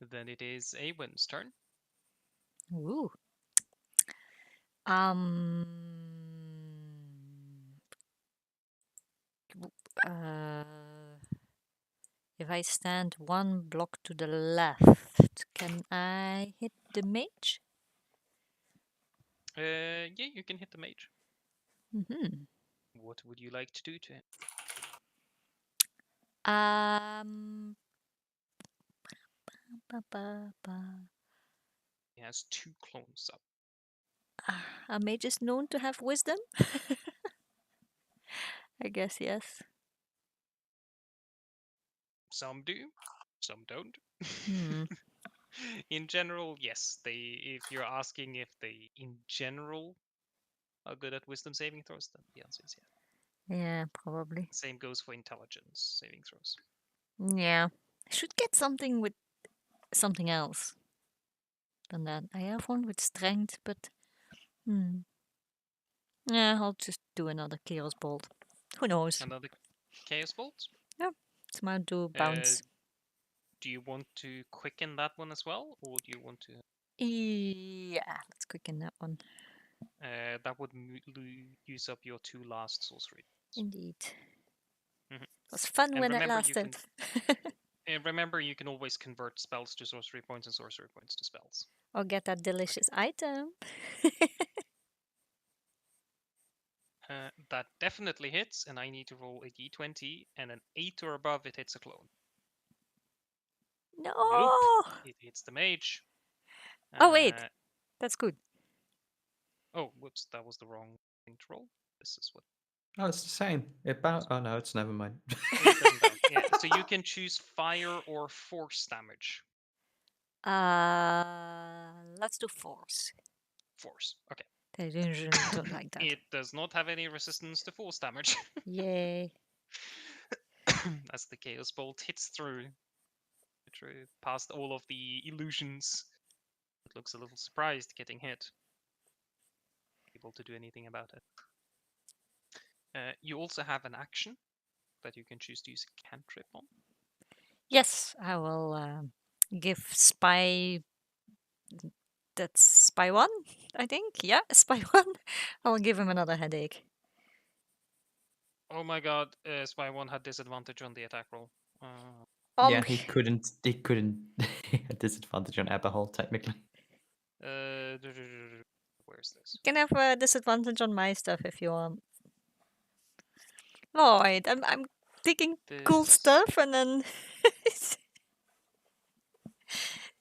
Then it is Awin's turn. Ooh. If I stand one block to the left, can I hit the mage? Yeah, you can hit the mage. Mm-hmm. What would you like to do to him? He has 2 clones up. A mage is known to have wisdom? I guess yes. Some do, some don't. Hmm. In general, yes. If you're asking if they, in general, are good at wisdom saving throws, then the answer is yeah. Yeah, probably. Same goes for intelligence saving throws. Yeah. I should get something with something else than that. I have one with strength, but yeah, I'll just do another chaos bolt. Who knows? Another chaos bolt. It's my do bounce. Do you want to quicken that one as well, or do you want to? Yeah, let's quicken that one. That would use up your 2 last sorcery. Indeed. It was fun And when it remember, you lasted. And remember, you can always convert spells to sorcery points and sorcery points to spells. Or get that delicious item. That definitely hits, and I need to roll a d20, and an 8 or above, it hits a clone. No! Nope, it hits the mage. Oh, wait. Uh, That's good. Oh, whoops, that was the wrong thing to roll. This is what Oh, it's the same. Oh no, it's never mind. it doesn't bounce. Yeah, so you can choose fire or force damage. Let's do force. Force, okay. I usually don't like that. It does not have any resistance to force damage. Yay. As the Chaos Bolt hits through past all of the illusions. It looks a little surprised getting hit. Able to do anything about it. You also have an action that you can choose to use a cantrip on. Yes, I will give Spy. That's Spy 1, I think. Yeah, Spy 1. I will give him another headache. Oh my god, Spy 1 had disadvantage on the attack roll. Yeah, he couldn't at disadvantage on Aberhole, technically. Where's this? You can have a disadvantage on my stuff if you want. Lloyd, I'm taking cool This stuff and then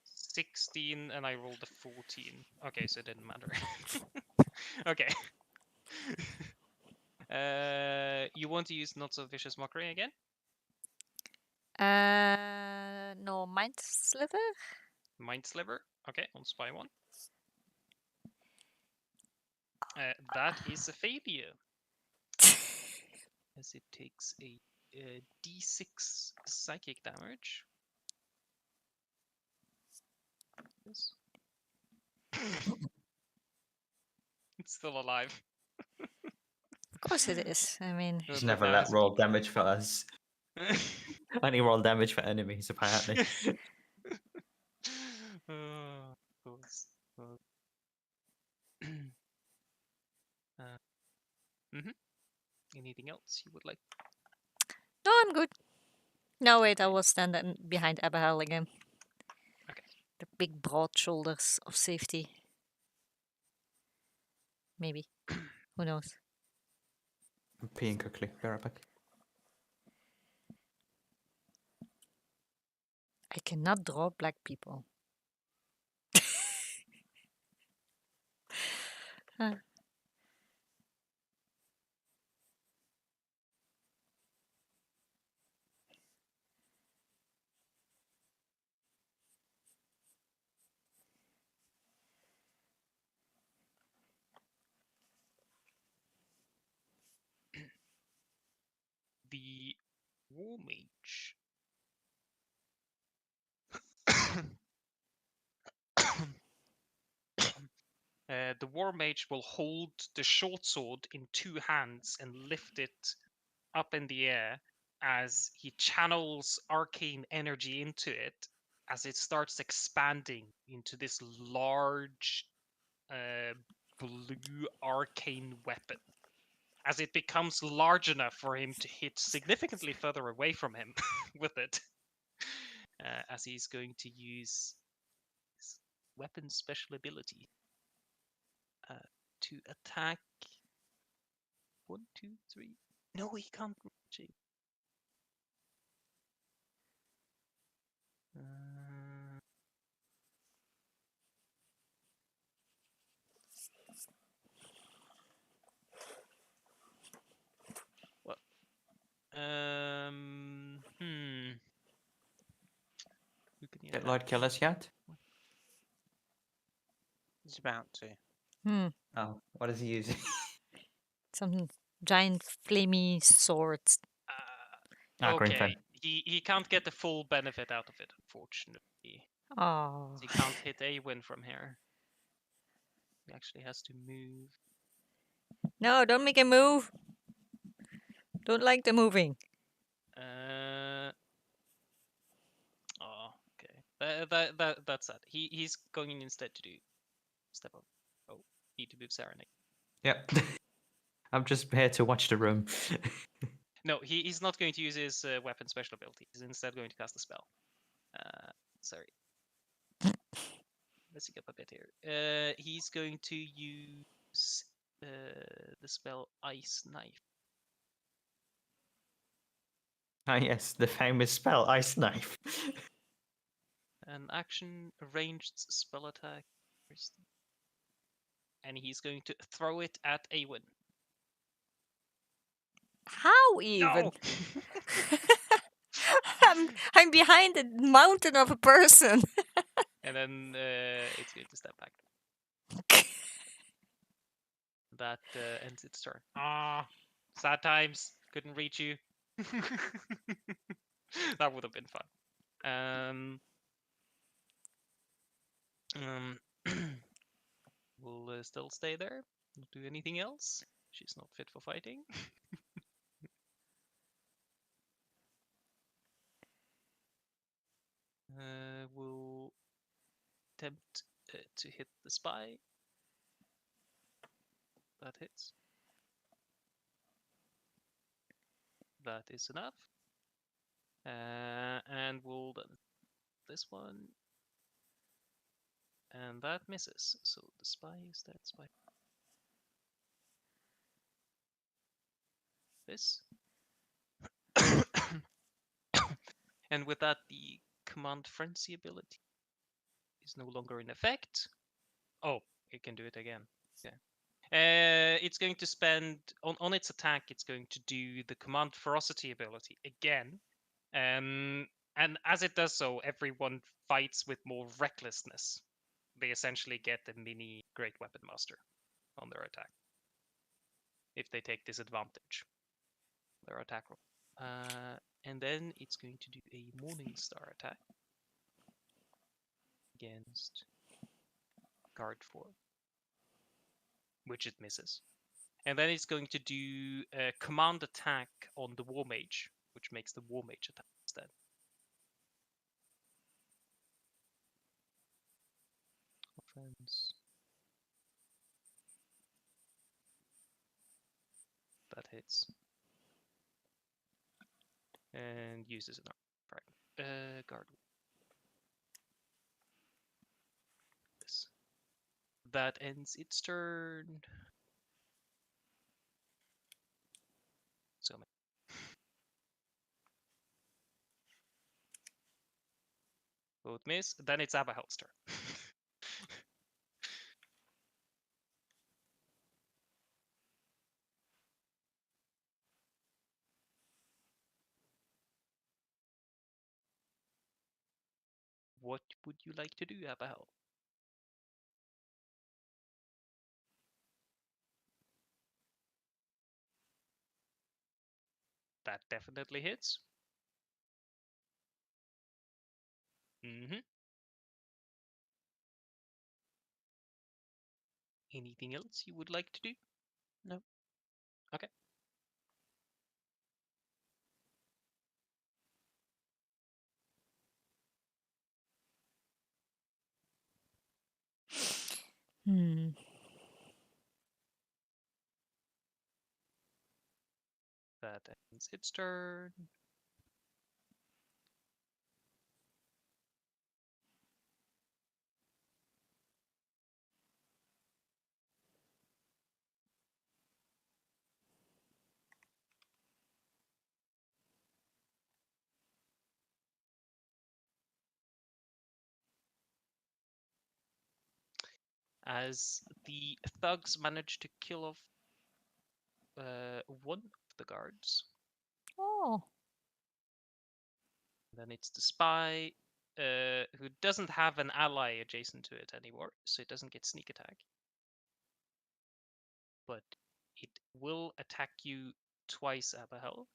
16 and I rolled a 14. Okay, so it didn't matter. Okay. You want to use Not So Vicious Mockery again? no, Mind Sliver? Mind Sliver. Okay, on Spy 1. That is a failure. As it takes a d6 psychic damage. Yes. It's still alive. Of course it is. I mean, He's But never now let it's roll damage for us. weak. Only roll damage for enemies, apparently. Oh, of course. Mhm. Anything else you would like? no, I'm good. No, wait, I Okay. will stand behind Abigail again. Okay. The big broad shoulders of safety. Maybe. Who knows? I'm peeing quickly. Be right back. I cannot draw black people. Huh. The War Mage. The War Mage will hold the short sword in 2 hands and lift it up in the air as he channels arcane energy into it as it starts expanding into this large blue arcane weapon. As it becomes large enough for him to hit significantly further away from him with it. As he's going to use his weapon special ability to attack 1, 2, 3. No, he can't reach it. What? Who can you Did attack? Lloyd kill us yet? He's about to. Oh, what is he using? Some giant flamey swords. Green Okay, flame. he can't get the full benefit out of it, unfortunately. Oh. He can't hit Awen from here. He actually has to move. No, don't make him move. Don't like the moving. Oh, okay. That's sad. He's going instead to do step up. Oh, need to move Serenade. Yep. I'm just here to watch the room. No, he's not going to use his weapon special ability. He's instead going to cast a spell. Sorry. Let's up a bit here. He's going to use the spell Ice Knife. Ah, yes, the famous spell, Ice Knife. An action, a ranged spell attack. And he's going to throw it at Awen. How even? No! I'm behind a mountain of a person. And then it's going to step back. That ends its turn. Ah, sad times. Couldn't reach you. That would have been fun. We'll still stay there. Not do anything else. She's not fit for fighting. We'll attempt to hit the spy. That hits. That is enough. And we'll then this one. And that misses. So the spy is that spy. This. And with that, the command frenzy ability is no longer in effect. Oh, it can do it again. Yeah. It's going to spend on its attack. It's going to do the command ferocity ability again. And as it does so, everyone fights with more recklessness. They essentially get a mini Great Weapon Master on their attack if they take disadvantage. Their attack roll. And then it's going to do a Morning Star attack against Guard 4, which it misses. And then it's going to do a command attack on the War Mage, which makes the War Mage attack instead. Offense. That hits. And uses an fragment. Guard. This. That ends its turn. So both miss. Then it's Abahel's turn. What would you like to do, Abahel? That definitely hits. Mm-hmm. Anything else you would like to do? No. Okay. Hmm. That ends its turn. As the thugs manage to kill off one of the guards. Oh. Then it's the spy, who doesn't have an ally adjacent to it anymore, so it doesn't get sneak attack. But it will attack you twice, Abahel.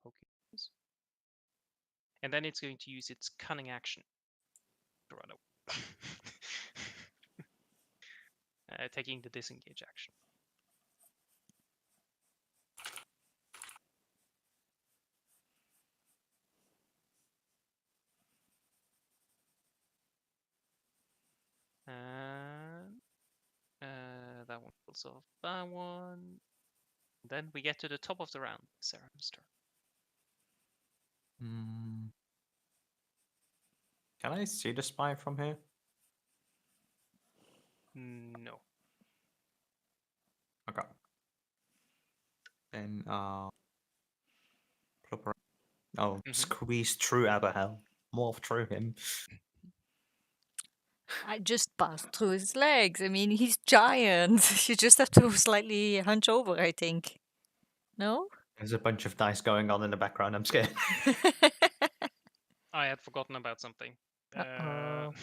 Okay. And then it's going to use its cunning action to run away. Taking the disengage action. And that one kills off that one. Then we get to the top of the round, Saren's turn. Can I see the spy from here? No. Okay. Then plop around. Oh, Mhm. squeeze through Aberhell. Morph through him. I just passed through his legs. I mean, he's giant. You just have to slightly hunch over, I think. No? There's a bunch of dice going on in the background. I'm scared. I had forgotten about something. Uh-oh.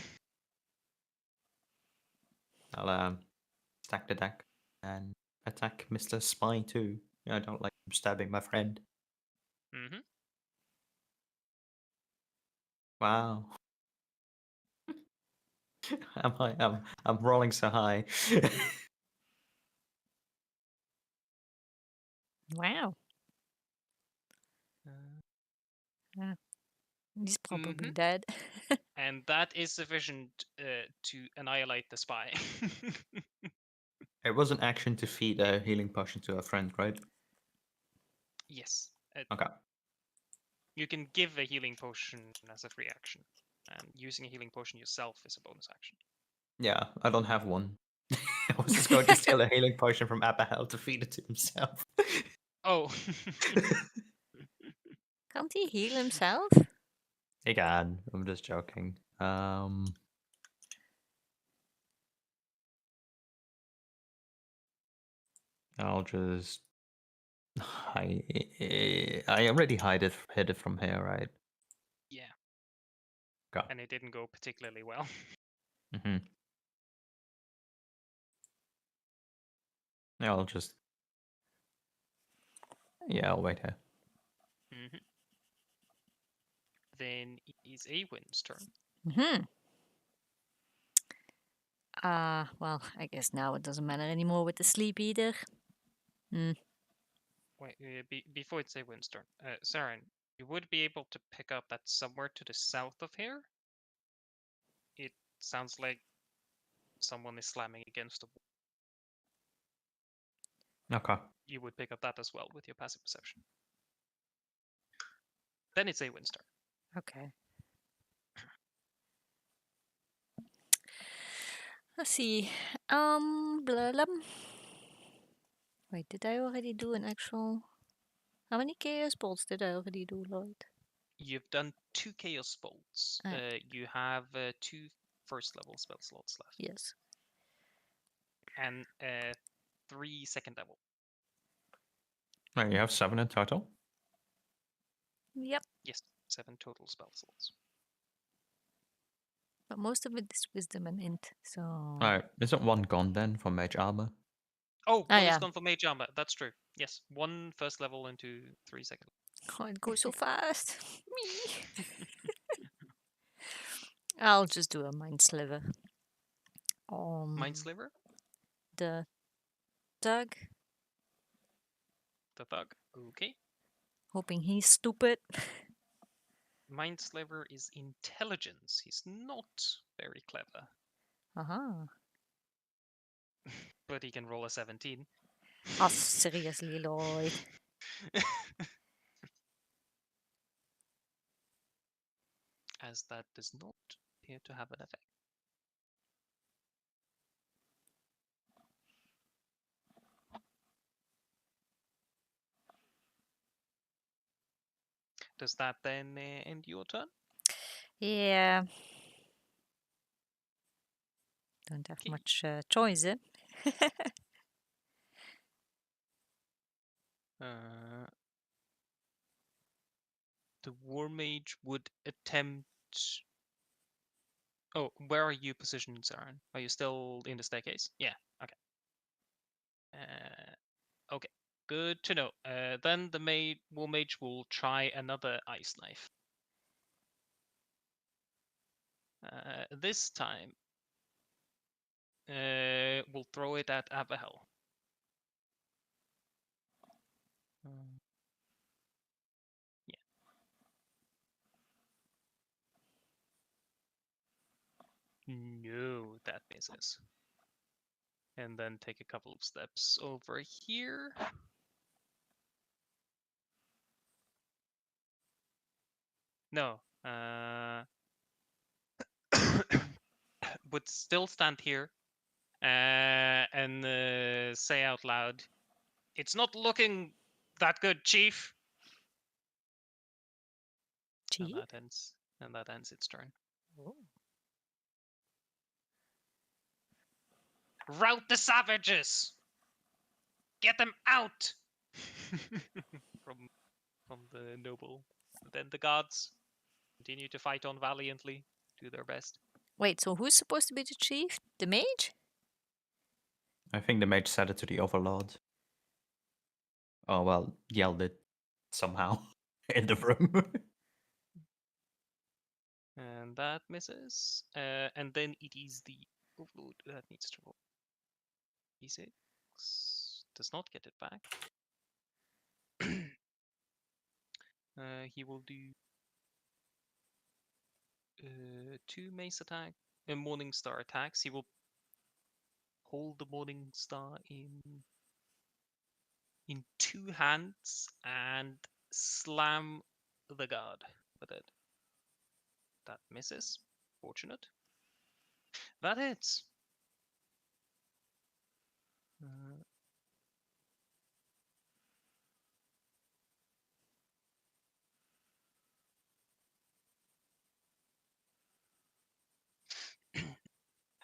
I'll stack the deck and attack Mr. Spy too. I don't like him stabbing my friend. Mhm. Wow. I'm rolling so high. Wow. Uh, He's probably Mhm. dead. And that is sufficient to annihilate the spy. It was an action to feed a healing potion to a friend, right? Yes. Okay. You can give a healing potion as a free action, and using a healing potion yourself is a bonus action. Yeah, I don't have one. I was just going to steal a healing potion from Aberhell to feed it to himself. Oh. Can't he heal himself? He can. I'm just joking. I'll just I already hid it from here, right? Yeah. Go. And it didn't go particularly well. Mm-hmm. Yeah, I'll just. Yeah, I'll wait here. Mhm. Then it is Awin's turn. Well, I guess now it doesn't matter anymore with the sleep either. Wait, before it's Awin's turn, Saren, you would be able to pick up that somewhere to the south of here. It sounds like someone is slamming against a wall. Okay. You would pick up that as well with your passive perception. Then it's Awin's turn. Okay. Let's see. Blah, blah. Wait, did I already do an actual? How many chaos bolts did I already do, Lloyd? You've done 2 Chaos Bolts. You have 2 first level spell slots left. Yes. And 3 second level. Right, you have 7 in total. Yep. Yes, 7 total spell slots. But most of it is wisdom and int, so. Alright, isn't one gone then for mage armor? Oh, one yeah. is gone for Mage Armor. That's true. Yes, 1 first level into 3 second. Oh, it goes so fast. Me. I'll just do a mind sliver. Mind Sliver, The Doug, the thug. Okay. hoping he's stupid. Mind Sliver is intelligence. He's not very clever, Aha. but he can roll a 17. Oh, seriously, Lloyd. As that does not appear to have an effect. Does that then end your turn? Yeah. Don't have Okay. much choice, eh? The War Mage would attempt. Oh, where are you positioned, Saren? Are you still in the staircase? Yeah. Okay. Okay. Good to know. Then the War Mage will try another Ice Knife. This time, we'll throw it at Aberhell. Yeah. No, that misses. And then take a couple of steps over here. No. Would still stand here and say out loud, "It's not looking that good, Chief." Gee. And that ends its turn. Oh. Rout the savages! Get them out! from the noble. Then the guards continue to fight on valiantly, do their best. Wait, so who's supposed to be the chief? The mage? I think the mage said it to the overlord. Oh well, yelled it somehow in the room. And that misses. And then it is the overlord that needs to roll. D6 does not get it back. He will do 2 mace attack and morning star attacks. He will hold the morning star in 2 hands and slam the guard with it. That misses. Fortunate. That hits.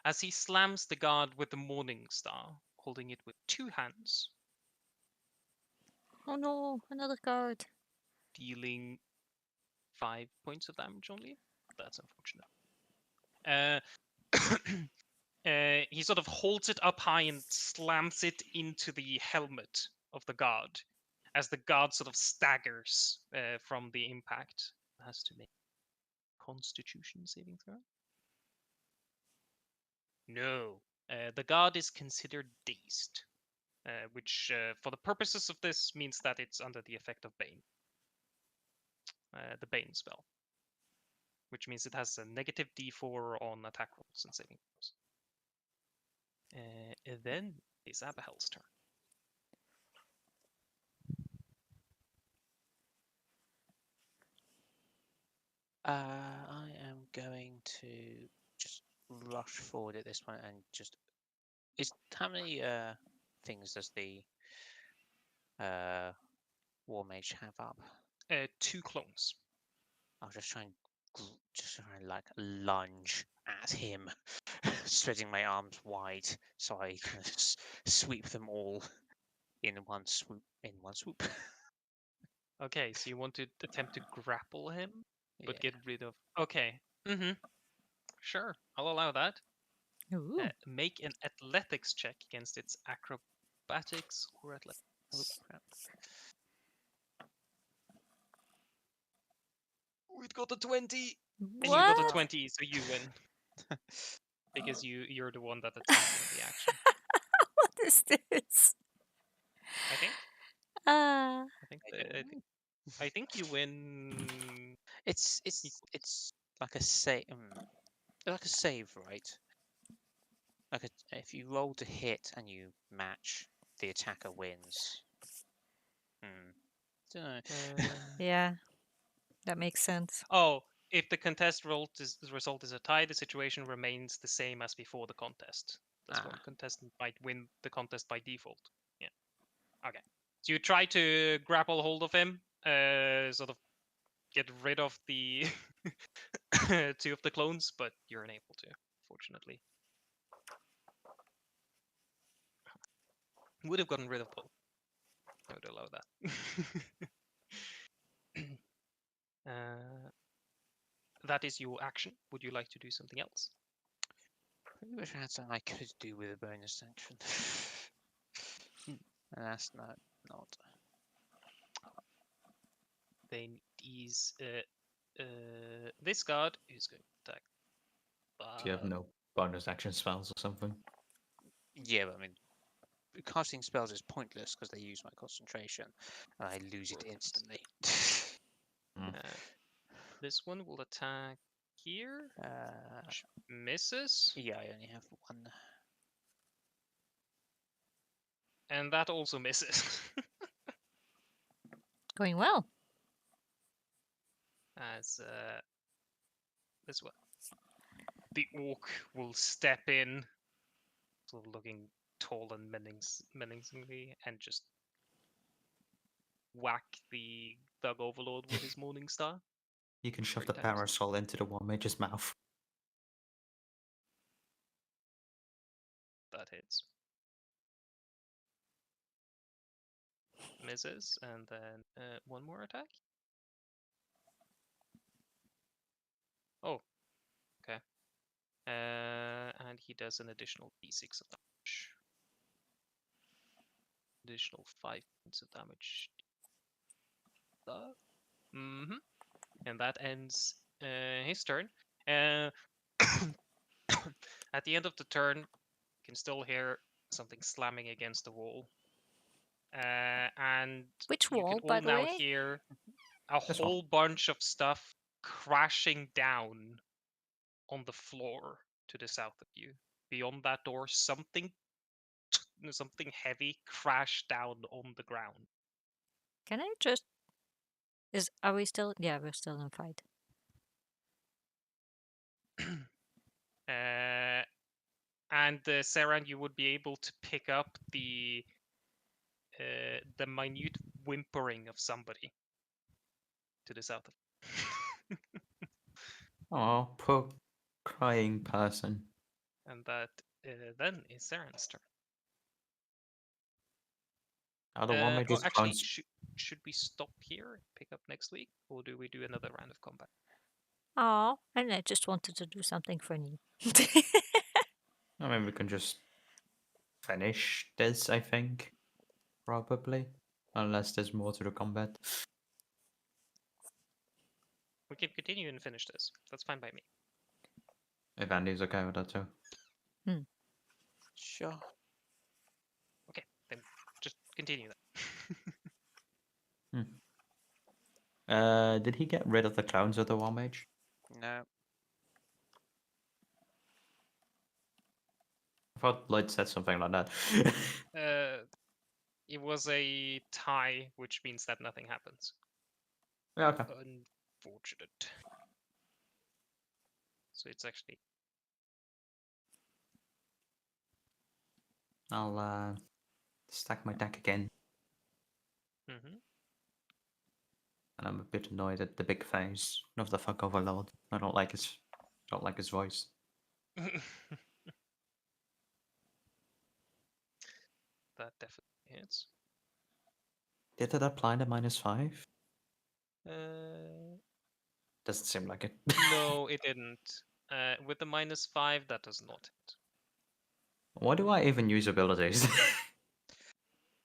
As he slams the guard with the morning star, holding it with 2 hands, Oh no, another guard. dealing 5 points of damage only. That's unfortunate. He sort of holds it up high and slams it into the helmet of the guard, as the guard sort of staggers from the impact. Has to make Constitution saving throw. No, the guard is considered dazed, which, for the purposes of this, means that it's under the effect of Bane. The Bane spell, which means it has a negative D4 on attack rolls and saving throws. And then it's Abigail's turn. I am going to just rush forward at this point and just. How many things does the war mage have up? 2 clones. I'll just try and like lunge at him, spreading my arms wide so I kind of sweep them all in one swoop. Okay, so you want to attempt to grapple him, but Yeah. get rid of. Okay. Sure, I'll allow that. Ooh. Make an athletics check against its acrobatics or athletics. Oh, crap. We've got a 20, What? and you got a 20, so you win because you're the one that attempted the action. What is this? I think. Ah. I think you win. It's like a save, right? Like if you roll to hit and you match, the attacker wins. Don't know. Yeah, that makes sense. Oh, if the contest result is a tie, the situation remains the same as before the contest. That's one contestant might win the contest by default. Yeah. Okay. So you try to grapple hold of him, sort of get rid of the 2 of the clones, but you're unable to, fortunately. Would have gotten rid of both. I would allow that. That is your action. Would you like to do something else? Pretty much had something I could do with a bonus action. And that's not. Then it is this guard who's going to attack. Do you have no bonus action spells or something? Yeah, but I mean, casting spells is pointless because they use my concentration, and I lose it instantly. This one will attack here. Which misses. Yeah, I only have 1. And that also misses. Going well. as this one. The orc will step in, sort of looking tall and menacingly, and just whack the Thug Overlord with his Morning Star. You can shove 3 the times. parasol into the War Mage's mouth. That hits. Misses, and then one more attack. Oh, okay. And he does an additional d6 of damage. Additional 5 points of damage. Mm-hmm. And that ends his turn. At the end of the turn, you can still hear something slamming against the wall. And Which you can wall, all by the now way? hear a This one. whole bunch of stuff crashing down on the floor to the south of you. Beyond that door, something heavy crashed down on the ground. Can I just... Are we still... Yeah, we're still in fight. And Saran, you would be able to pick up the minute whimpering of somebody to the south of. Oh, poor crying person. And that then is Saran's turn. Are the War Mage's Actually, clones? should we stop here and pick up next week, or do we do another round of combat? Oh, and I just wanted to do something funny. I mean, we can just finish this, I think. Probably. Unless there's more to the combat. We can continue and finish this. That's fine by me. If Andy's okay with that too. Sure. Okay, then just continue that. Did he get rid of the clowns of the War Mage? No. I thought Lloyd said something like that. It was a tie, which means that nothing happens. Yeah, okay. Unfortunate. So it's actually I'll stack my deck again. Mm-hmm. And I'm a bit annoyed at the big face of the fuck overlord. I don't like his voice. That definitely hits. Did it apply the -5? Uh, Doesn't seem like it. no, it didn't. With the -5, that does not Why do I even use abilities?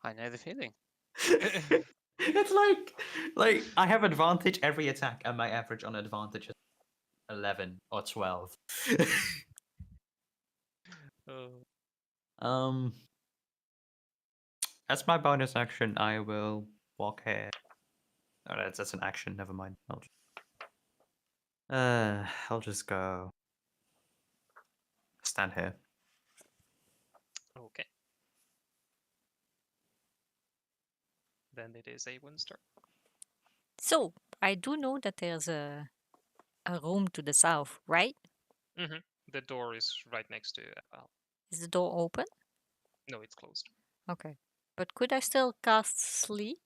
I know the feeling. hit. It's like I have advantage every attack, and my average on advantage is 11 or 12. Oh. As my bonus action, I will walk here. Oh, that's an action. Never mind. I'll just go stand here. Okay. Then it is Awin's turn. So, I do know that there's a room to the south, right? Mm-hmm. The door is right next to Al. Is the door open? No, it's closed. Okay. But could I still cast sleep?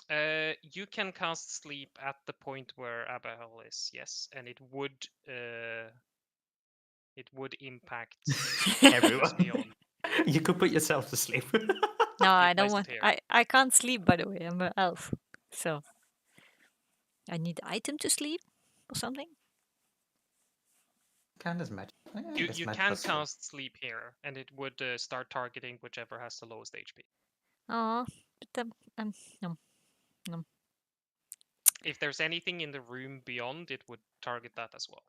You can cast sleep at the point where Abigail is, yes, and it would impact Everyone. beyond. You could put yourself to sleep. No, I It don't plays want. it here. I can't sleep, by the way. I'm an elf, so I need item to sleep or something. Candace magic. You can cast sleep here, and it would start targeting whichever has the lowest HP. Oh, but no. If there's anything in the room beyond, it would target that as well.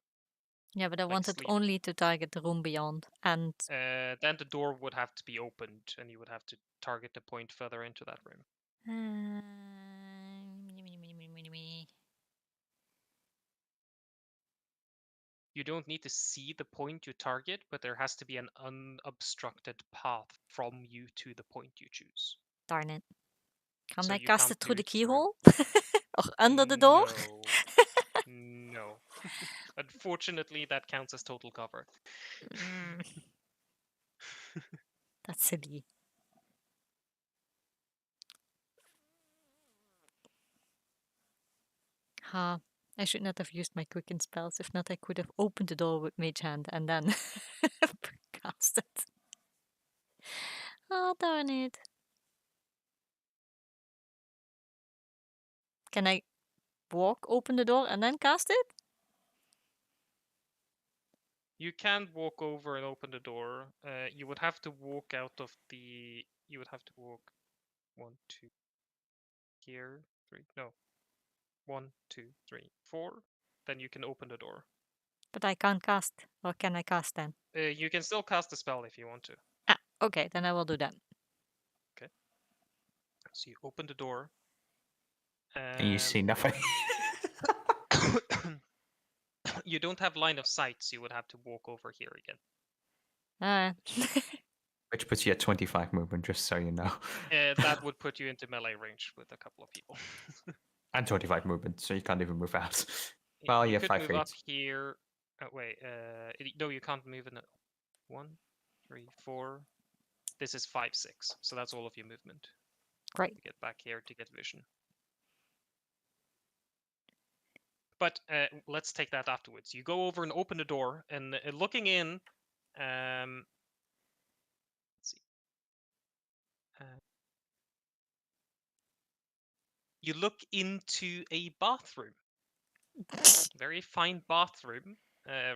Yeah, but I Like wanted sleep. only to target the room beyond, and Then the door would have to be opened, and you would have to target the point further into that room. You don't need to see the point you target, but there has to be an unobstructed path from you to the point you choose. darn it. Can't So I you cast can't it through do the it through- keyhole? Or under the door? No. No. Unfortunately, that counts as total cover. Mm. That's silly. Ha. I should not have used my quicken spells. If not, I could have opened the door with Mage Hand and then cast it. Oh, darn it. Can I walk, open the door, and then cast it? You can walk over and open the door. You would have to walk out of the. You would have to walk 1, 2, here, 3. No, 1, 2, 3, 4. Then you can open the door. But I can't cast. Or can I cast then? You can still cast the spell if you want to. Ah, okay, then I will do that. So you open the door. And you see nothing. You don't have line of sight, so you would have to walk over here again. Which puts you at 25 movement, just so you know. That would put you into melee range with a couple of people. And 25 movement, so you can't even move out. Y- Well, you yeah, could 5 move feet. up here. Wait, no, you can't move in. 1, 3, 4. This is 5, 6. So that's all of your movement. Great. To get back here to get vision. But let's take that afterwards. You go over and open the door, and looking in, let's see. You look into a bathroom. Very fine bathroom,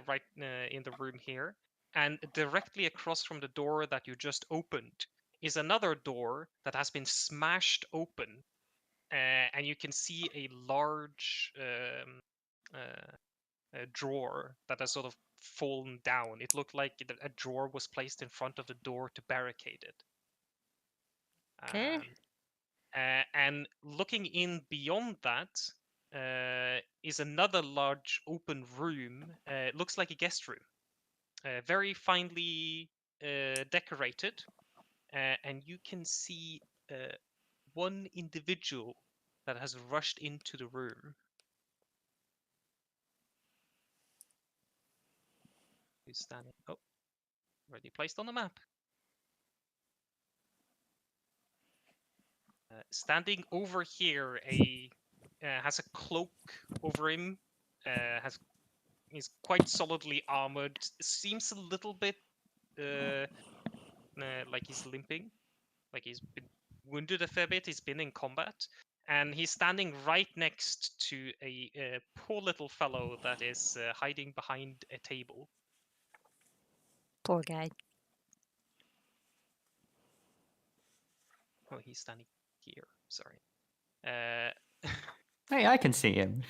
right in the room here. And directly across from the door that you just opened is another door that has been smashed open. And you can see a large a drawer that has sort of fallen down. It looked like a drawer was placed in front of the door to barricade it. Okay. And looking in beyond that is another large open room. It looks like a guest room, very finely decorated, and you can see one individual that has rushed into the room. Who's standing? Oh, already placed on the map. Standing over here, has a cloak over him. He's quite solidly armored. Seems a little bit like he's limping, like he's been wounded a fair bit. He's been in combat, and he's standing right next to a poor little fellow that is hiding behind a table. Poor guy. Oh, he's standing here. Sorry. Uh, Hey, I can see him.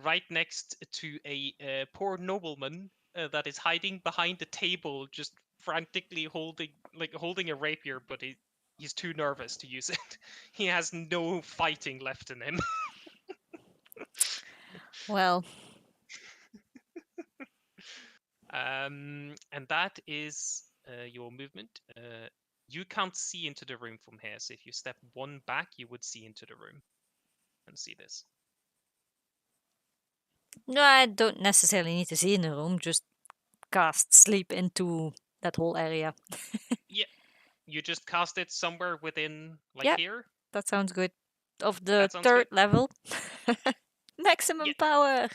right next to a poor nobleman that is hiding behind the table, just frantically holding a rapier, but he's too nervous to use it. He has no fighting left in him. Well, And that is your movement. You can't see into the room from here, so if you step one back, you would see into the room and see this. no, I don't necessarily need to see in the room. Just cast sleep into that whole area. Yeah, you just cast it somewhere within, like Yeah. here. That sounds good. Of the That sounds third good. level. Maximum Yeah. power.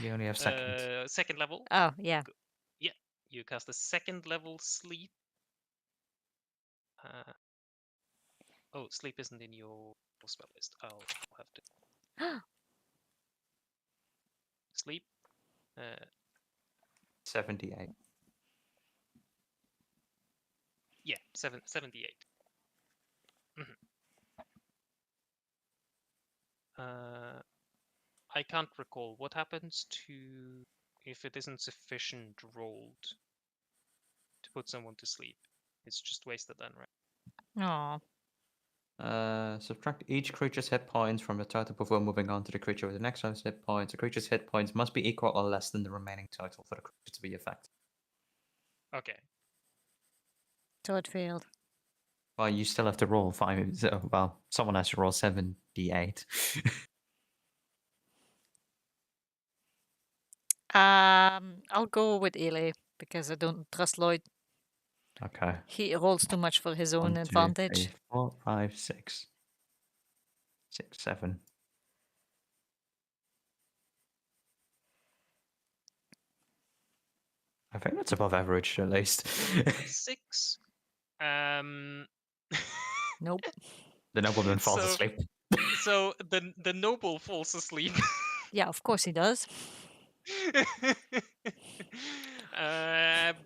You only have second. Second level. Oh, yeah. Yeah, you cast a second level sleep. Oh, sleep isn't in your spell list. I'll have to sleep. 78. Yeah, 78. I can't recall what happens to if it isn't sufficient rolled to put someone to sleep. It's just wasted then, right? Aw. Subtract each creature's hit points from the total before moving on to the creature with the next one's hit points. The creature's hit points must be equal or less than the remaining total for the creature to be effective. Okay. So it failed. Well, you still have to roll 5. Well, someone has to roll 7d8. I'll go with Ele because I don't trust Lloyd. Okay. He rolls too much for his own 1, 2, advantage. 3, 4, 5, 6. 6, 7. I think that's above average, at least. So that's 6. Um, Nope. The nobleman falls So- asleep. so the noble falls asleep. Yeah, of course he does.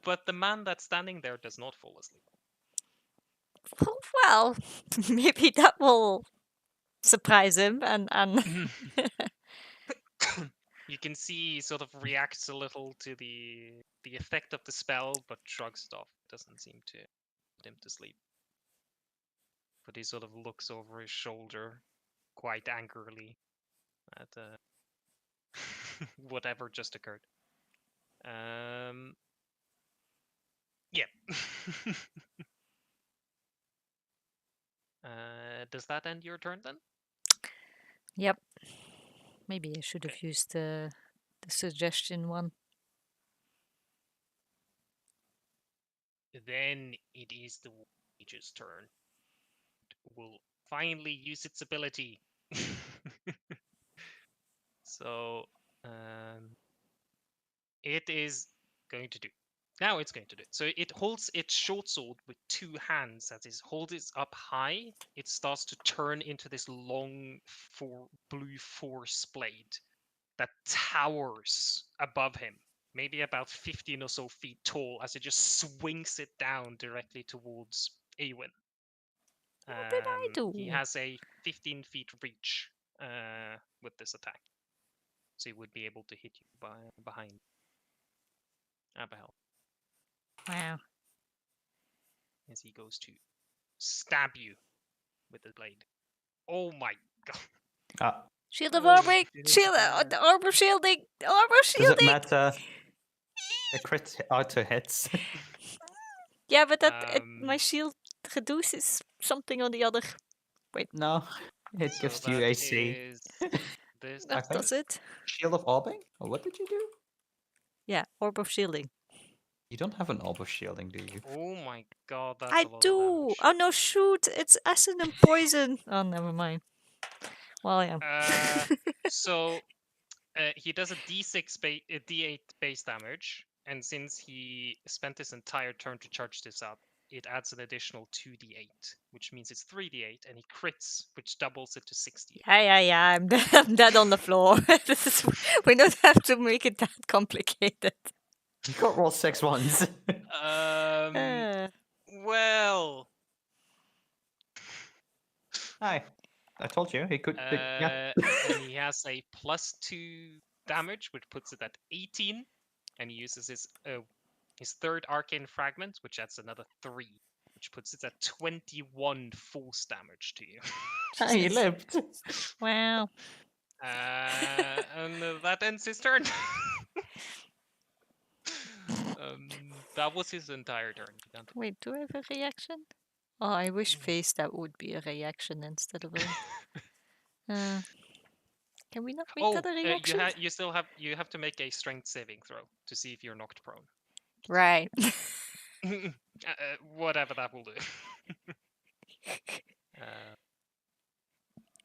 But the man that's standing there does not fall asleep. Well, maybe that will surprise him and You can see he sort of reacts a little to the effect of the spell, but shrugs it off. Doesn't seem to put him to sleep. But he sort of looks over his shoulder quite angrily at whatever just occurred. Yeah. Does that end your turn then? Yep. Maybe I should have Okay. used the suggestion one. Then it is the mage's turn. It will finally use its ability. So it is going to do. Now it's going to do. So it holds its short sword with 2 hands. As it holds it up high, it starts to turn into this long blue force blade that towers above him, maybe about 15 or so feet tall, as it just swings it down directly towards Awen. What did I He do? has a 15 feet reach with this attack, so he would be able to hit you behind. Abahel, Wow. as he goes to stab you with the blade. Oh my god! Ah, Shield of Oh, armor! it is Shield! there. The armor shielding! Armor does it shielding! matter? A crit auto hits. Yeah, but my Um, shield reduces something on the other. No, it So gives you that AC. is this. I That think- does it. Shield of Orbing? Or what did you do? Yeah, orb of shielding. You don't have an orb of shielding, do you? Oh my god, that's I a lot of do. damage. Oh no, shoot! It's acid and poison. Oh, never mind. Well, yeah. So he does a D8 base damage, and since he spent his entire turn to charge this up, it adds an additional 2d8, which means it's 3d8, and he crits, which doubles it to 6d8. Yeah. I'm dead, I'm dead on the floor. We don't have to make it that complicated. You got roll 6 ones. Uh, Well, Hi. I told you he could. Yeah. and he has a +2 damage, which puts it at 18, and he uses his third arcane fragment, which adds another 3, which puts it at 21 force damage to you. Hey, he lived. wow. And that ends his turn. That was his entire turn. He can't- Wait, do I have a reaction? Oh, I wish face that would be a reaction instead of a. Can we not make Oh, that a reaction? you have to make a strength saving throw to see if you're knocked prone. Right. Whatever that will do.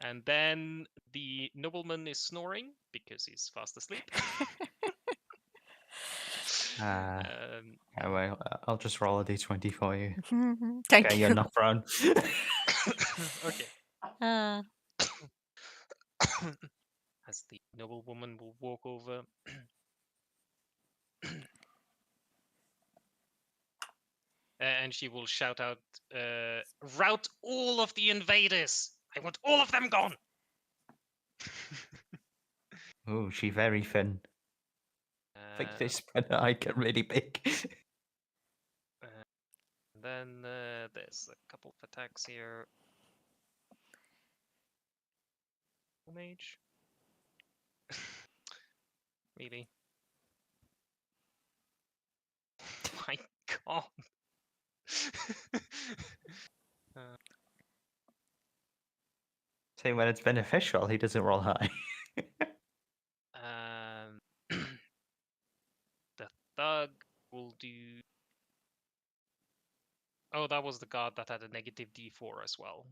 And then the nobleman is snoring because he's fast asleep. Anyway, I'll just roll a d20 for you. Thank Okay, you. you're not prone. Okay. Uh, As the noblewoman will walk over. And she will shout out, rout all of the invaders! I want all of them gone! Oh, she very thin. I think they Uh, spread her eye get really big. then there's a couple of attacks here. Mage. Really? My god. Exactly when it's beneficial, he doesn't roll high. The thug will do. Oh, that was the god that had a negative d4 as well.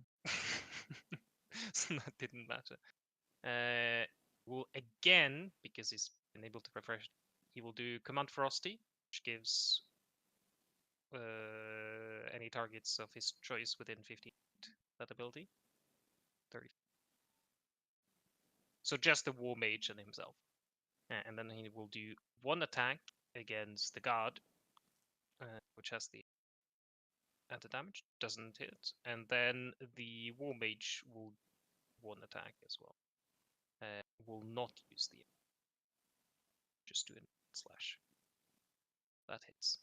So that didn't matter. Will again, because he's been able to refresh, he will do Command Frosty, which gives any targets of his choice within 15 feet that ability. 30. So just the War Mage and himself. And then he will do one attack against the guard, which has the anti-damage, doesn't hit. And then the War Mage will one attack as well. Will not use the just do a slash. That hits.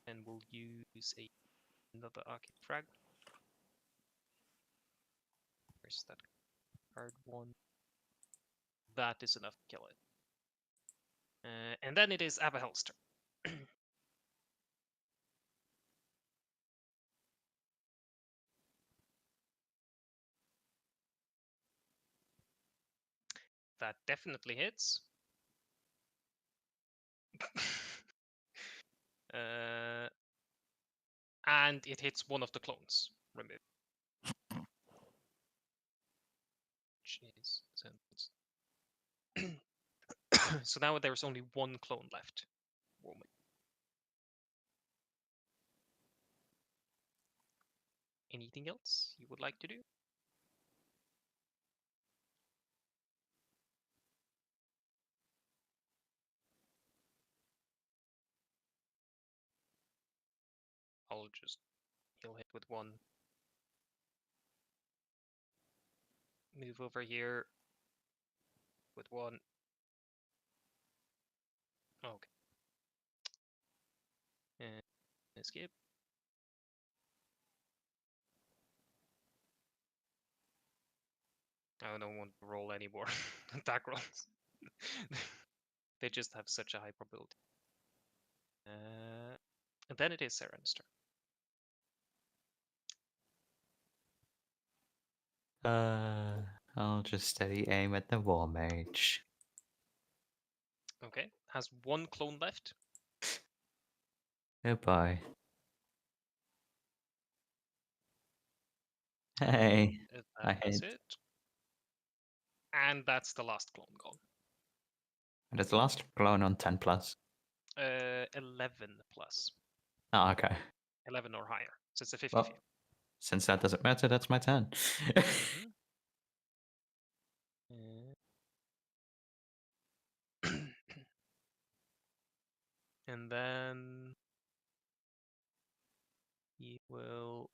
And we'll use another arcane frag. Where's that card one? That is enough to kill it. And then it is Abahel's turn. That definitely hits. And it hits one of the clones. Remove. Jeez. So now there's only one clone left. Woman. Anything else you would like to do? I'll just he'll hit with one. Move over here with one. Okay. And escape. I don't want to roll any more attack rolls. They just have such a high probability. And then it is Saren's turn. I'll just steady aim at the War Mage. Okay. Has one clone left. Oh boy. Hey, I That is hit. it. And that's the last clone gone. And it's the last clone on 10 plus. 11 plus. Oh, okay. 11 or higher. So it's a 50-50. Well, since that doesn't matter, that's my turn. And then he will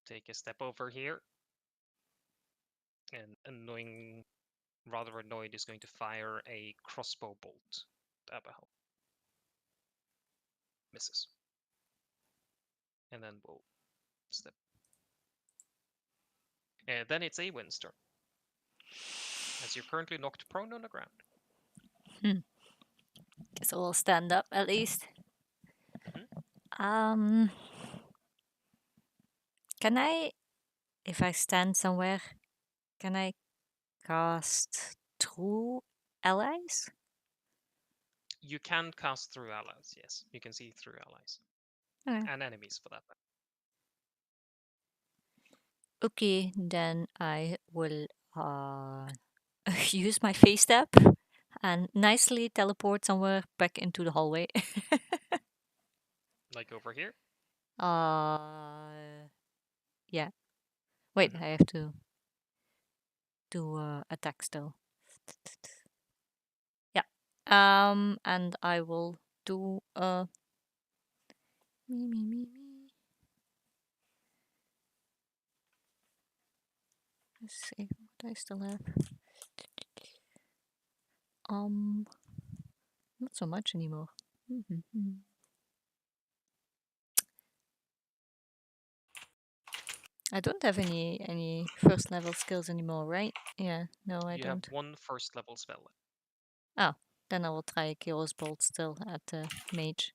take a step over here. And rather annoyed, is going to fire a crossbow bolt at Abahel. Misses. And then we'll step. Then it's Awin's turn. As you're currently knocked prone on the ground. Guess I will stand up at least. Can I, if I stand somewhere, can I cast through allies? You can cast through allies, yes. You can see through allies. Okay. And enemies for that matter. Okay, then I will use my face step and nicely teleport somewhere back into the hallway. Like over here? Yeah. Wait, I have to do attack still. Yeah. And I will do me. Let's see what I still have. Not so much anymore. I don't have any first level skills anymore, right? Yeah, no, I You don't. have one first level spell left. Oh, then I will try Chaos Bolt still at the mage.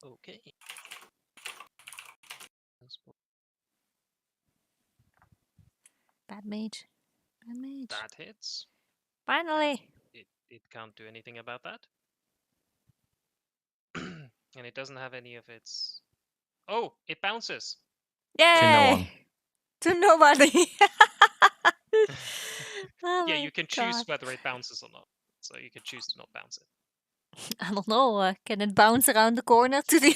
Okay. Bad mage. Bad mage. That hits. Finally. It can't do anything about that. And it doesn't have any of its. Oh, it bounces. Yay! no one. To nobody. Oh Yeah, my you can choose God. whether it bounces or not. So you can choose to not bounce it. I don't know. Can it bounce around the corner to the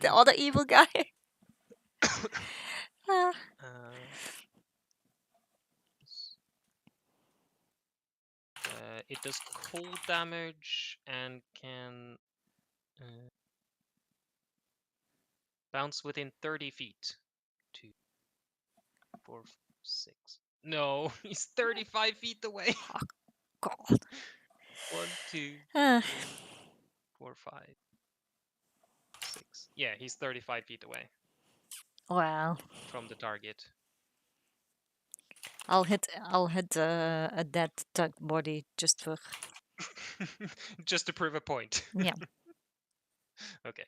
the other evil guy? Ah, It does cold damage and can bounce within 30 feet. 2, 4, 6. No, he's 35 feet away. God. 1, 2, Ah, 3, 4, 5, 6. Yeah, he's 35 feet away well, from the target. I'll hit a dead duck body just for Just to prove a point. yeah. Okay.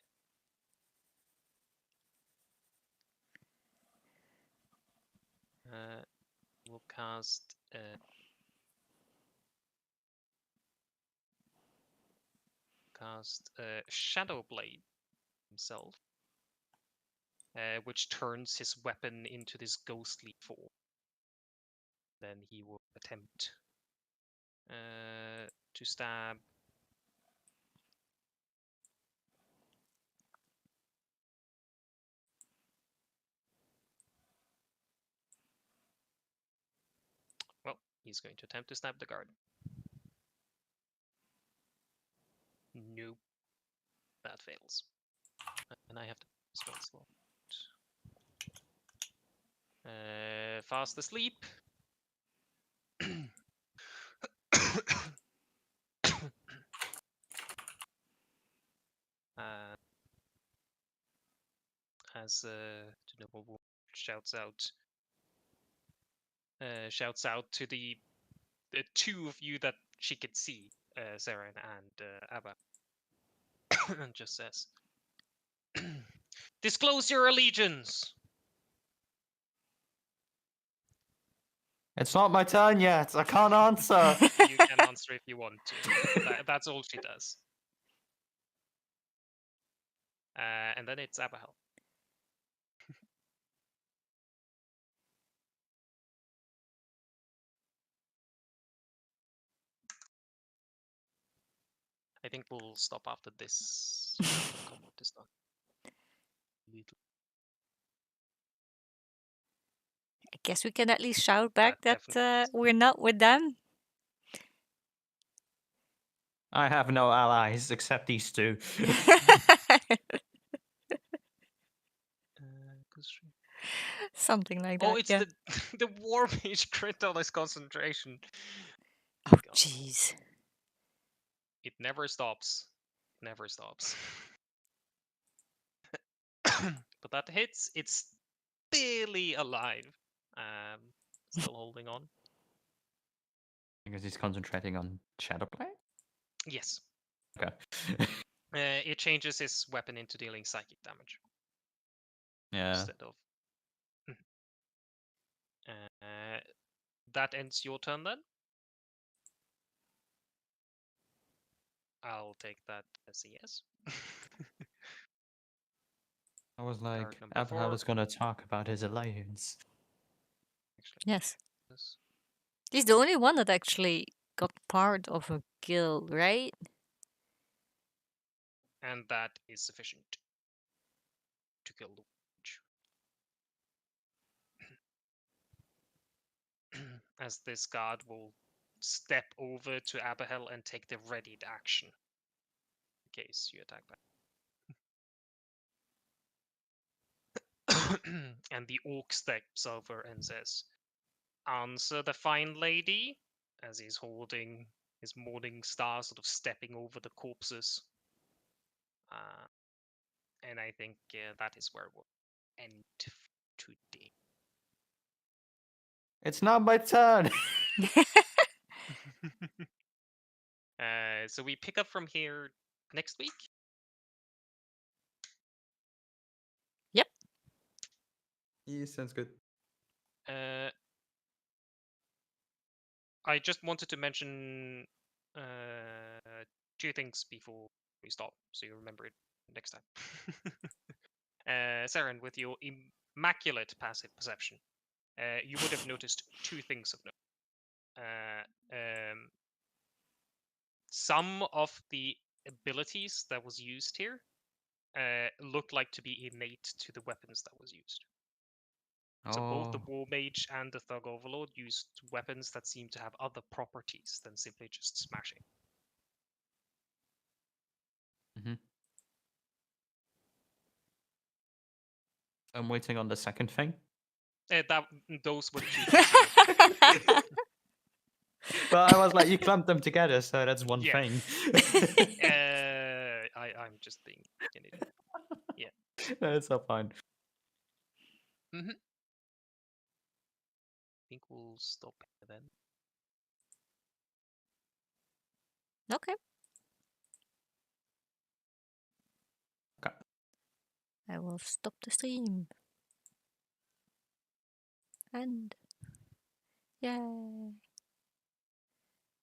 We'll cast Shadow Blade himself, which turns his weapon into this ghostly form. Then he will attempt to stab. Well, he's going to attempt to stab the guard. Nope. That fails. And I have to spell slot. Fast asleep. As the noble woman shouts out to the two of you that she could see, Saren and Abba, and just says, "Disclose your allegiance." It's not my turn yet. I can't answer. You can answer if you want to. That's all she does. And then it's Abahel. I think we'll stop after this combat is done. I guess we can at least shout back that definitely. we're not with them. I have no allies except these two. Something like that. Oh, it's yeah. the war mage crit on his concentration. Oh, God. jeez. It never stops. Never stops. But that hits. It's barely alive. Still holding on. Because he's concentrating on Shadowplay? Yes. Okay. It changes his weapon into dealing psychic damage Yeah. instead of. That ends your turn then. I'll take that as a yes. I was like, Card number Abraham 4. is going to talk about his alliance. Actually, Yes. this- He's the only one that actually got part of a guild, right? And that is sufficient to kill the witch. As this guard will step over to Abigail and take the readied action in case you attack back. And the orc steps over and says, "Answer the fine lady," as he's holding his morning star, sort of stepping over the corpses. And I think that is where we'll end today. It's not my turn. So we pick up from here next week. Yeah, sounds good. I just wanted to mention 2 things before we stop, so you remember it next time. Saren, with your immaculate passive perception, you would have noticed 2 things of note. Some of the abilities that was used here looked like to be innate to the weapons that was used. So both the Oh. War Mage and the Thug Overlord used weapons that seem to have other properties than simply just smashing. I'm waiting on the second thing. Those were the 2 things. you noted. Well, I was like, you clumped them together, so that's one Yeah. thing. I'm just being an idiot. No, it's all fine. I think we'll stop here then. Okay. Okay. I will stop the stream. And yay.